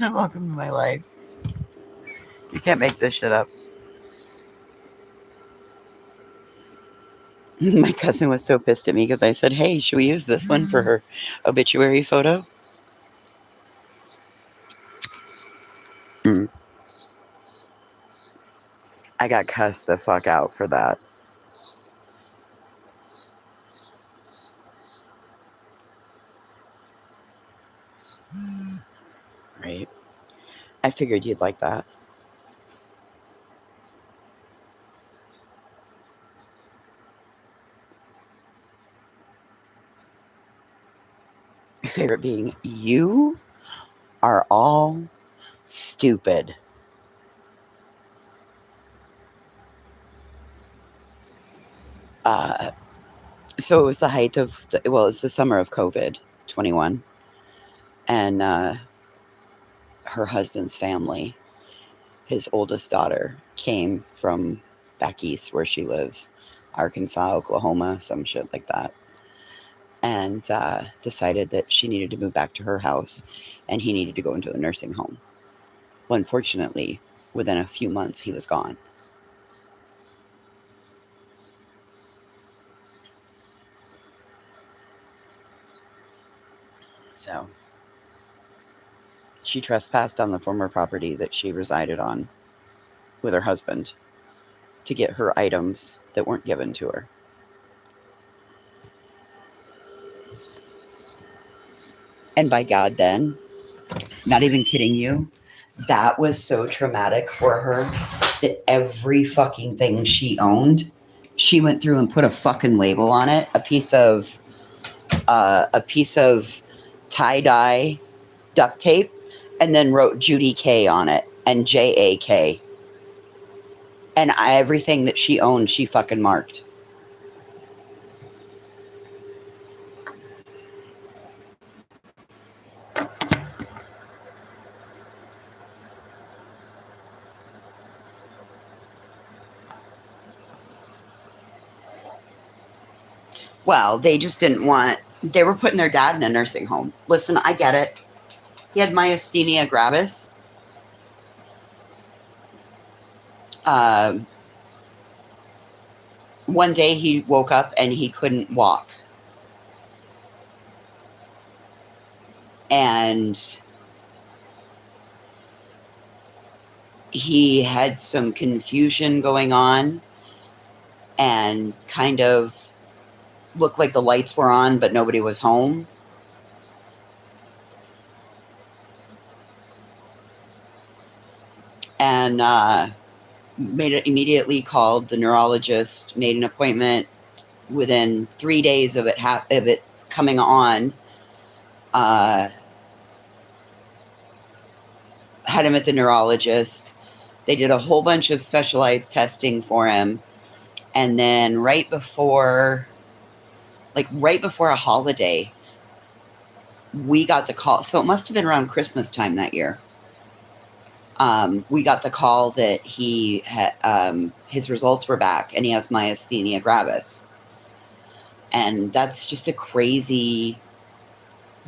Welcome to my life. You can't make this shit up. My cousin was so pissed at me because I said, hey, should we use this one for her obituary photo? I got cussed the fuck out for that. Right. I figured you'd like that. My favorite being, you are all stupid. So it was the height of, it's the summer of COVID, 21. And her husband's family, his oldest daughter, came from back east where she lives, Arkansas, Oklahoma, some shit like that. And decided that she needed to move back to her house and he needed to go into a nursing home. Well, unfortunately, within a few months, he was gone. So she trespassed on the former property that she resided on with her husband to get her items that weren't given to her. And by God, then, not even kidding you, that was so traumatic for her that every fucking thing she owned, she went through and put a fucking label on it, a piece of tie-dye duct tape, and then wrote Judy K on it and JAK. And everything that she owned, she fucking marked. Well, they just didn't want, they were putting their dad in a nursing home. Listen, I get it. He had myasthenia gravis. One day he woke up and he couldn't walk. And he had some confusion going on and kind of looked like the lights were on, but nobody was home. And immediately called the neurologist, made an appointment within 3 days of it coming on. Had him at the neurologist. They did a whole bunch of specialized testing for him. And then right before a holiday, we got the call. So it must have been around Christmas time that year. We got the call that he had, his results were back and he has myasthenia gravis. And that's just a crazy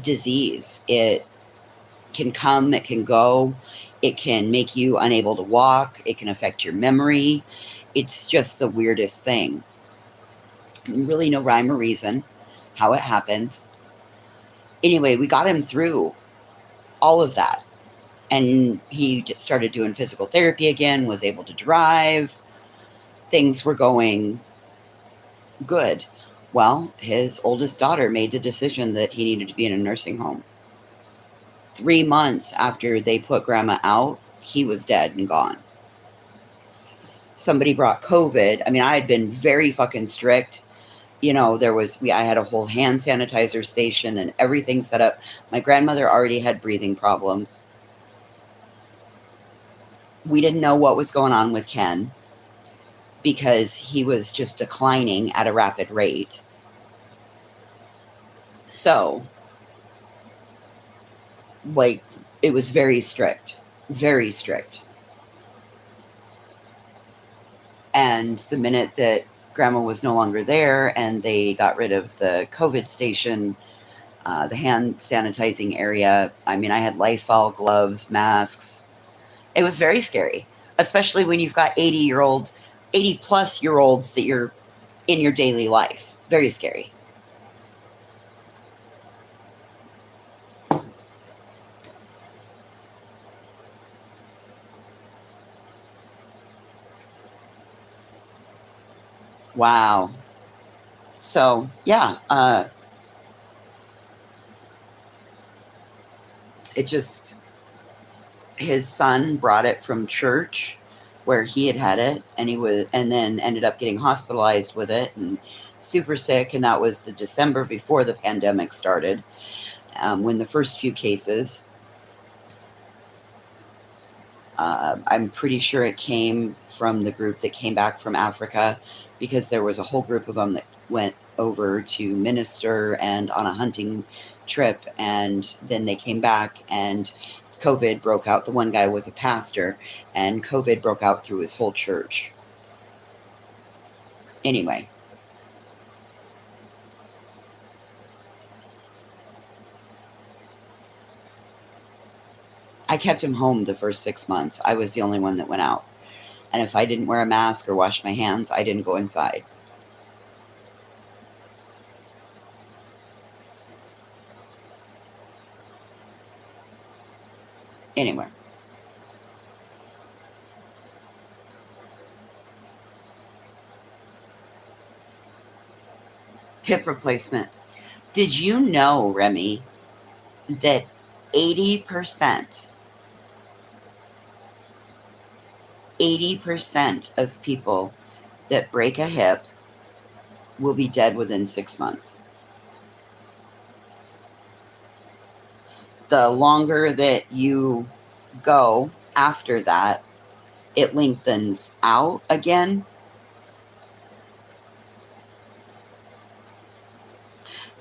disease. It can come, it can go, it can make you unable to walk, it can affect your memory. It's just the weirdest thing. Really no rhyme or reason how it happens. Anyway, we got him through all of that. And he started doing physical therapy again, was able to drive. Things were going good. Well, his oldest daughter made the decision that he needed to be in a nursing home. 3 months after they put grandma out, he was dead and gone. Somebody brought COVID. I mean, I had been very fucking strict. You know, I had a whole hand sanitizer station and everything set up. My grandmother already had breathing problems. We didn't know what was going on with Ken because he was just declining at a rapid rate. So, like, it was very strict, very strict. And the minute that grandma was no longer there and they got rid of the COVID station, the hand sanitizing area, I mean, I had Lysol gloves, masks. It was very scary, especially when you've got 80 plus year olds that you're in your daily life. Very scary. Wow. So, yeah, it just, his son brought it from church where he had it, and then ended up getting hospitalized with it and super sick. And that was the December before the pandemic started, when the first few cases, I'm pretty sure it came from the group that came back from Africa, because there was a whole group of them that went over to minister and on a hunting trip, and then they came back and COVID broke out. The one guy was a pastor, and COVID broke out through his whole church. Anyway. I kept him home the first 6 months. I was the only one that went out. And if I didn't wear a mask or wash my hands, I didn't go inside. Anyway. Hip replacement. Did you know, Remy, that 80% of people that break a hip will be dead within 6 months? The longer that you go after that, it lengthens out again.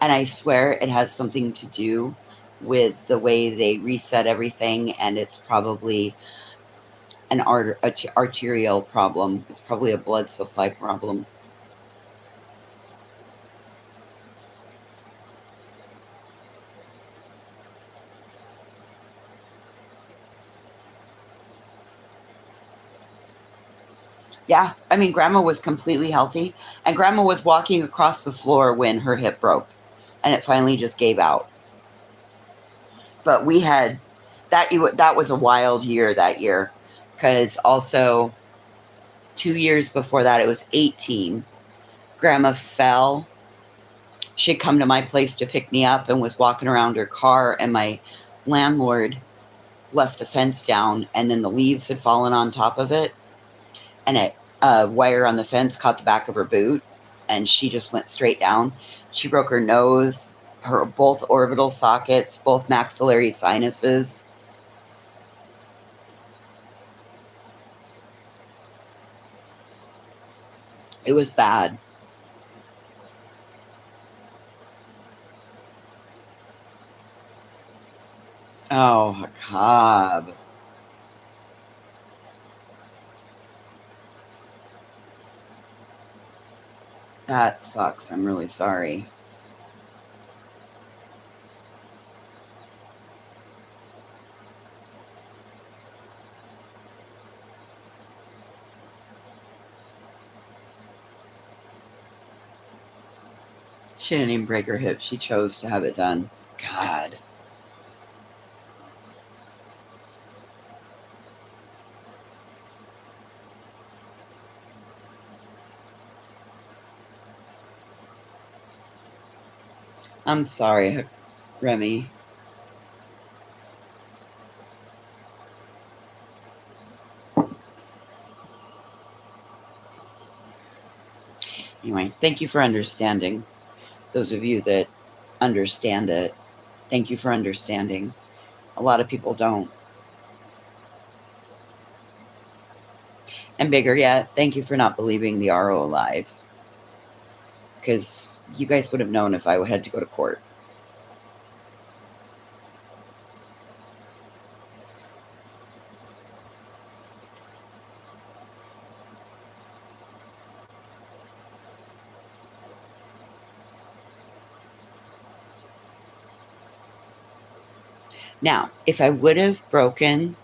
And I swear it has something to do with the way they reset everything, and it's probably an arterial problem. It's probably a blood supply problem. Yeah, I mean, grandma was completely healthy, and grandma was walking across the floor when her hip broke, and it finally just gave out. But we had that was a wild year that year, because also 2 years before that, it was 18. Grandma fell. She had come to my place to pick me up and was walking around her car, and my landlord left the fence down, and then the leaves had fallen on top of it, and a wire on the fence caught the back of her boot, and she just went straight down. She broke her nose, her both orbital sockets, both maxillary sinuses. It was bad. Oh, God. That sucks. I'm really sorry. She didn't even break her hip. She chose to have it done. God. I'm sorry, Remy. Anyway, thank you for understanding. Those of you that understand it, thank you for understanding. A lot of people don't. And bigger yet, thank you for not believing the RO lies. Because you guys would have known if I had to go to court. Now, if I would have broken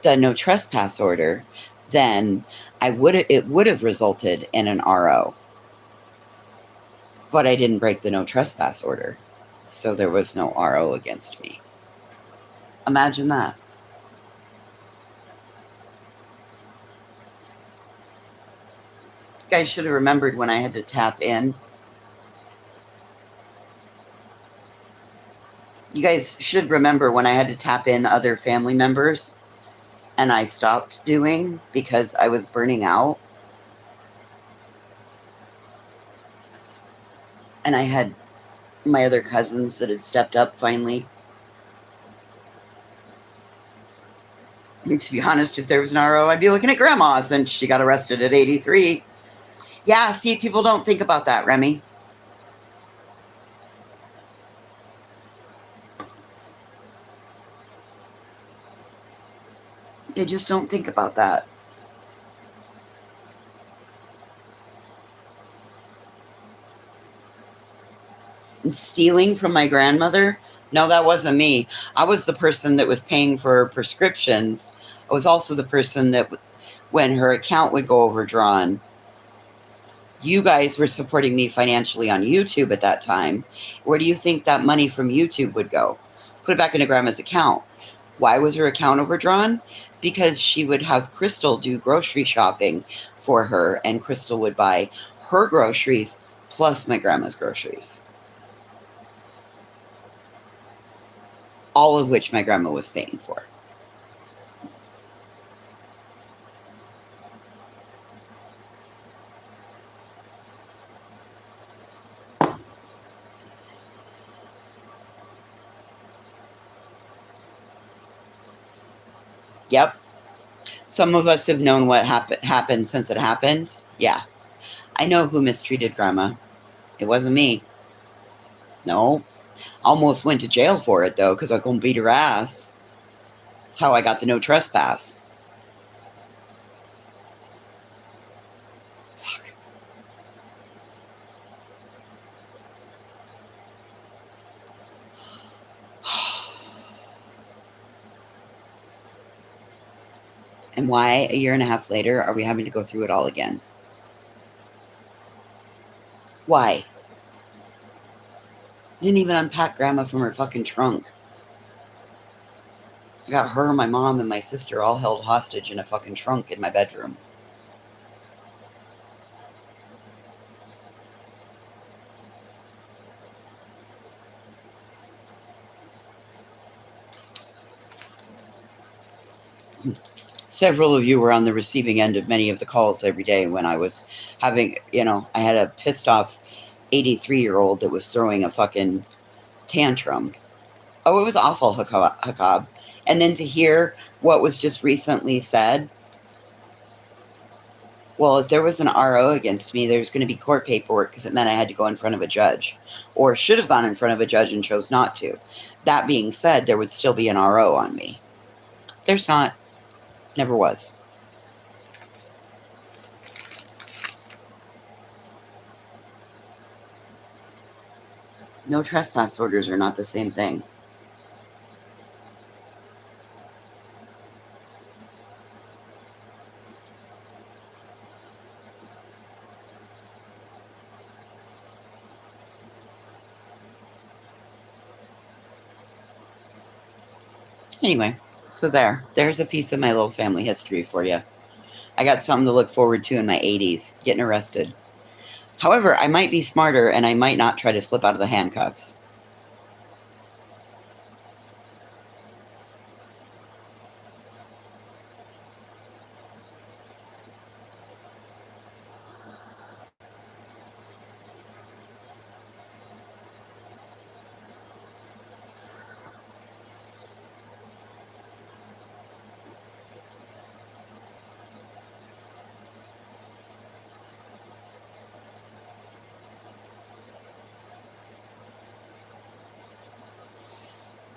the no trespass order, then it would have resulted in an RO. But I didn't break the no trespass order, so there was no RO against me. Imagine that. You guys should have remembered when I had to tap in. You guys should remember when I had to tap in other family members and I stopped doing because I was burning out. And I had my other cousins that had stepped up finally. And to be honest, if there was an RO, I'd be looking at Grandma since she got arrested at 83. Yeah, see, people don't think about that, Remy. They just don't think about that. And stealing from my grandmother? No, that wasn't me. I was the person that was paying for her prescriptions. I was also the person that, when her account would go overdrawn, you guys were supporting me financially on YouTube at that time. Where do you think that money from YouTube would go? Put it back into Grandma's account. Why was her account overdrawn? Because she would have Crystal do grocery shopping for her, and Crystal would buy her groceries plus my grandma's groceries. All of which my grandma was paying for. Yep. Some of us have known what happened since it happened. Yeah. I know who mistreated Grandma. It wasn't me. No. Almost went to jail for it, though, because I couldn't beat her ass. That's how I got the no trespass. Fuck. And why, a year and a half later, are we having to go through it all again? Why? I didn't even unpack Grandma from her fucking trunk. I got her, my mom, and my sister all held hostage in a fucking trunk in my bedroom. Several of you were on the receiving end of many of the calls every day when I was having, I had a pissed off 83-year-old that was throwing a fucking tantrum. Oh, it was awful, Hakab. And then to hear what was just recently said, well, if there was an RO against me, there was going to be court paperwork because it meant I had to go in front of a judge, or should have gone in front of a judge and chose not to. That being said, there would still be an RO on me. There's not. Never was. No trespass orders are not the same thing. Anyway, so there's a piece of my little family history for you. I got something to look forward to in my 80s, getting arrested. However, I might be smarter and I might not try to slip out of the handcuffs.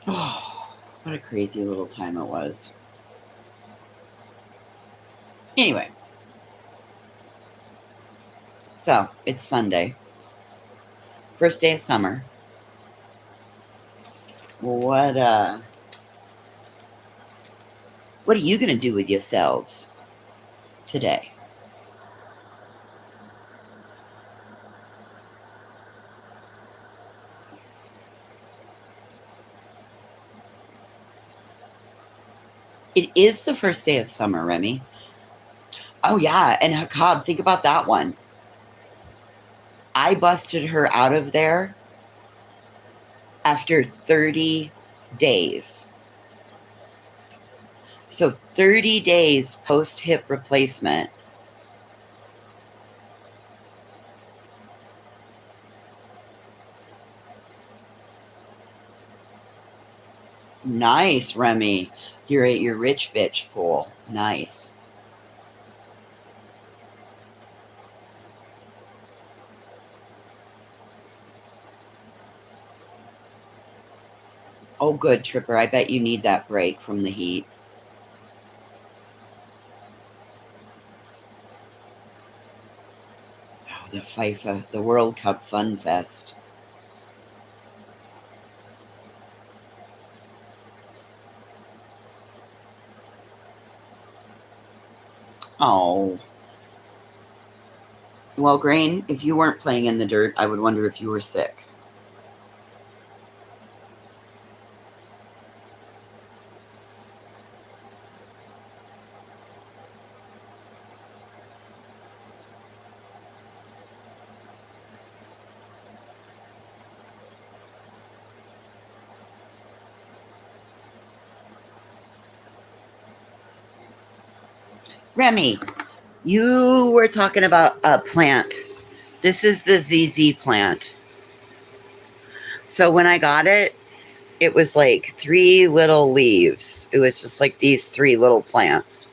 Oh, what a crazy little time it was. Anyway, so it's Sunday, first day of summer. What are you gonna do with yourselves today? It is the first day of summer, Remy. Oh yeah, and Hakab, think about that one. I busted her out of there after 30 days. So 30 days post hip replacement. Nice, Remy. You're at your rich bitch pool. Nice. Oh, good, Tripper. I bet you need that break from the heat. Oh, the FIFA, the World Cup Fun Fest. Oh. Well, Grain, if you weren't playing in the dirt, I would wonder if you were sick. Remy, you were talking about a plant. This is the ZZ plant. So when I got it, it was like 3 little leaves. It was just like these 3 little plants.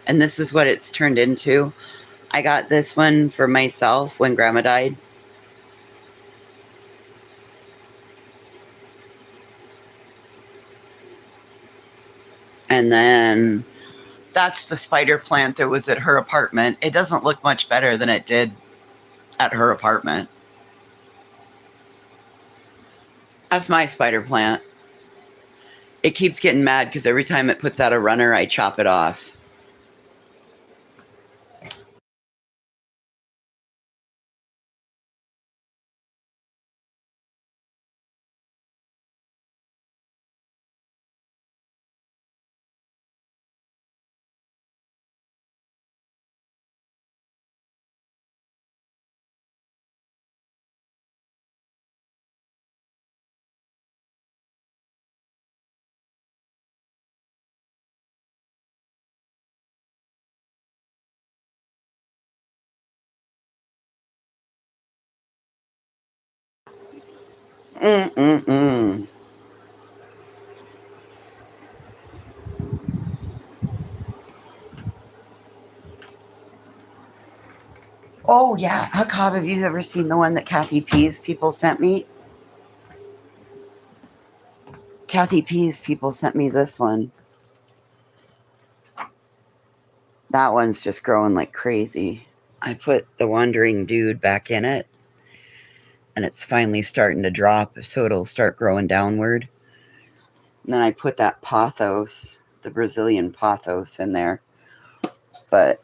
And this is what it's turned into. I got this one for myself when Grandma died. And then that's the spider plant that was at her apartment. It doesn't look much better than it did at her apartment. That's my spider plant. It keeps getting mad because every time it puts out a runner, I chop it off. Mm-mm-mm. Oh, yeah. Hakab, have you ever seen the one that Kathy P's people sent me? Kathy P's people sent me this one. That one's just growing like crazy. I put the Wandering Dude back in it, and it's finally starting to drop, so it'll start growing downward. And then I put that pothos, the Brazilian pothos, in there. But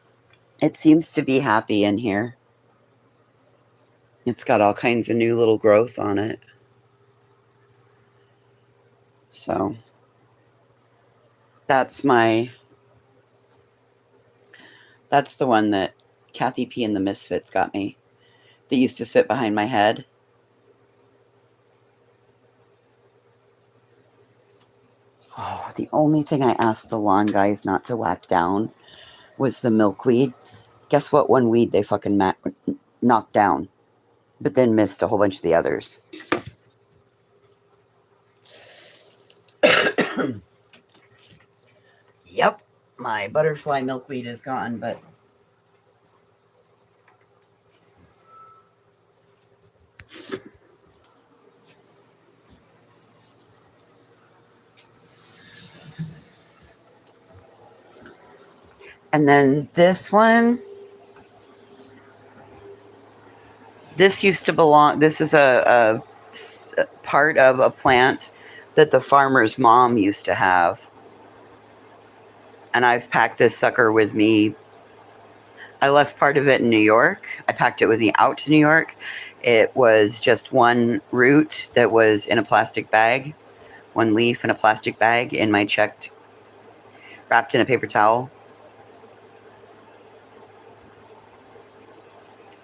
it seems to be happy in here. It's got all kinds of new little growth on it. So That's the one that Kathy P and the Misfits got me. They used to sit behind my head. Oh, the only thing I asked the lawn guys not to whack down was the milkweed. Guess what? One weed they fucking knocked down, but then missed a whole bunch of the others. Yep, my butterfly milkweed is gone, but and then this one, this used to belong, this is a part of a plant that the farmer's mom used to have. And I've packed this sucker with me. I left part of it in New York. I packed it with me out to New York. It was just one root that was in a plastic bag, one leaf in a plastic bag in my checked, wrapped in a paper towel.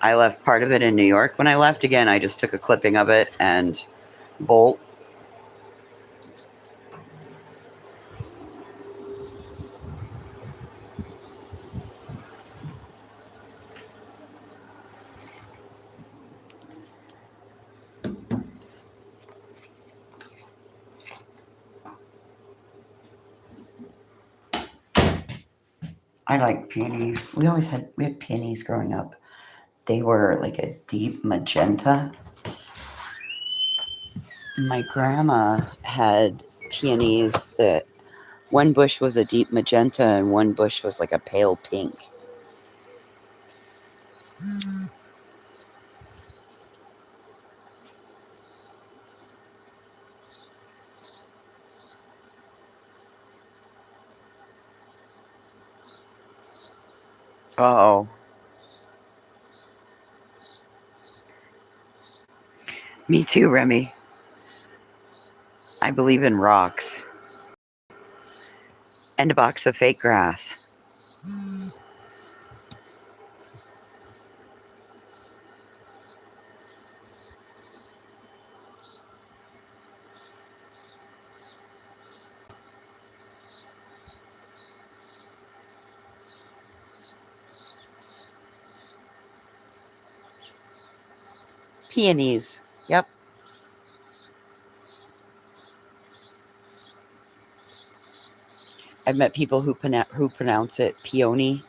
I left part of it in New York. When I left again, I just took a clipping of it and bolt. I like peonies. We had peonies growing up. They were like a deep magenta. My grandma had peonies that one bush was a deep magenta and one bush was like a pale pink. Uh-oh. Me too, Remy. I believe in rocks. And a box of fake grass. Peonies. Yep. I've met people who pronounce it peony.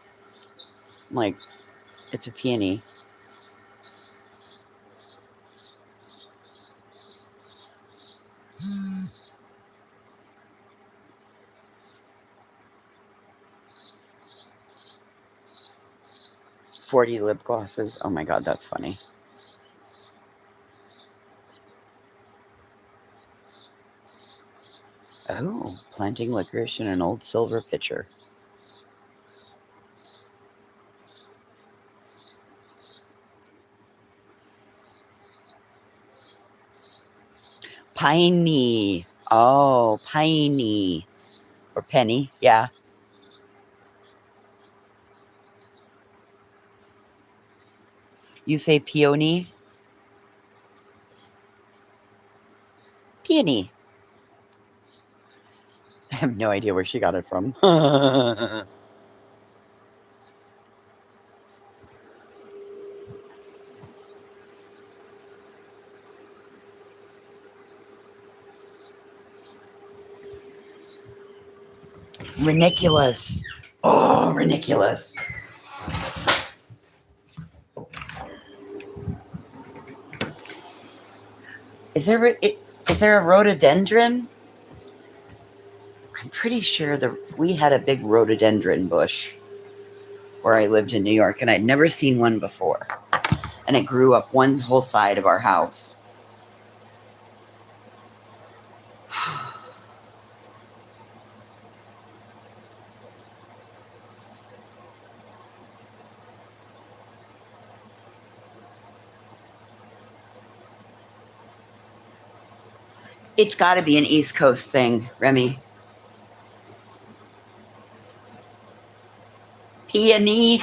I'm like, it's a peony. $40 lip glosses. Oh my god, that's funny. Oh, planting licorice in an old silver pitcher. Piney. Oh, piney. Or penny, yeah. You say peony? Peony. I have no idea where she got it from. Reniculus. Oh, reniculus. Is there a rhododendron? I'm pretty sure we had a big rhododendron bush where I lived in New York, and I'd never seen one before. And it grew up one whole side of our house. It's got to be an East Coast thing, Remy. Peony.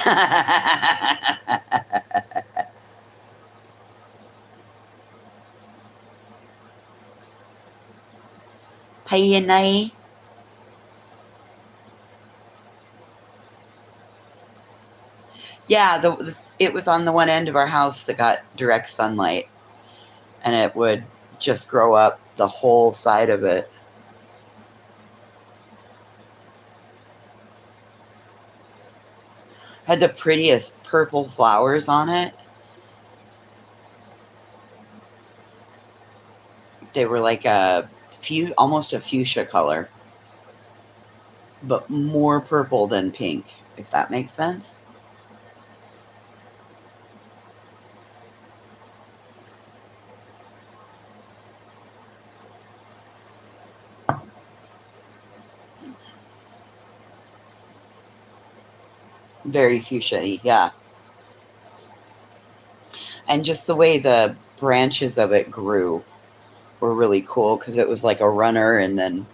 Peony. Yeah, it was on the one end of our house that got direct sunlight, and it would just grow up the whole side of it. Had the prettiest purple flowers on it. They were like almost a fuchsia color, but more purple than pink, if that makes sense. Very fuchsia-y, yeah. And just the way the branches of it grew were really cool, because it was like a runner, and then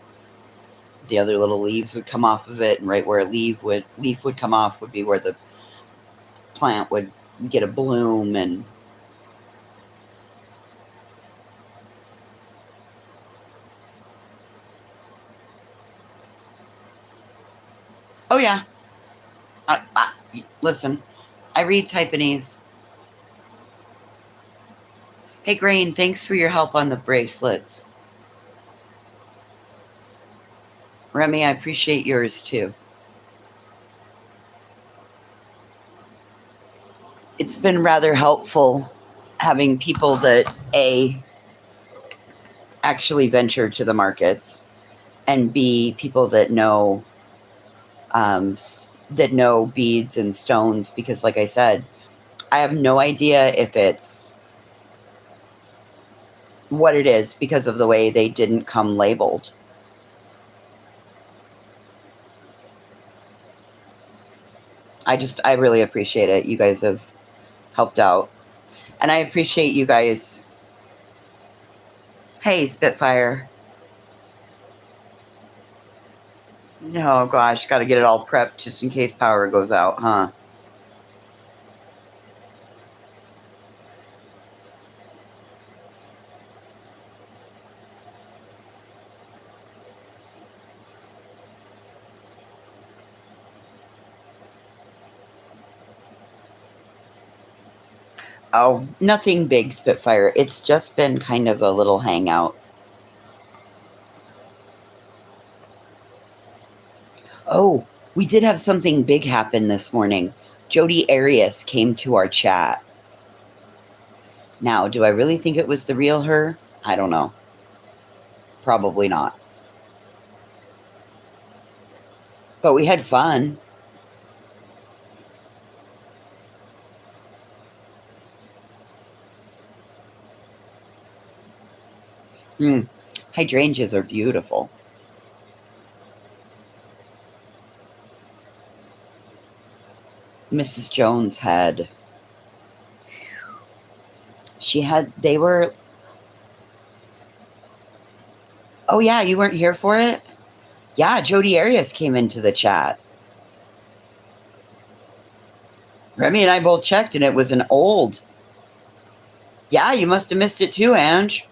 the other little leaves would come off of it, and right where a leaf would come off would be where the plant would get a bloom. And oh yeah, listen, I read Taiwanese. Hey Grain, thanks for your help on the bracelets. Remy, I appreciate yours too. It's been rather helpful having people that actually venture to the markets, and B, people that know beads and stones, because like I said, I have no idea if it's what it is because of the way they didn't come labeled. I really appreciate it. You guys have helped out. And I appreciate you guys. Hey, Spitfire. Oh gosh, got to get it all prepped just in case power goes out, huh? Oh, nothing big, Spitfire. It's just been kind of a little hangout. Oh, we did have something big happen this morning. Jodi Arias came to our chat. Now, do I really think it was the real her? I don't know. Probably not. But we had fun. Hydrangeas are beautiful. Mrs. Jones they were, oh yeah, you weren't here for it? Yeah, Jodi Arias came into the chat. Remy and I both checked, and it was an old. Yeah, you must have missed it too, Ange.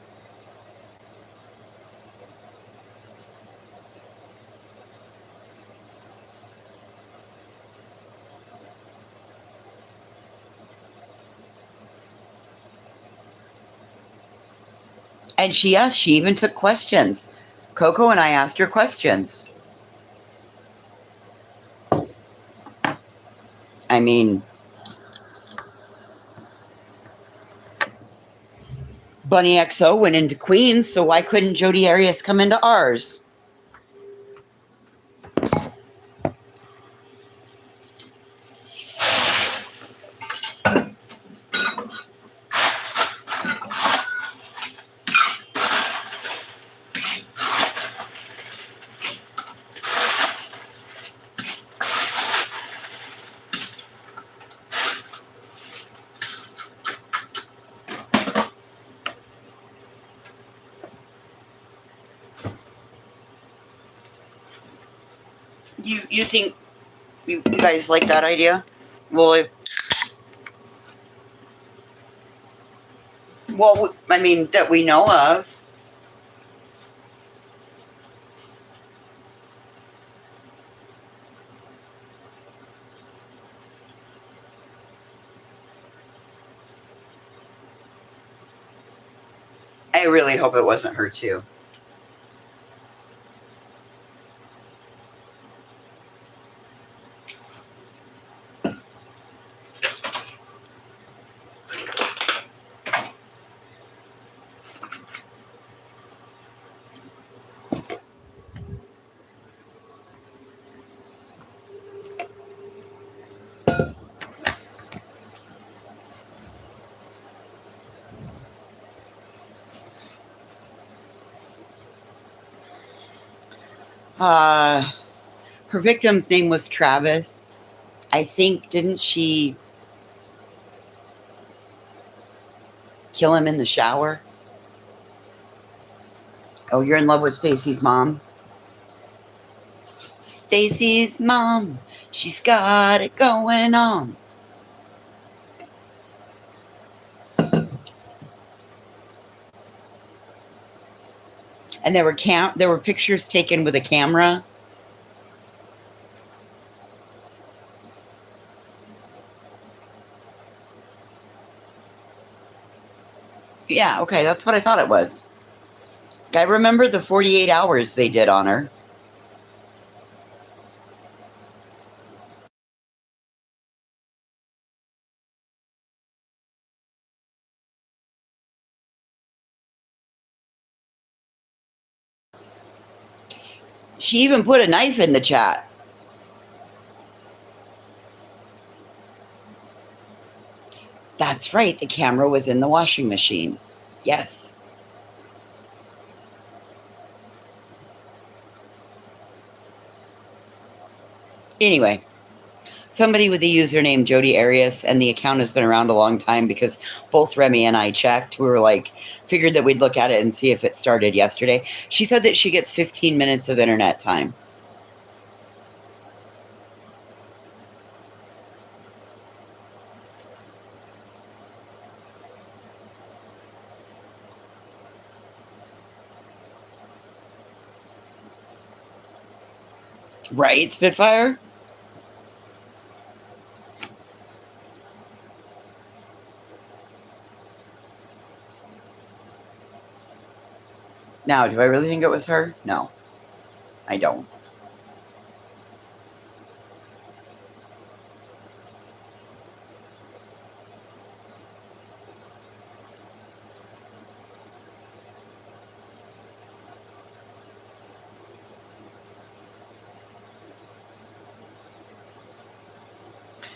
And she even took questions. Coco and I asked her questions. I mean, Bunny XO went into Queens, so why couldn't Jodi Arias come into ours? You think You guys like that idea? Well, I mean, that we know of. I really hope it wasn't her too. Her victim's name was Travis. I think, didn't she kill him in the shower? Oh, you're in love with Stacy's mom? Stacy's mom, she's got it going on. And there were pictures taken with a camera. Yeah, okay, that's what I thought it was. I remember the 48 hours they did on her. She even put a knife in the chat. That's right, the camera was in the washing machine. Yes. Anyway, somebody with the username Jody Arias, and the account has been around a long time because both Remy and I checked. We were like, figured that we'd look at it and see if it started yesterday. She said that she gets 15 minutes of internet time. Right, Spitfire? Now, do I really think it was her? No, I don't.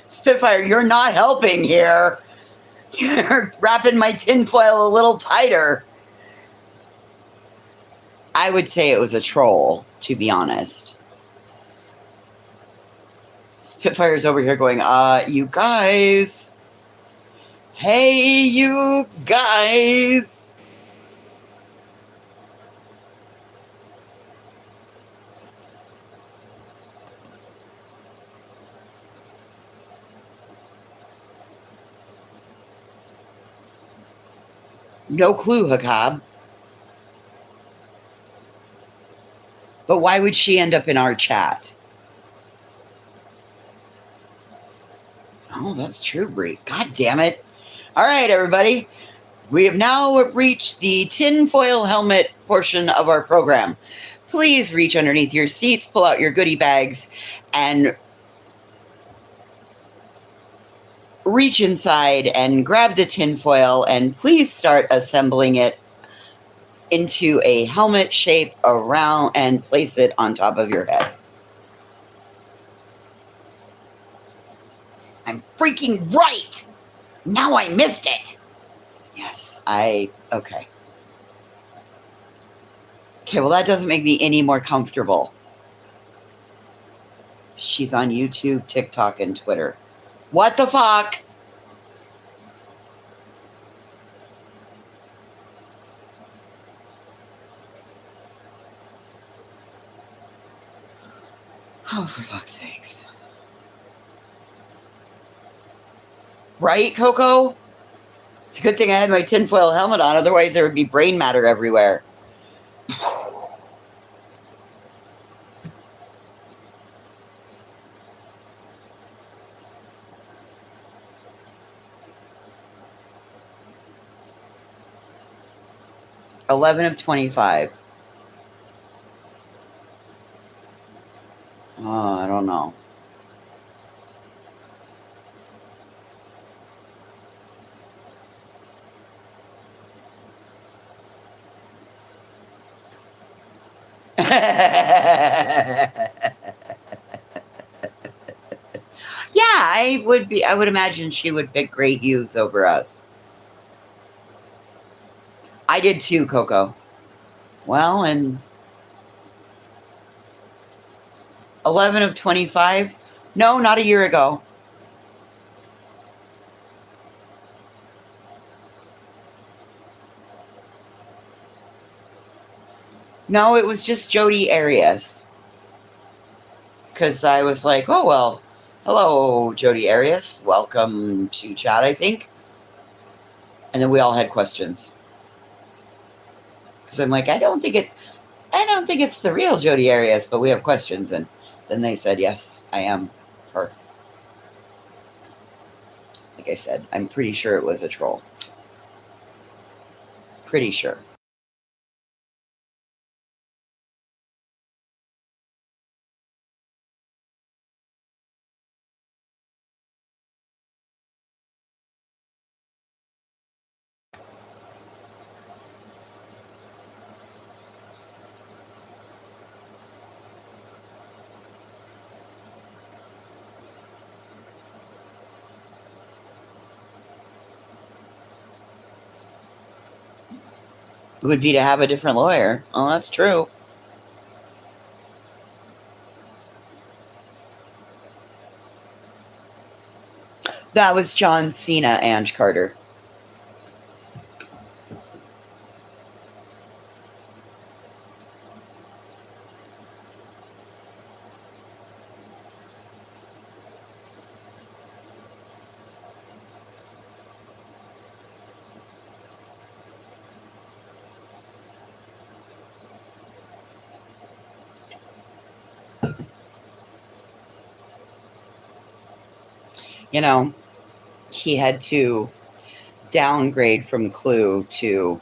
Spitfire, you're not helping here. You're wrapping my tinfoil a little tighter. I would say it was a troll, to be honest. Spitfire's over here going, you guys. Hey, you guys. No clue, Hakab. But why would she end up in our chat? Oh, that's true, Brie. God damn it. All right, everybody. We have now reached the tinfoil helmet portion of our program. Please reach underneath your seats, pull out your goodie bags, and reach inside and grab the tinfoil, and please start assembling it into a helmet shape around and place it on top of your head. I'm freaking right! Now I missed it! Yes, okay. Okay, well, that doesn't make me any more comfortable. She's on YouTube, TikTok, and Twitter. What the fuck? Oh, for fuck's sakes. Right, Coco? It's a good thing I had my tinfoil helmet on, otherwise there would be brain matter everywhere. 11 of 25. Oh, I don't know. Yeah, I would imagine she would pick Grey Hughes over us. I did too, Coco. Well, and 11 of 25? No, not a year ago. No, it was just Jodi Arias. Because I was like, oh, well, hello, Jodi Arias. Welcome to chat, I think. And then we all had questions. Because I'm like, I don't think it's the real Jodi Arias, but we have questions. And then they said, yes, I am her. Like I said, I'm pretty sure it was a troll. Pretty sure. It would be to have a different lawyer. Well, that's true. That was John Cena, Ange Carter. You know, he had to downgrade from Clue to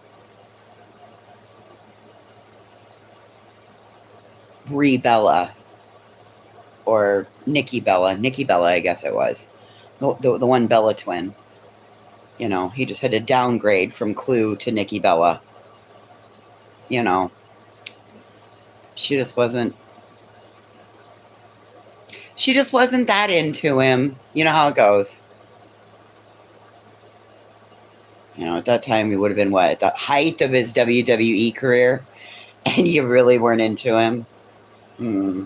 Brie Bella or Nikki Bella. Nikki Bella, I guess it was. The one Bella twin. You know, he just had to downgrade from Clue to Nikki Bella. You know, she just wasn't that into him. You know how it goes. You know, at that time, he would have been what? At the height of his WWE career? And you really weren't into him? Hmm.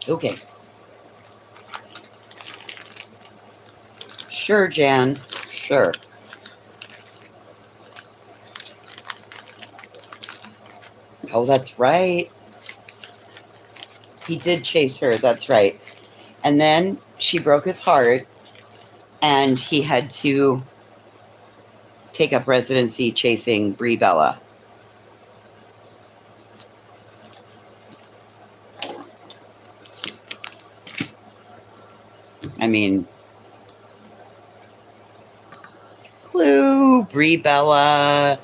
Okay. Sure, Jan. Sure. Oh, that's right. He did chase her. That's right. And then she broke his heart, and he had to take up residency chasing Brie Bella. I mean, Clue, Brie Bella,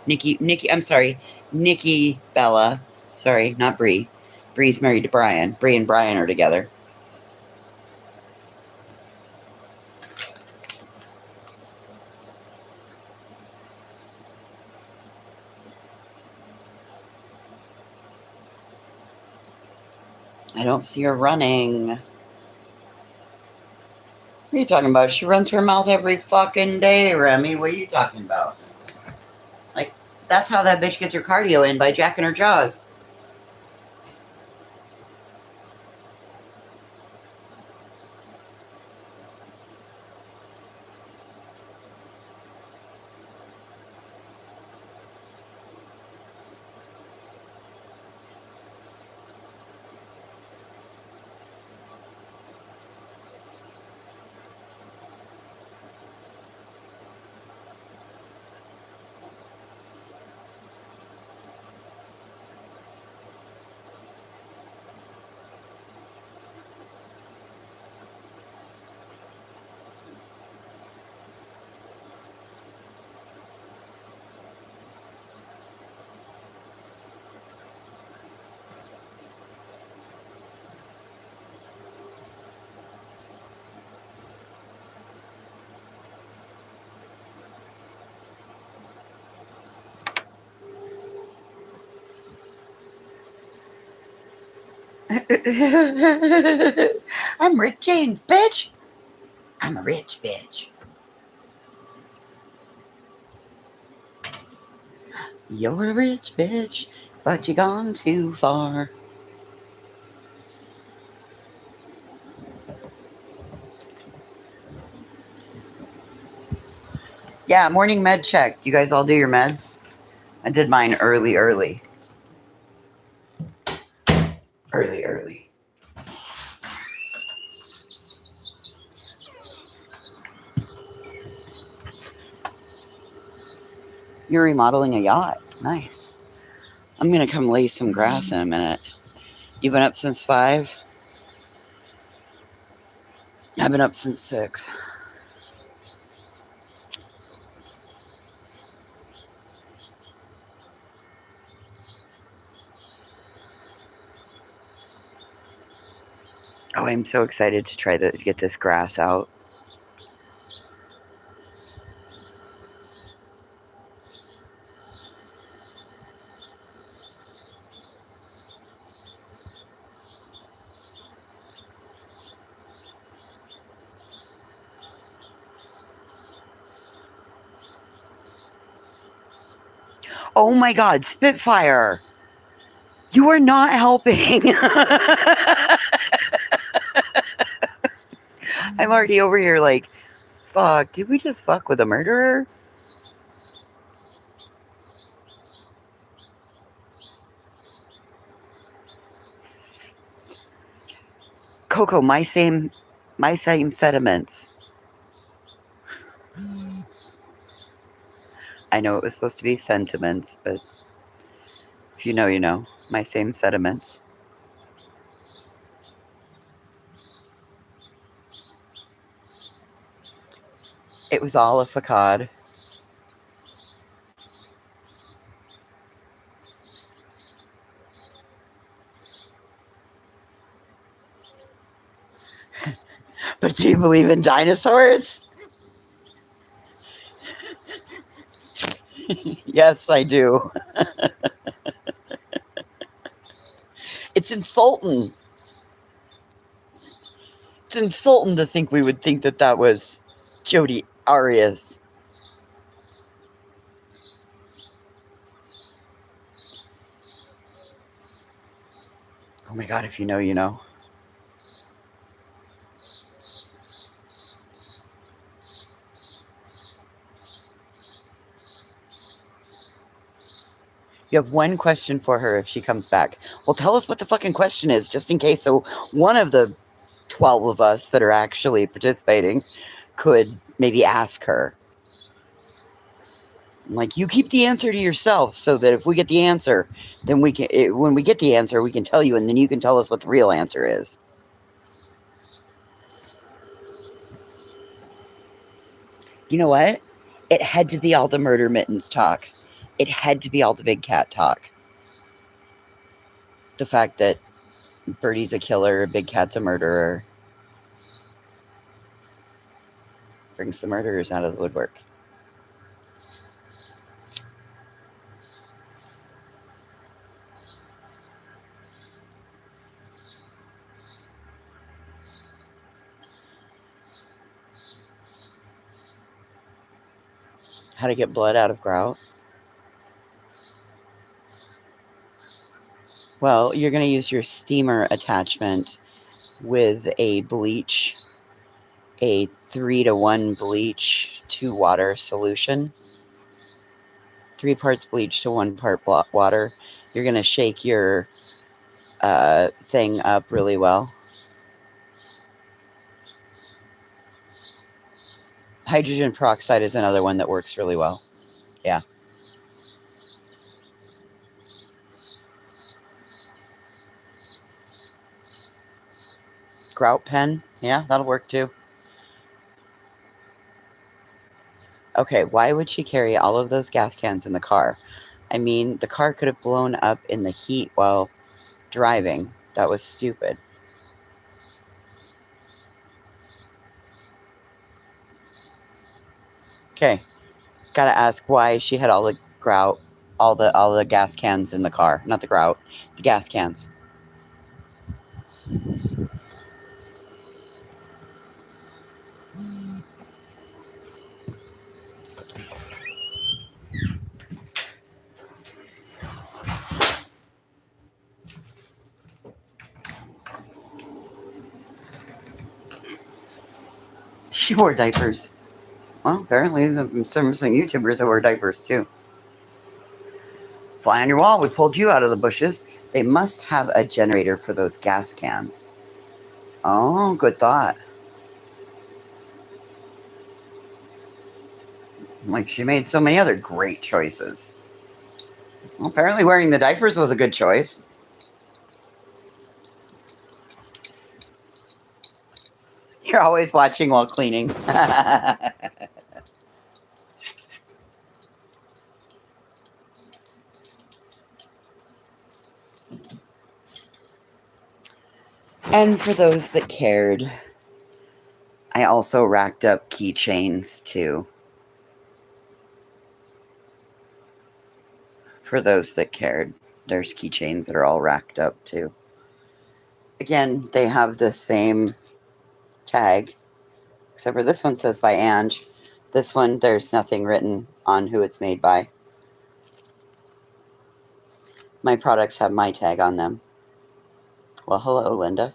Nikki, I'm sorry, Nikki Bella. Sorry, not Brie. Brie's married to Brian. Brie and Brian are together. I don't see her running. What are you talking about? She runs her mouth every fucking day, Remy. What are you talking about? Like, that's how that bitch gets her cardio in, by jacking her jaws. I'm Rick James, bitch. I'm a rich bitch. You're a rich bitch, but you gone too far. Yeah, morning med check. You guys all do your meds? I did mine early. Early. You're remodeling a yacht. Nice. I'm going to come lay some grass in a minute. You've been up since 5? I've been up since 6. Oh, I'm so excited to try to get this grass out. Oh my God, Spitfire. You are not helping. I'm already over here like, fuck, did we just fuck with a murderer? Coco, my same sentiments. I know it was supposed to be sentiments, but if you know, you know. My same sentiments. It was all a facade. But do you believe in dinosaurs? Yes, I do. It's insulting. It's insulting to think we would think that that was Jodi Arias. Oh my God, if you know, you know. You have one question for her if she comes back. Well, tell us what the fucking question is, just in case. So one of the 12 of us that are actually participating could maybe ask her. Like, you keep the answer to yourself so that if we get the answer, then we can, when we get the answer, we can tell you, and then you can tell us what the real answer is. You know what? It had to be all the murder mittens talk. It had to be all the big cat talk. The fact that Birdie's a killer, Big Cat's a murderer, brings the murderers out of the woodwork. How to get blood out of grout? Well, you're going to use your steamer attachment with a bleach, a 3-to-1 bleach, 2 water solution. 3 parts bleach to 1 part water. You're going to shake your thing up really well. Hydrogen peroxide is another one that works really well. Yeah. Grout pen. Yeah, that'll work too. Okay, why would she carry all of those gas cans in the car? I mean, the car could have blown up in the heat while driving. That was stupid. Okay. Gotta ask why she had all the grout, all the gas cans in the car. Not the grout, the gas cans. She wore diapers. Well, apparently some YouTubers that wear diapers too. Fly on your wall, we pulled you out of the bushes. They must have a generator for those gas cans. Oh, good thought. Like she made so many other great choices. Well, apparently wearing the diapers was a good choice. You're always watching while cleaning. And for those that cared, I also racked up keychains too. For those that cared, there's keychains that are all racked up too. Again, they have the same tag, except for this one says by Ange. This one, there's nothing written on who it's made by. My products have my tag on them. Well, hello, Linda.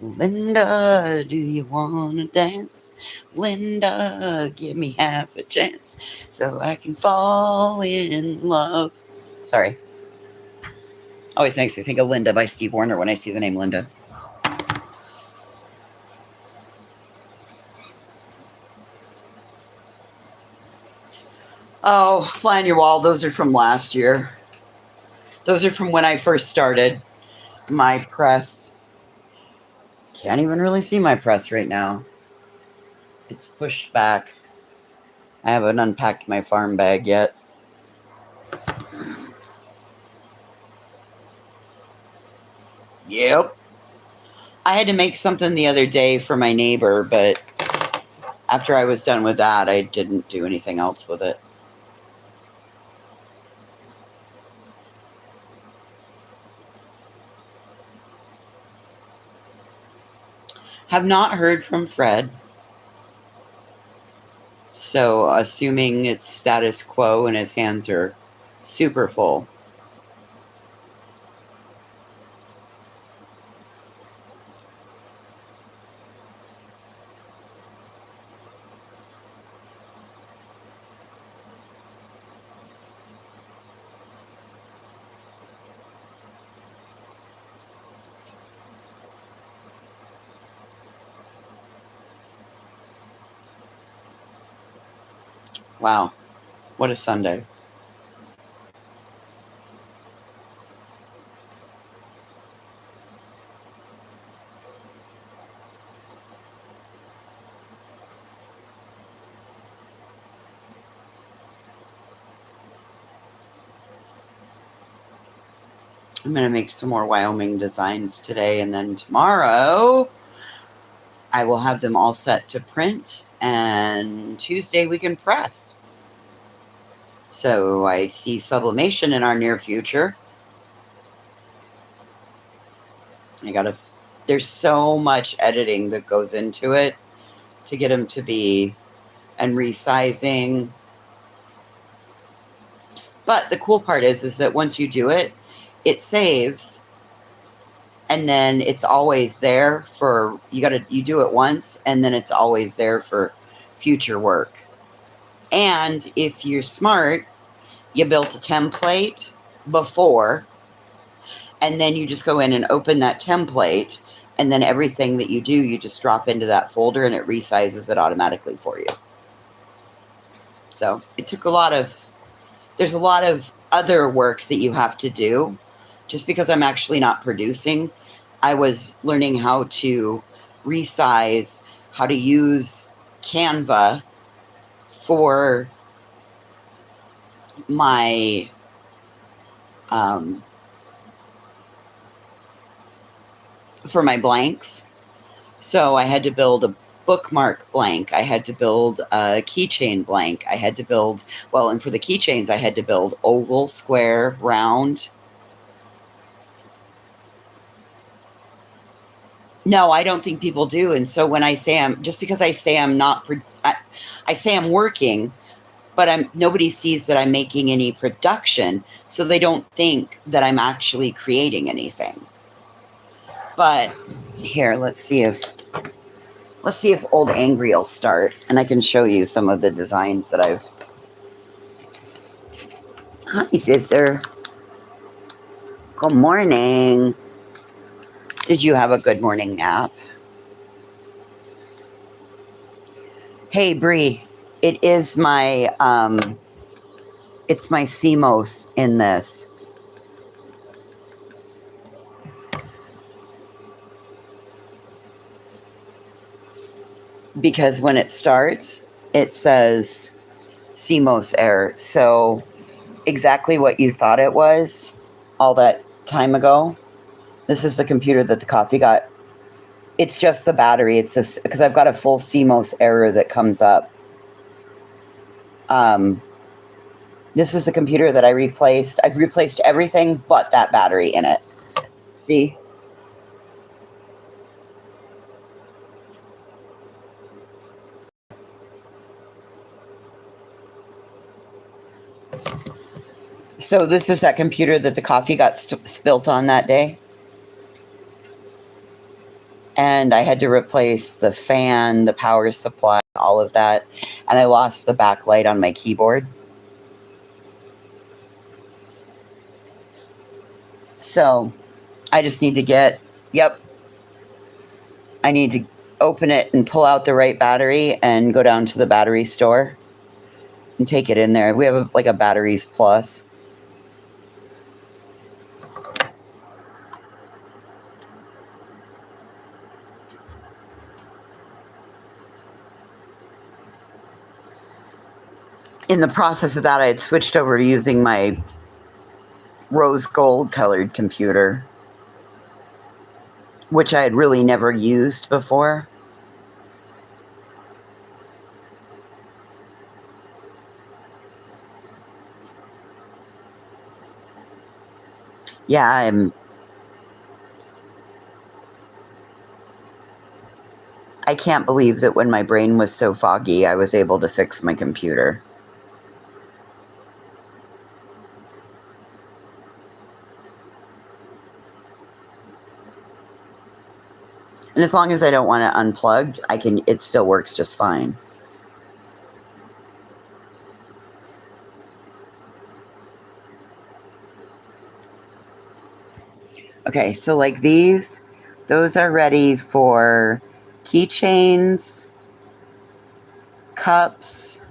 Linda, do you want to dance? Linda, give me half a chance so I can fall in love. Sorry. Always makes me think of Linda by Steve Warner when I see the name Linda. Oh, Fly on Your Wall, those are from last year. Those are from when I first started my press. Can't even really see my press right now. It's pushed back. I haven't unpacked my farm bag yet. Yep. I had to make something the other day for my neighbor, but after I was done with that, I didn't do anything else with it. Have not heard from Fred. So, assuming it's status quo and his hands are super full. Wow. What a Sunday. I'm going to make some more Wyoming designs today, and then tomorrow I will have them all set to print, and Tuesday we can press. So I see sublimation in our near future. There's so much editing that goes into it to get them to be, and resizing. But the cool part is that once you do it, it saves, and then it's always there for, you do it once, and then it's always there for future work. And if you're smart, you built a template before, and then you just go in and open that template, and then everything that you do, you just drop into that folder, and it resizes it automatically for you. So it took there's a lot of other work that you have to do. Just because I'm actually not producing, I was learning how to resize, how to use Canva for my blanks. So I had to build a bookmark blank. I had to build a keychain blank. I had to build, and for the keychains, I had to build oval, square, round. No, I don't think people do. And so when I say just because I say I'm not, I say I'm working, but nobody sees that I'm making any production, so they don't think that I'm actually creating anything. But here, let's see if Old Angry will start, and I can show you some of the designs that I've. Hi, sister. Good morning. Did you have a good morning nap? Hey, Bree. It is my it's my CMOS in this. Because when it starts, it says CMOS error. So exactly what you thought it was all that time ago. This is the computer that the coffee got. It's just the battery. It's just because I've got a full CMOS error that comes up. This is a computer that I replaced. I've replaced everything but that battery in it. See? So this is that computer that the coffee got spilt on that day. And I had to replace the fan, the power supply, all of that. And I lost the backlight on my keyboard. So I just need to I need to open it and pull out the right battery and go down to the battery store and take it in there. We have like a Batteries Plus. In the process of that, I had switched over to using my rose gold colored computer, which I had really never used before. Yeah, I can't believe that when my brain was so foggy, I was able to fix my computer. And as long as I don't want it unplugged, it still works just fine. Okay, so like those are ready for keychains, cups,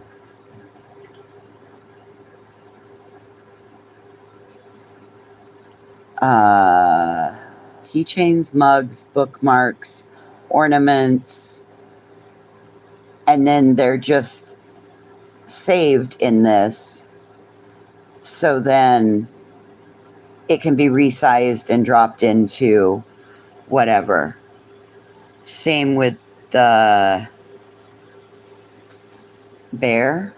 keychains, mugs, bookmarks, ornaments, and then they're just saved in this. So then it can be resized and dropped into whatever. Same with the bear.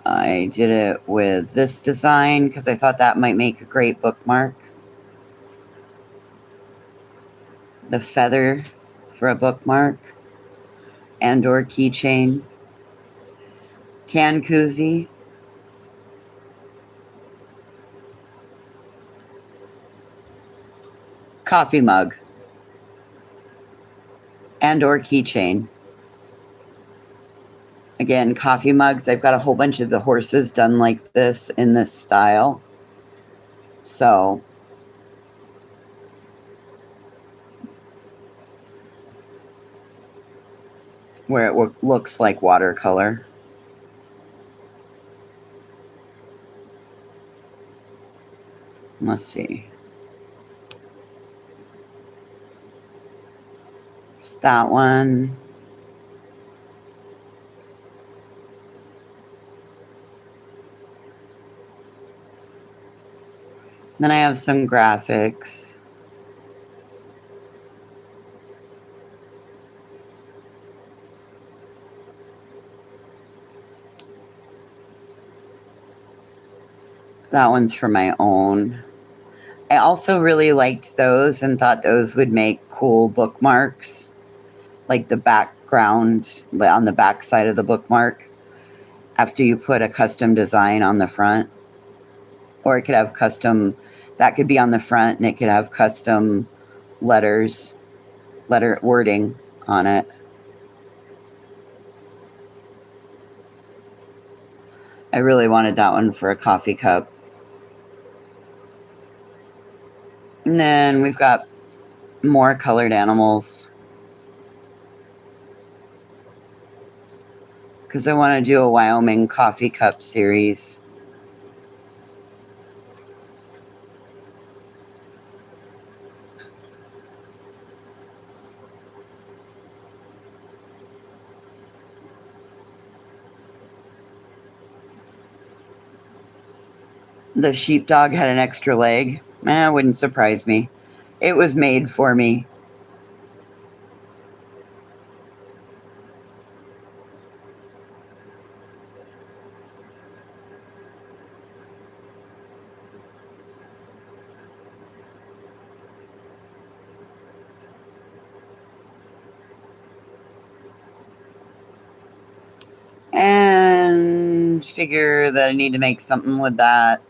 I did it with this design because I thought that might make a great bookmark. The feather for a bookmark and or keychain. Can koozie. Coffee mug and or keychain. Again, coffee mugs. I've got a whole bunch of the horses done like this in this style. So where it looks like watercolor. Let's see. There's that one. Then I have some graphics. That one's for my own. I also really liked those and thought those would make cool bookmarks, like the background on the back side of the bookmark after you put a custom design on the front. Or it could have custom, that could be on the front and it could have custom letter wording on it. I really wanted that one for a coffee cup. And then we've got more colored animals. Because I want to do a Wyoming coffee cup series. The sheepdog had an extra leg. It wouldn't surprise me. It was made for me. And figure that I need to make something with that.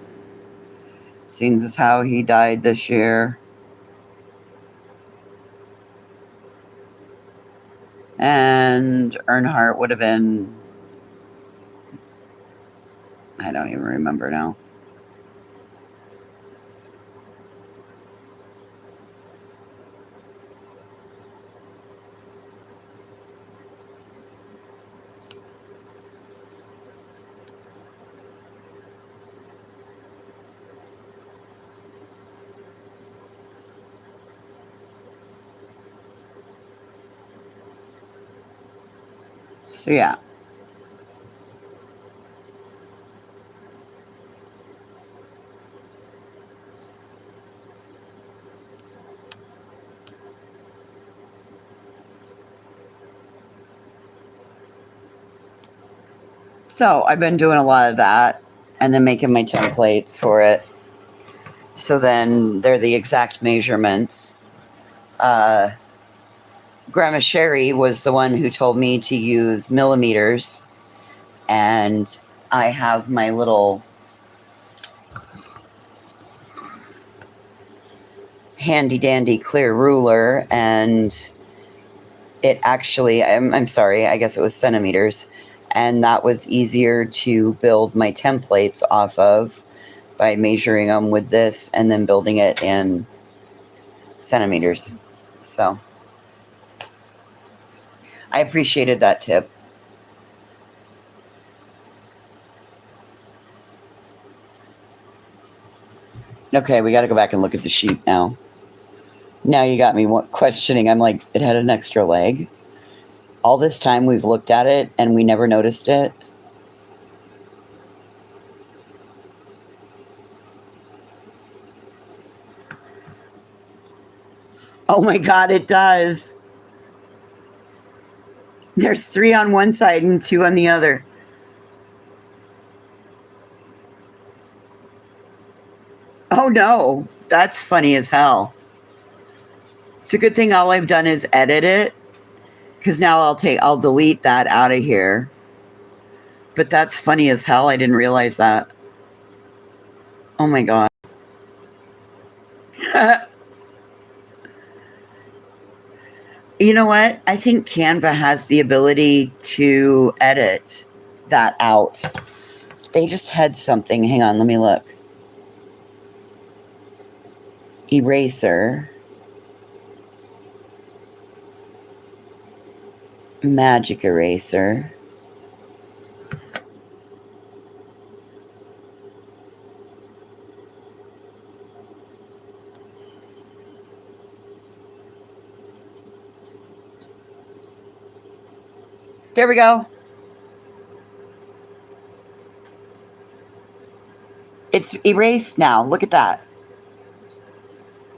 Seeing as how he died this year. And Earnhardt would have been, I don't even remember now. So yeah. So I've been doing a lot of that and then making my templates for it. So then they're the exact measurements. Grandma Sherry was the one who told me to use millimeters. And I have my little handy dandy clear ruler, and it actually, I'm sorry, I guess it was centimeters. And that was easier to build my templates off of by measuring them with this and then building it in centimeters. So I appreciated that tip. Okay, we got to go back and look at the sheep now. Now you got me questioning. I'm like, it had an extra leg. All this time we've looked at it and we never noticed it. Oh my God, it does. There's 3 on one side and 2 on the other. Oh no, that's funny as hell. It's a good thing all I've done is edit it, because now I'll delete that out of here. But that's funny as hell. I didn't realize that. Oh my God. You know what? I think Canva has the ability to edit that out. They just had something. Hang on, let me look. Eraser. Magic eraser. There we go. It's erased now. Look at that.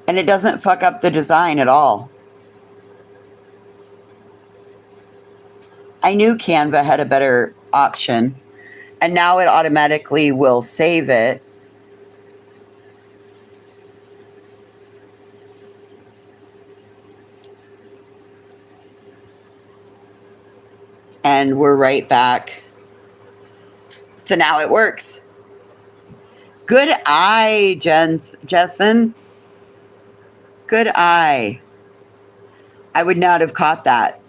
And it doesn't fuck up the design at all. I knew Canva had a better option. And now it automatically will save it. And we're right back to now it works. Good eye, Jessen. Good eye. I would not have caught that.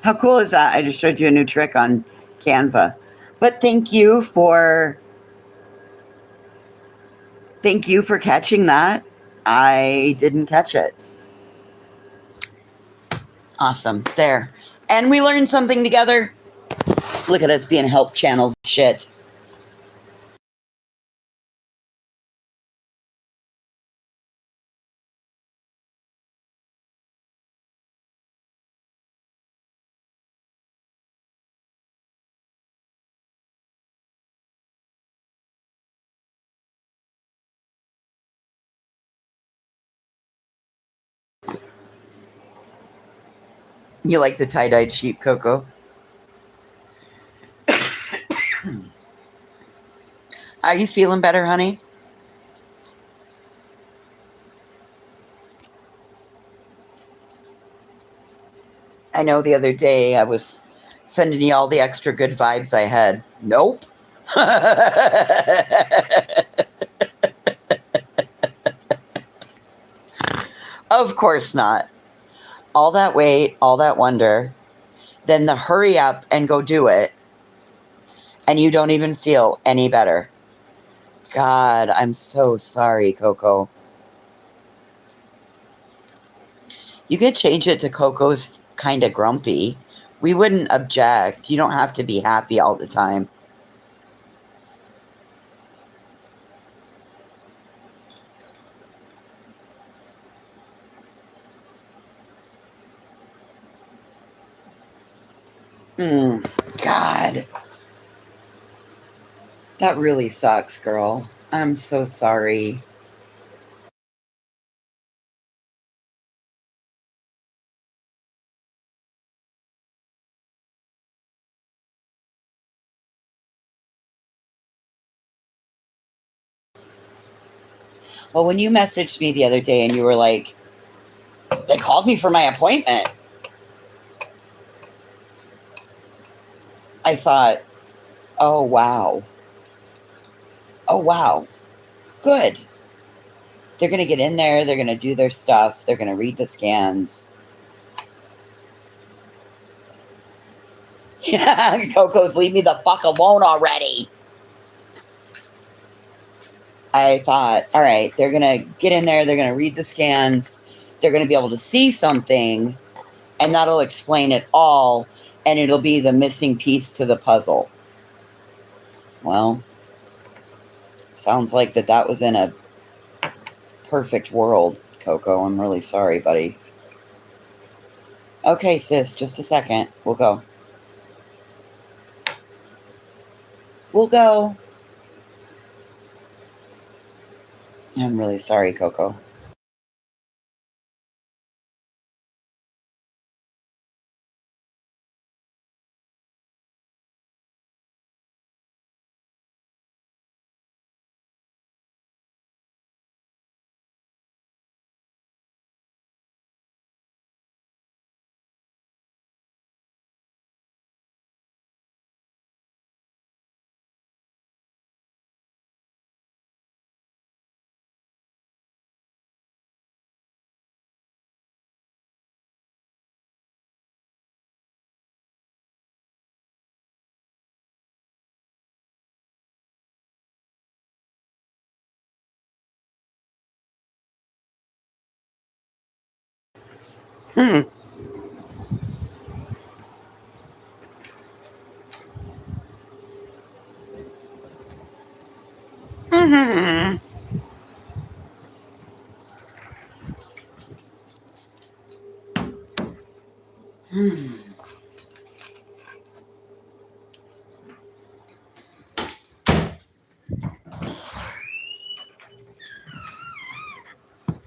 How cool is that? I just showed you a new trick on Canva. But thank you for catching that. I didn't catch it. Awesome. There. And we learned something together. Look at us being help channels. Shit. You like the tie-dyed sheep, Coco? Are you feeling better, honey? I know the other day I was sending you all the extra good vibes I had. Nope. Of course not. All that wait, all that wonder, then the hurry up and go do it, and you don't even feel any better. God, I'm so sorry, Coco. You could change it to Coco's kind of grumpy. We wouldn't object. You don't have to be happy all the time. God. That really sucks, girl. I'm so sorry. Well, when you messaged me the other day and you were like, they called me for my appointment, I thought, oh, wow. Oh, wow. Good. They're going to get in there. They're going to do their stuff. They're going to read the scans. Yeah, Coco's, leave me the fuck alone already. I thought, all right, they're going to get in there. They're going to read the scans. They're going to be able to see something, and that'll explain it all, and it'll be the missing piece to the puzzle. Well, sounds like that was in a perfect world, Coco. I'm really sorry, buddy. Okay, sis, just a second. We'll go. We'll go. I'm really sorry, Coco. Hmm. Hmm. Hmm.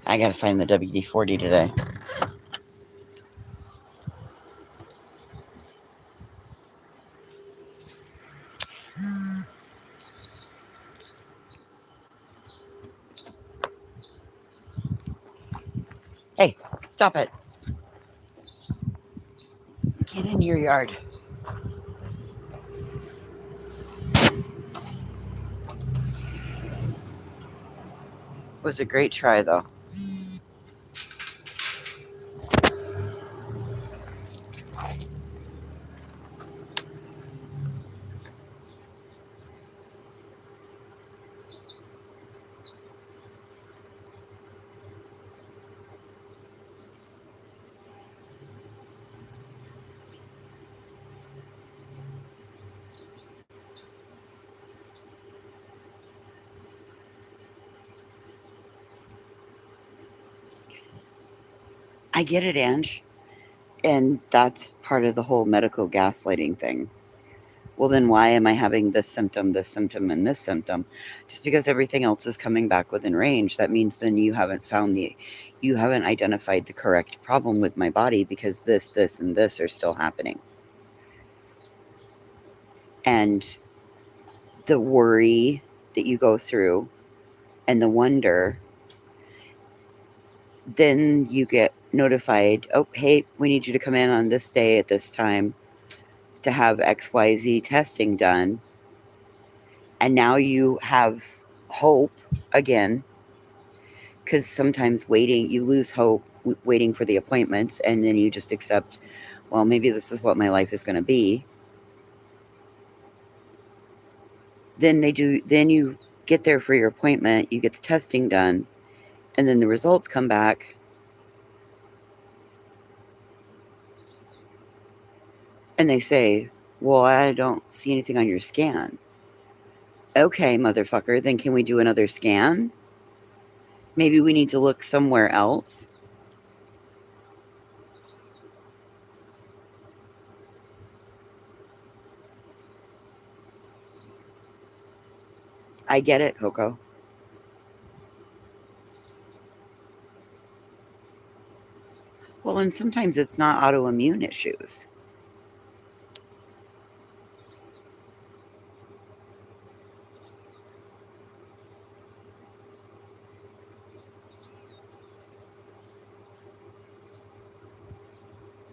I gotta find the WD-40 today. Stop it. Get in your yard. It was a great try, though. I get it, Ange. And that's part of the whole medical gaslighting thing. Well, then why am I having this symptom, and this symptom? Just because everything else is coming back within range, that means then you haven't identified the correct problem with my body, because this, and this are still happening. And the worry that you go through and the wonder, then you get notified, oh, hey, we need you to come in on this day at this time to have XYZ testing done. And now you have hope again, because sometimes you lose hope waiting for the appointments, and then you just accept, well, maybe this is what my life is going to be. Then you get there for your appointment, you get the testing done, and then the results come back. And they say, well, I don't see anything on your scan. Okay, motherfucker, then can we do another scan? Maybe we need to look somewhere else. I get it, Coco. Well, and sometimes it's not autoimmune issues.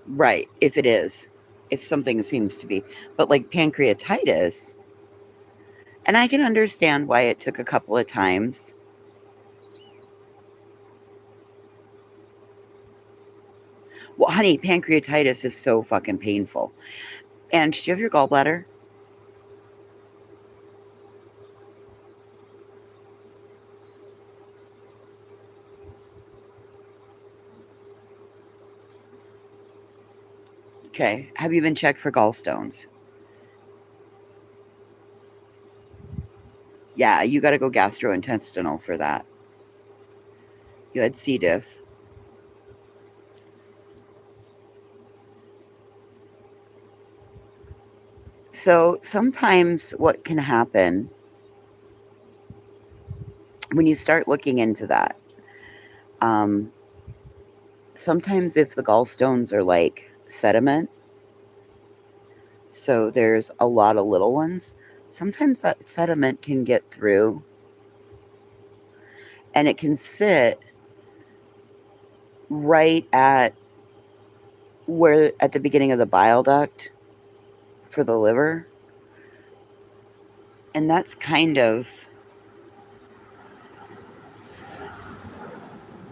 Right, if it is. If something seems to be. But like pancreatitis, and I can understand why it took a couple of times. Well, honey, pancreatitis is so fucking painful. And do you have your gallbladder? Okay. Have you been checked for gallstones? Yeah, you got to go gastrointestinal for that. You had C. diff. So sometimes what can happen when you start looking into that, sometimes if the gallstones are like sediment, so there's a lot of little ones, sometimes that sediment can get through and it can sit right at the beginning of the bile duct for the liver. And that's kind of,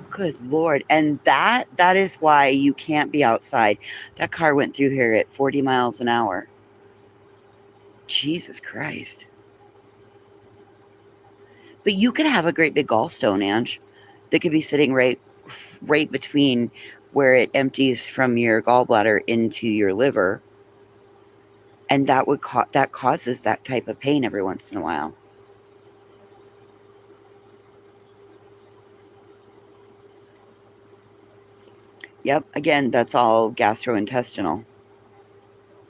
good Lord. And that is why you can't be outside. That car went through here at 40 miles an hour. Jesus Christ. But you could have a great big gallstone, Ange, that could be sitting right between where it empties from your gallbladder into your liver. And that causes that type of pain every once in a while. Yep, again, that's all gastrointestinal.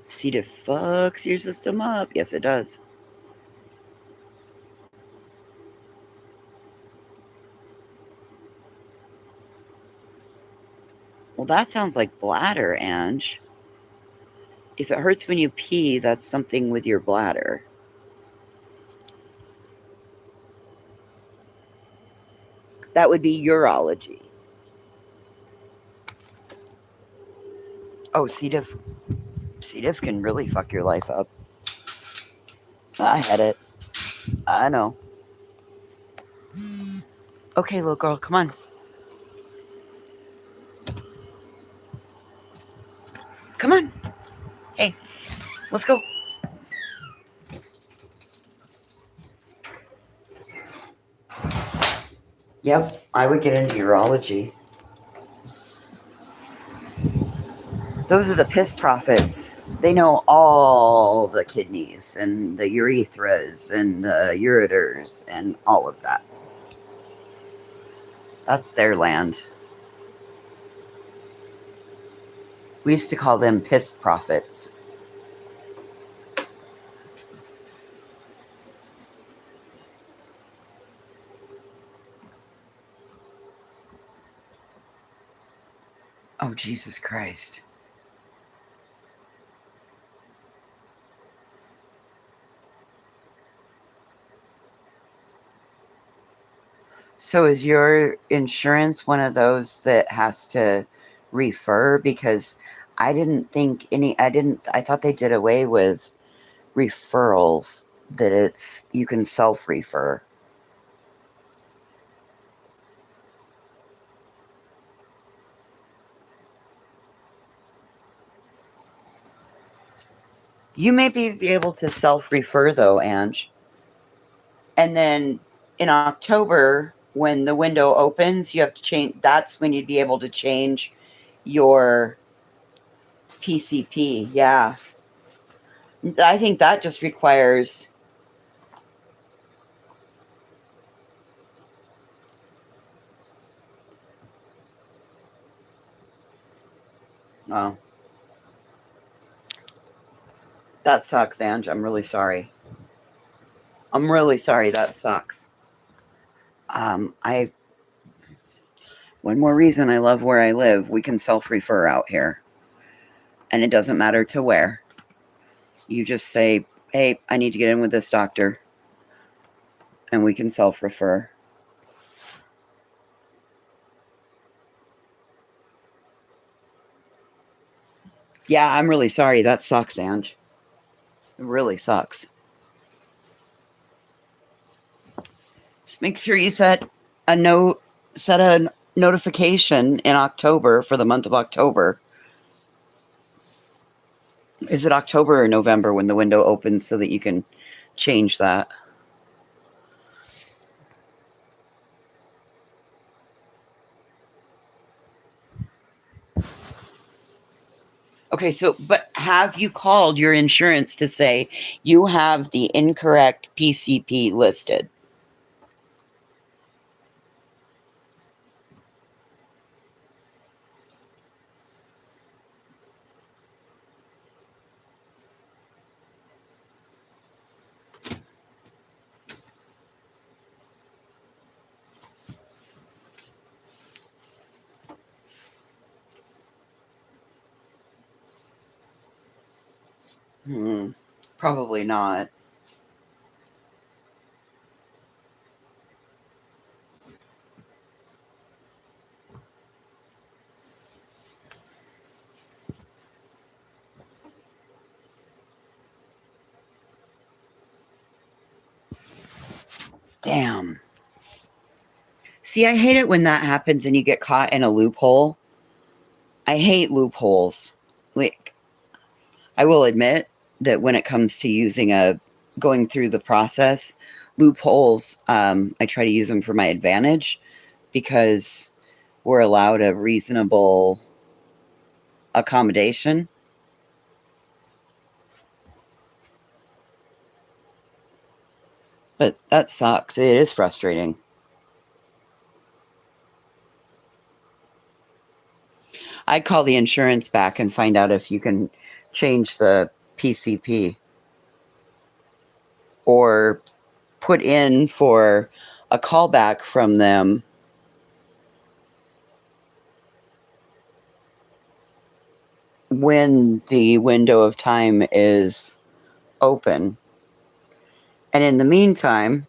C. diff fucks your system up. Yes, it does. Well, that sounds like bladder, Ange. If it hurts when you pee, that's something with your bladder. That would be urology. Oh, C. diff. C. diff can really fuck your life up. I had it. I know. Okay, little girl, come on. Come on. Hey, let's go. Yep, I would get into urology. Those are the piss prophets. They know all the kidneys and the urethras and the ureters and all of that. That's their land. We used to call them piss prophets. Oh, Jesus Christ. So is your insurance one of those that has to refer? Because I thought they did away with referrals, that you can self-refer. You may be able to self-refer though, Ange. And then in October, when the window opens, you have to change. That's when you'd be able to change your PCP. Yeah. I think that just requires. Oh. That sucks, Ange. I'm really sorry. I'm really sorry. That sucks. One more reason I love where I live. We can self-refer out here. And it doesn't matter to where. You just say, hey, I need to get in with this doctor. And we can self-refer. Yeah, I'm really sorry. That sucks, Ange. It really sucks. Just make sure you set a notification in October for the month of October. Is it October or November when the window opens so that you can change that? Okay, but have you called your insurance to say you have the incorrect PCP listed? Probably not. Damn. See, I hate it when that happens and you get caught in a loophole. I hate loopholes. Like, I will admit that when it comes to going through the process, loopholes, I try to use them for my advantage because we're allowed a reasonable accommodation. But that sucks. It is frustrating. I'd call the insurance back and find out if you can change the PCP or put in for a callback from them when the window of time is open. And in the meantime,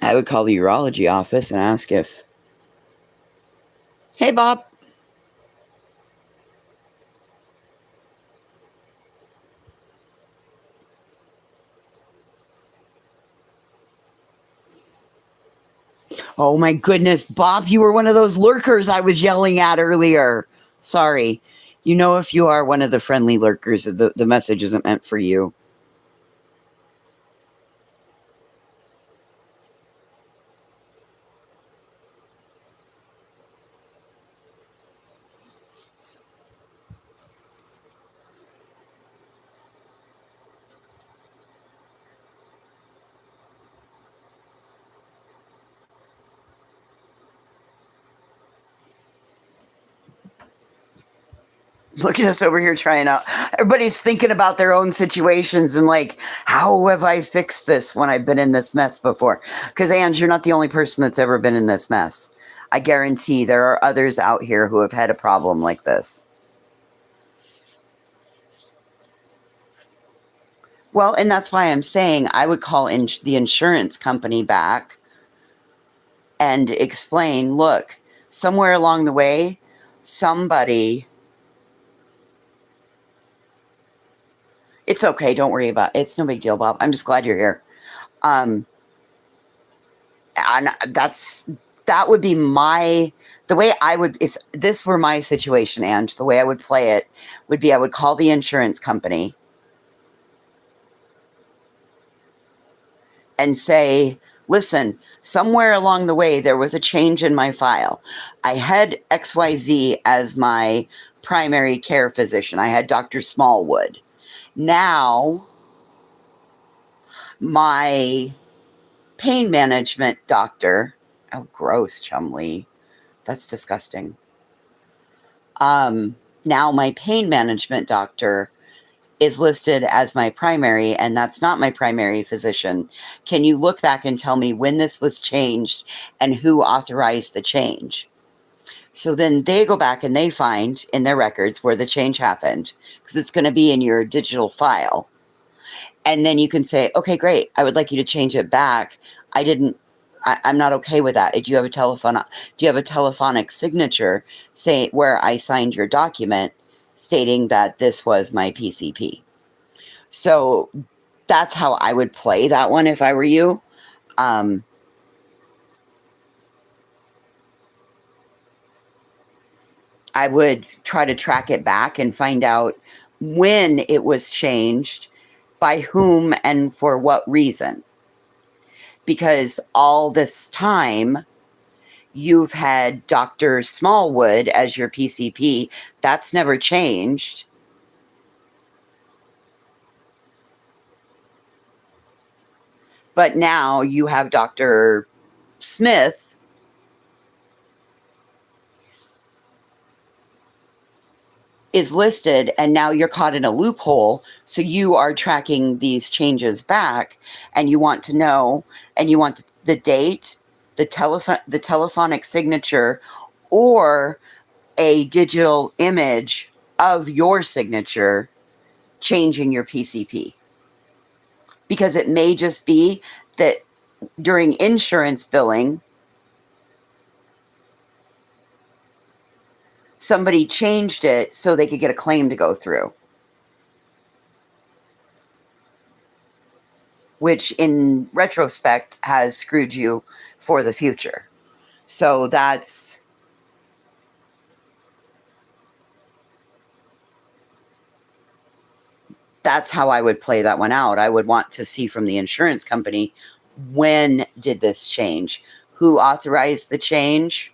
I would call the urology office and ask if, hey, Bob, Oh my goodness, Bob, you were one of those lurkers I was yelling at earlier. Sorry. You know, if you are one of the friendly lurkers, the message isn't meant for you. Look at us over here trying out. Everybody's thinking about their own situations and like, how have I fixed this when I've been in this mess before? Because, Ange, you're not the only person that's ever been in this mess. I guarantee there are others out here who have had a problem like this. Well, and that's why I'm saying I would call the insurance company back and explain, look, somewhere along the way, somebody... It's okay. Don't worry about it. It's no big deal, Bob. I'm just glad you're here. And that would be the way I would, if this were my situation, Ange, the way I would play it would be I would call the insurance company and say, listen, somewhere along the way, there was a change in my file. I had XYZ as my primary care physician. I had Dr. Smallwood. Now, my pain management doctor, oh, gross, Chumley. That's disgusting. Now my pain management doctor is listed as my primary, and that's not my primary physician. Can you look back and tell me when this was changed and who authorized the change? So then they go back and they find in their records where the change happened, because it's going to be in your digital file. And then you can say, okay, great. I would like you to change it back. I'm not okay with that. Do you have a telephonic signature where I signed your document stating that this was my PCP? So that's how I would play that one if I were you. I would try to track it back and find out when it was changed, by whom, and for what reason. Because all this time, you've had Dr. Smallwood as your PCP. That's never changed. But now you have Dr. Smith is listed, and now you're caught in a loophole. So you are tracking these changes back, and you want to know, and you want the date, the telephonic signature, or a digital image of your signature changing your PCP. Because it may just be that during insurance billing, somebody changed it so they could get a claim to go through, which in retrospect has screwed you for the future. So that's how I would play that one out. I would want to see from the insurance company, when did this change? Who authorized the change?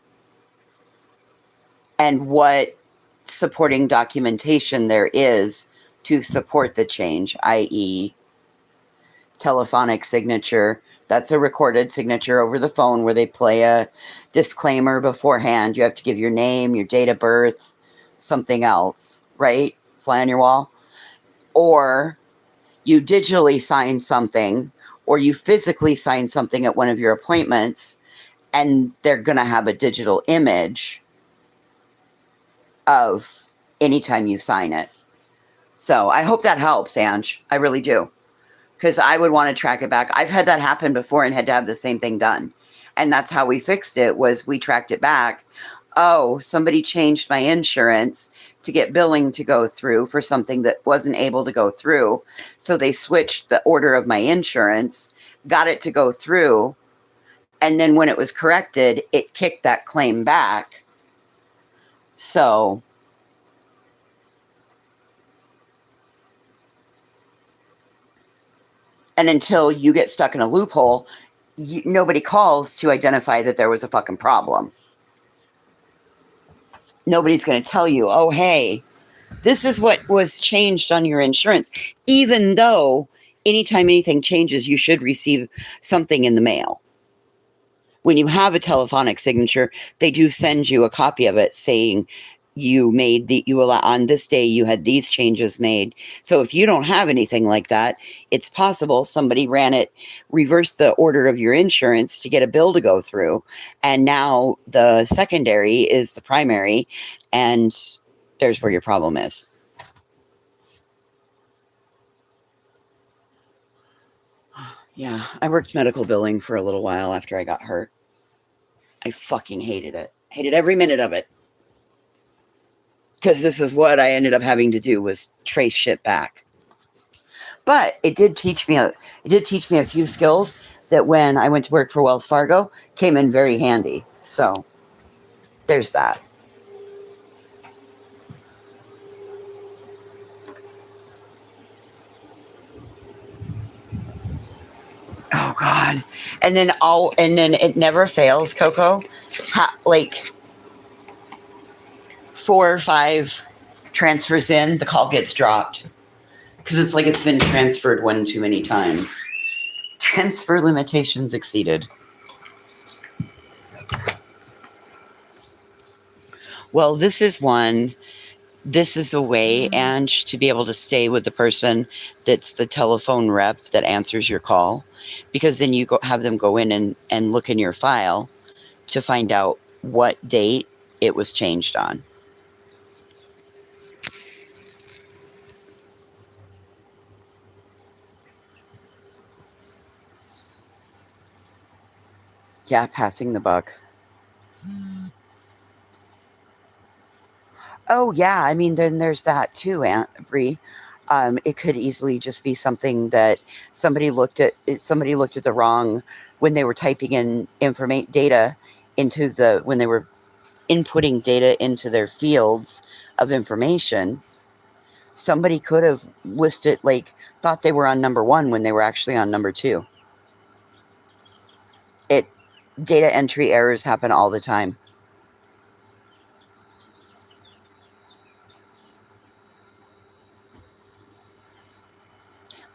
And what supporting documentation there is to support the change, i.e. telephonic signature. That's a recorded signature over the phone where they play a disclaimer beforehand. You have to give your name, your date of birth, something else, right? Fly on your wall. Or you digitally sign something, or you physically sign something at one of your appointments, and they're going to have a digital image of anytime you sign it. So I hope that helps, Ange. I really do. Because I would want to track it back. I've had that happen before and had to have the same thing done. And that's how we fixed it, was we tracked it back. Oh, somebody changed my insurance to get billing to go through for something that wasn't able to go through. So they switched the order of my insurance, got it to go through, And then when it was corrected, it kicked that claim back. So and until you get stuck in a loophole, nobody calls to identify that there was a fucking problem. Nobody's going to tell you, oh, hey, this is what was changed on your insurance, even though anytime anything changes, you should receive something in the mail. When you have a telephonic signature, they do send you a copy of it saying you made on this day you had these changes made. So if you don't have anything like that, it's possible somebody reversed the order of your insurance to get a bill to go through, and now the secondary is the primary, and there's where your problem is. Yeah, I worked medical billing for a little while after I got hurt. I fucking hated it. Hated every minute of it. Because this is what I ended up having to do, was trace shit back. But it did teach me a few skills that when I went to work for Wells Fargo came in very handy. So there's that. Oh God. And then it never fails, Coco. Like 4 or 5 transfers in, the call gets dropped. Because it's like it's been transferred one too many times. Transfer limitations exceeded. Well, this is a way, Ange, to be able to stay with the person that's the telephone rep that answers your call. Because then you have them go in and look in your file to find out what date it was changed on. Yeah, passing the buck. Oh, yeah. I mean, then there's that too, Aunt Bree. It could easily just be something that somebody looked at the wrong when they were typing in data when they were inputting data into their fields of information. Somebody could have thought they were on number 1 when they were actually on number 2. Data entry errors happen all the time.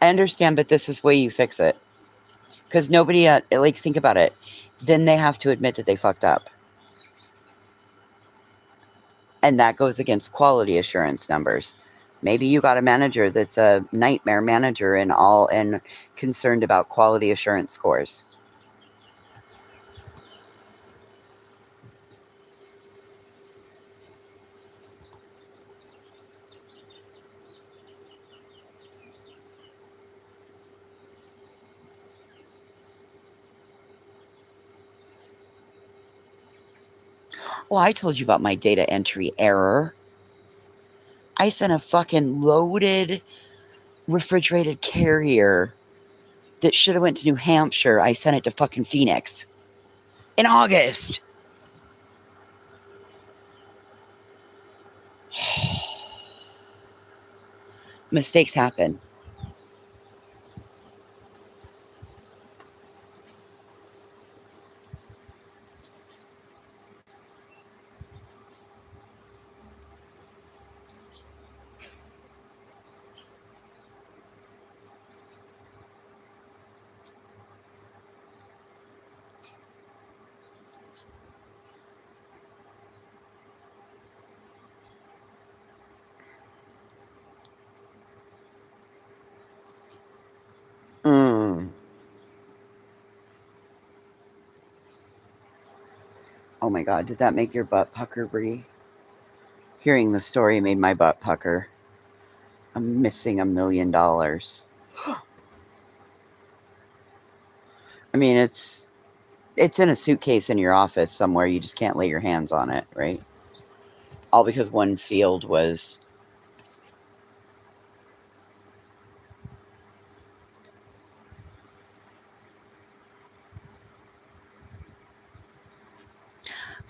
I understand, but this is the way you fix it. Because nobody, think about it. Then they have to admit that they fucked up. And that goes against quality assurance numbers. Maybe you got a manager that's a nightmare manager and concerned about quality assurance scores. Well, I told you about my data entry error. I sent a fucking loaded refrigerated carrier that should have went to New Hampshire. I sent it to fucking Phoenix in August. Mistakes happen. Oh my God, did that make your butt pucker, Bree? Hearing the story made my butt pucker. I'm missing $1 million. I mean, it's in a suitcase in your office somewhere. You just can't lay your hands on it, right? All because one field was...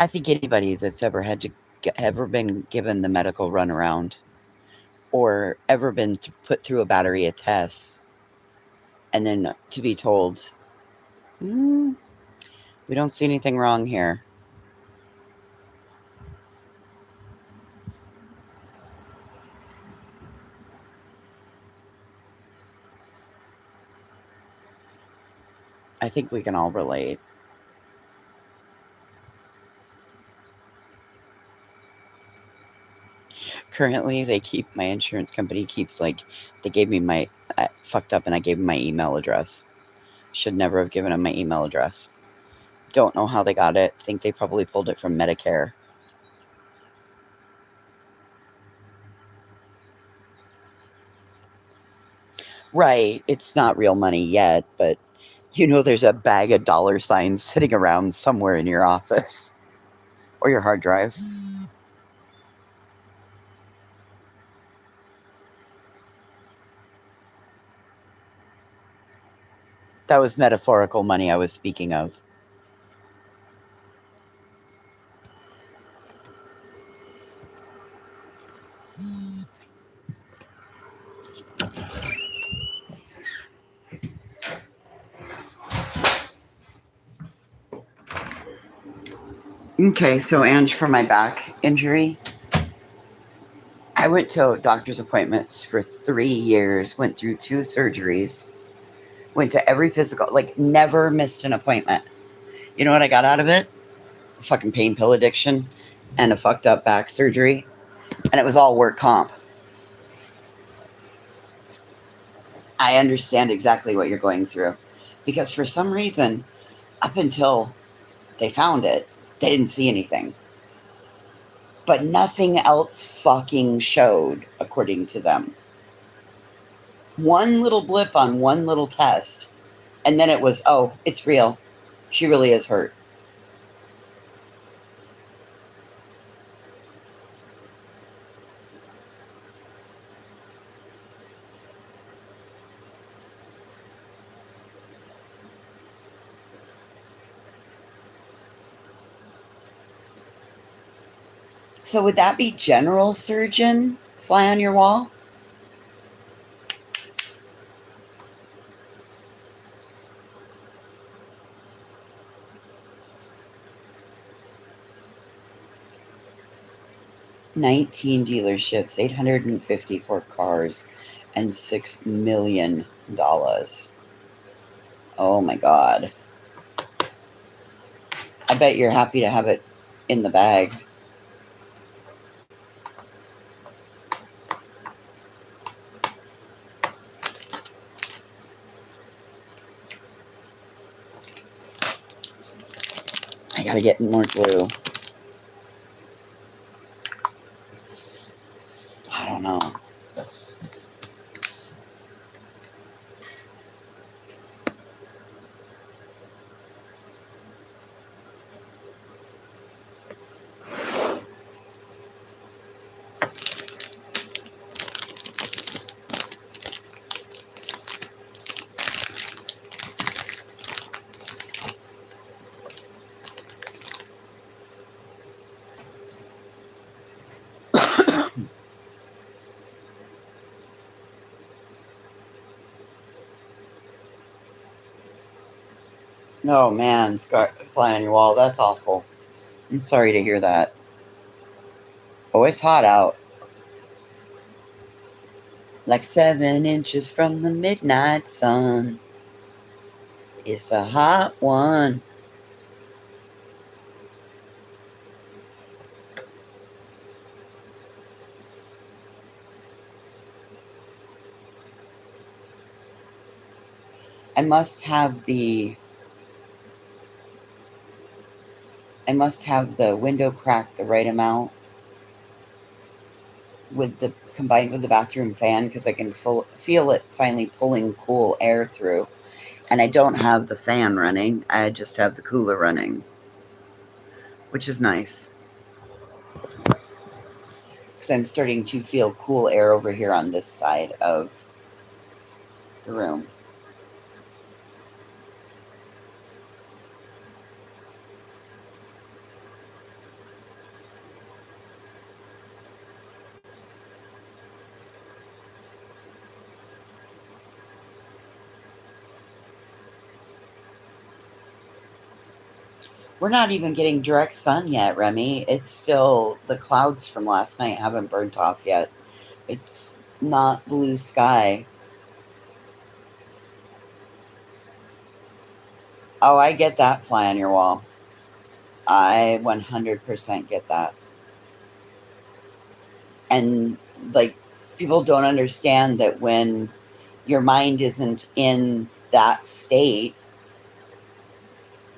I think anybody that's ever had to ever been given the medical runaround or ever been put through a battery of tests and then to be told, we don't see anything wrong here. I think we can all relate. Currently, my insurance company keeps they gave me I fucked up and I gave them my email address. Should never have given them my email address. Don't know how they got it. Think they probably pulled it from Medicare. Right. It's not real money yet, but there's a bag of dollar signs sitting around somewhere in your office or your hard drive. That was metaphorical money I was speaking of. Okay, so Ange, for my back injury, I went to doctor's appointments for 3 years, went through 2 surgeries, went to every physical, never missed an appointment. You know what I got out of it? A fucking pain pill addiction and a fucked up back surgery. And it was all work comp. I understand exactly what you're going through. Because for some reason, up until they found it, they didn't see anything. But nothing else fucking showed, according to them. One little blip on one little test, and then it was, oh, it's real. She really is hurt. So would that be general surgeon, fly on your wall? "19 dealerships, 854 cars, and $6 million. Oh my God. I bet you're happy to have it in the bag. I gotta get more glue. I don't know. Oh man, fly on your wall. That's awful. I'm sorry to hear that. Oh, it's hot out. Like 7 inches from the midnight sun. It's a hot one. I must have the window cracked the right amount combined with the bathroom fan because I can feel it finally pulling cool air through. And I don't have the fan running. I just have the cooler running, which is nice. Because I'm starting to feel cool air over here on this side of the room. We're not even getting direct sun yet, Remy. It's still the clouds from last night haven't burnt off yet. It's not blue sky. Oh, I get that, fly on your wall. I 100% get that. And like, people don't understand that when your mind isn't in that state,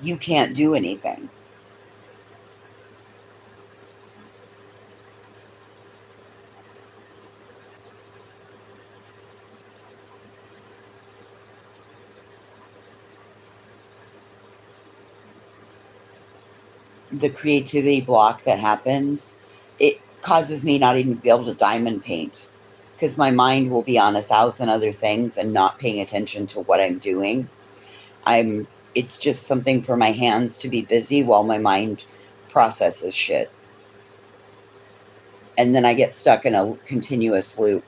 you can't do anything. The creativity block that happens, it causes me not even to be able to diamond paint because my mind will be on 1,000 other things and not paying attention to what I'm doing. It's just something for my hands to be busy while my mind processes shit. And then I get stuck in a continuous loop.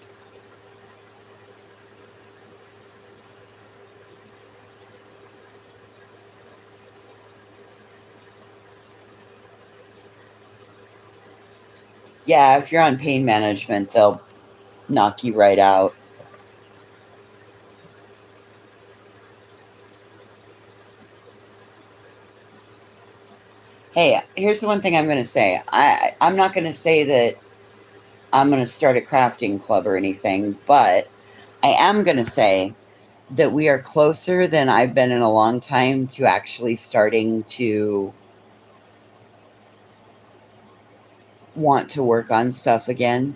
Yeah, if you're on pain management, they'll knock you right out. Hey, here's the one thing I'm going to say. I'm not going to say that I'm going to start a crafting club or anything, but I am going to say that we are closer than I've been in a long time to actually starting to want to work on stuff again.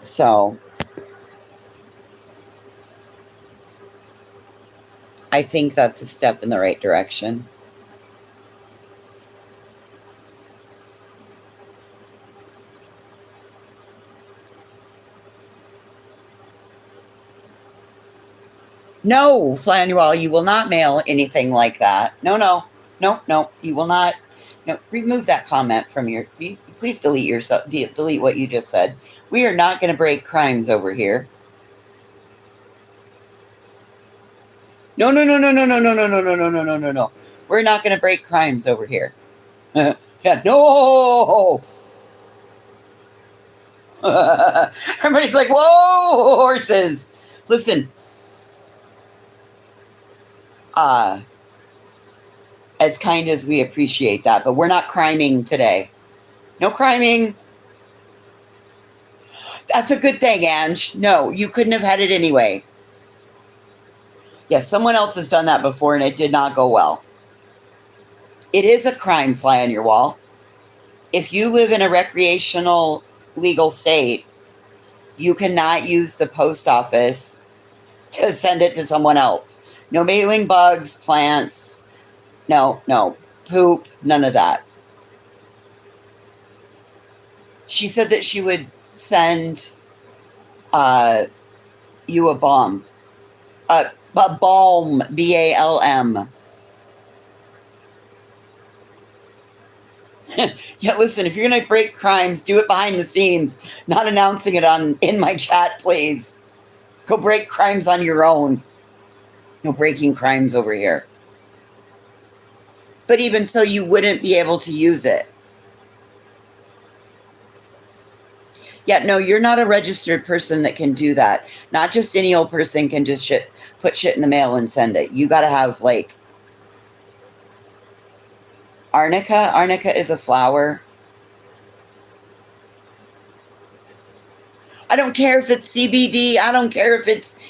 So I think that's a step in the right direction. No, fly on your wall, you will not mail anything like that. No, you will not. No, remove that comment from your. Please delete yourself. Delete what you just said. We are not going to break crimes over here. No. We're not going to break crimes over here. Yeah, no. Everybody's like, whoa, horses. Listen. As kind as we appreciate that, but we're not criming today. No criming. That's a good thing, Ange. No, you couldn't have had it anyway. Yes, someone else has done that before and it did not go well. It is a crime, fly on your wall. If you live in a recreational legal state, you cannot use the post office to send it to someone else. No mailing bugs, plants, no, poop, none of that. She said that she would send you a bomb. A balm, BALM. Yeah, listen, if you're going to break crimes, do it behind the scenes, not announcing it in my chat, please. Go break crimes on your own. No breaking crimes over here. But even so, you wouldn't be able to use it. Yeah, no, you're not a registered person that can do that. Not just any old person can just put shit in the mail and send it. You got to have, like, arnica. Arnica is a flower. I don't care if it's CBD. I don't care if it's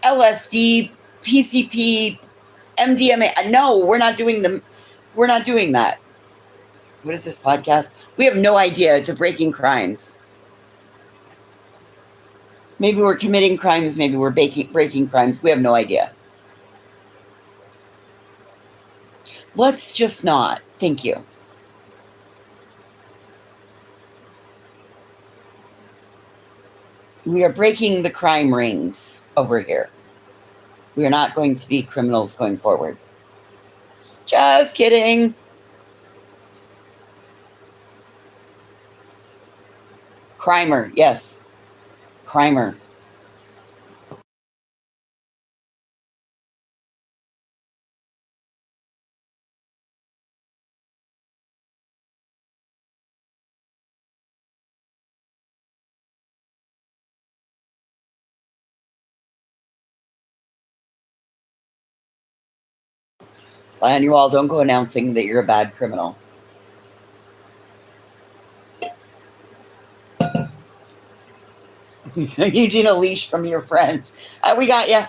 LSD, PCP, MDMA. No, we're not doing that. What is this podcast? We have no idea. It's a breaking crimes. Maybe we're committing crimes. Maybe we're breaking crimes. We have no idea. Let's just not. Thank you. We are breaking the crime rings over here. We are not going to be criminals going forward. Just kidding. Crimer, yes. Crimer. Fly on your wall. Don't go announcing that you're a bad criminal. You need a leash from your friends. We got you.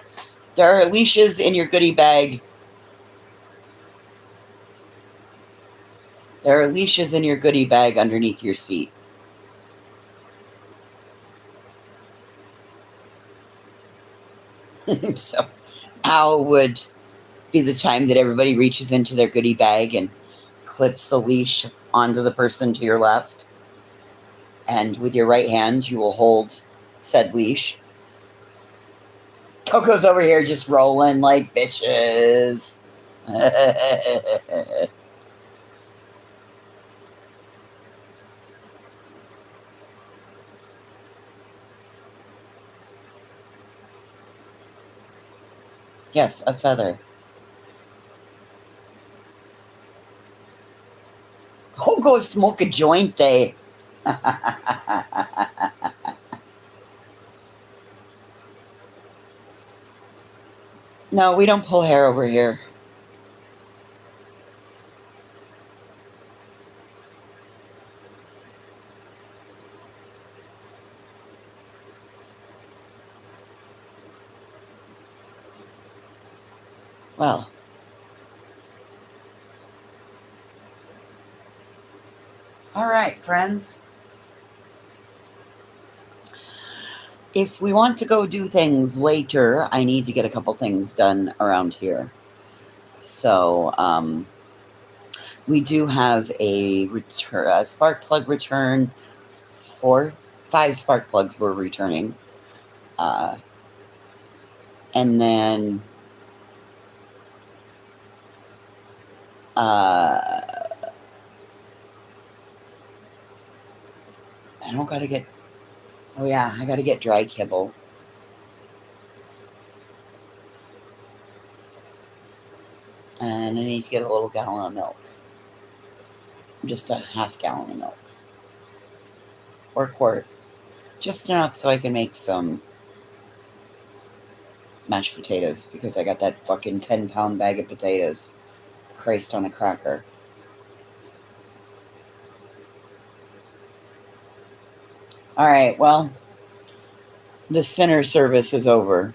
There are leashes in your goodie bag. There are leashes in your goodie bag underneath your seat. So now would be the time that everybody reaches into their goodie bag and clips the leash onto the person to your left. And with your right hand, you will hold said leash. Coco's over here just rolling like bitches. Yes, a feather. Who goes smoke a joint day? No, we don't pull hair over here. Well. All right, friends. If we want to go do things later, I need to get a couple things done around here. So, we do have a spark plug return. 5 spark plugs we're returning. And then I don't gotta get. Oh yeah, I gotta get dry kibble. And I need to get a little gallon of milk. Just a half gallon of milk. Or a quart. Just enough so I can make some mashed potatoes. Because I got that fucking 10-pound bag of potatoes. Christ on a cracker. Alright, well. The center service is over.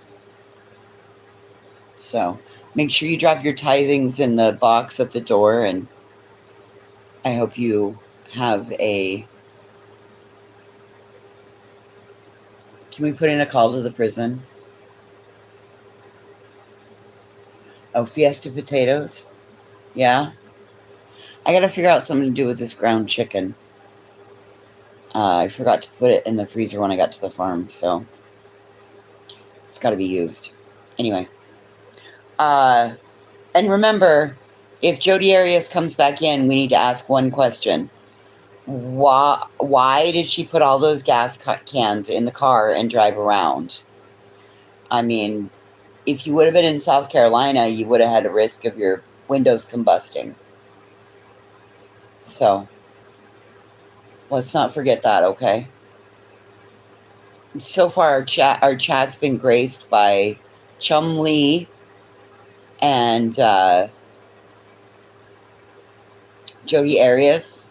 So, make sure you drop your tithings in the box at the door, and I hope you have a... Can we put in a call to the prison? Oh, Fiesta potatoes? Yeah? I gotta figure out something to do with this ground chicken. I forgot to put it in the freezer when I got to the farm, so it's gotta be used. Anyway. And remember, if Jodi Arias comes back in, we need to ask one question. Why did she put all those gas cans in the car and drive around? I mean, if you would have been in South Carolina, you would have had a risk of your windows combusting. So, let's not forget that, okay? So far, our chat's been graced by Chum Lee and Jodi Arias.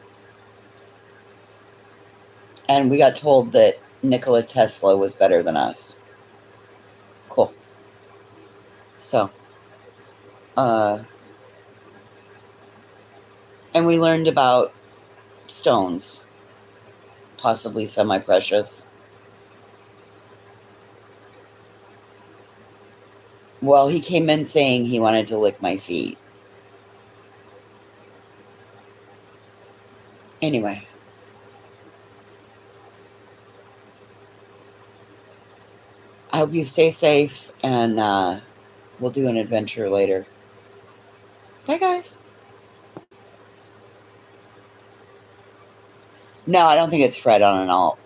And we got told that Nikola Tesla was better than us. Cool. So, and we learned about stones, possibly semi-precious. Well, he came in saying he wanted to lick my feet. Anyway. I hope you stay safe, and we'll do an adventure later. Bye, guys. No, I don't think it's Fred on an alt.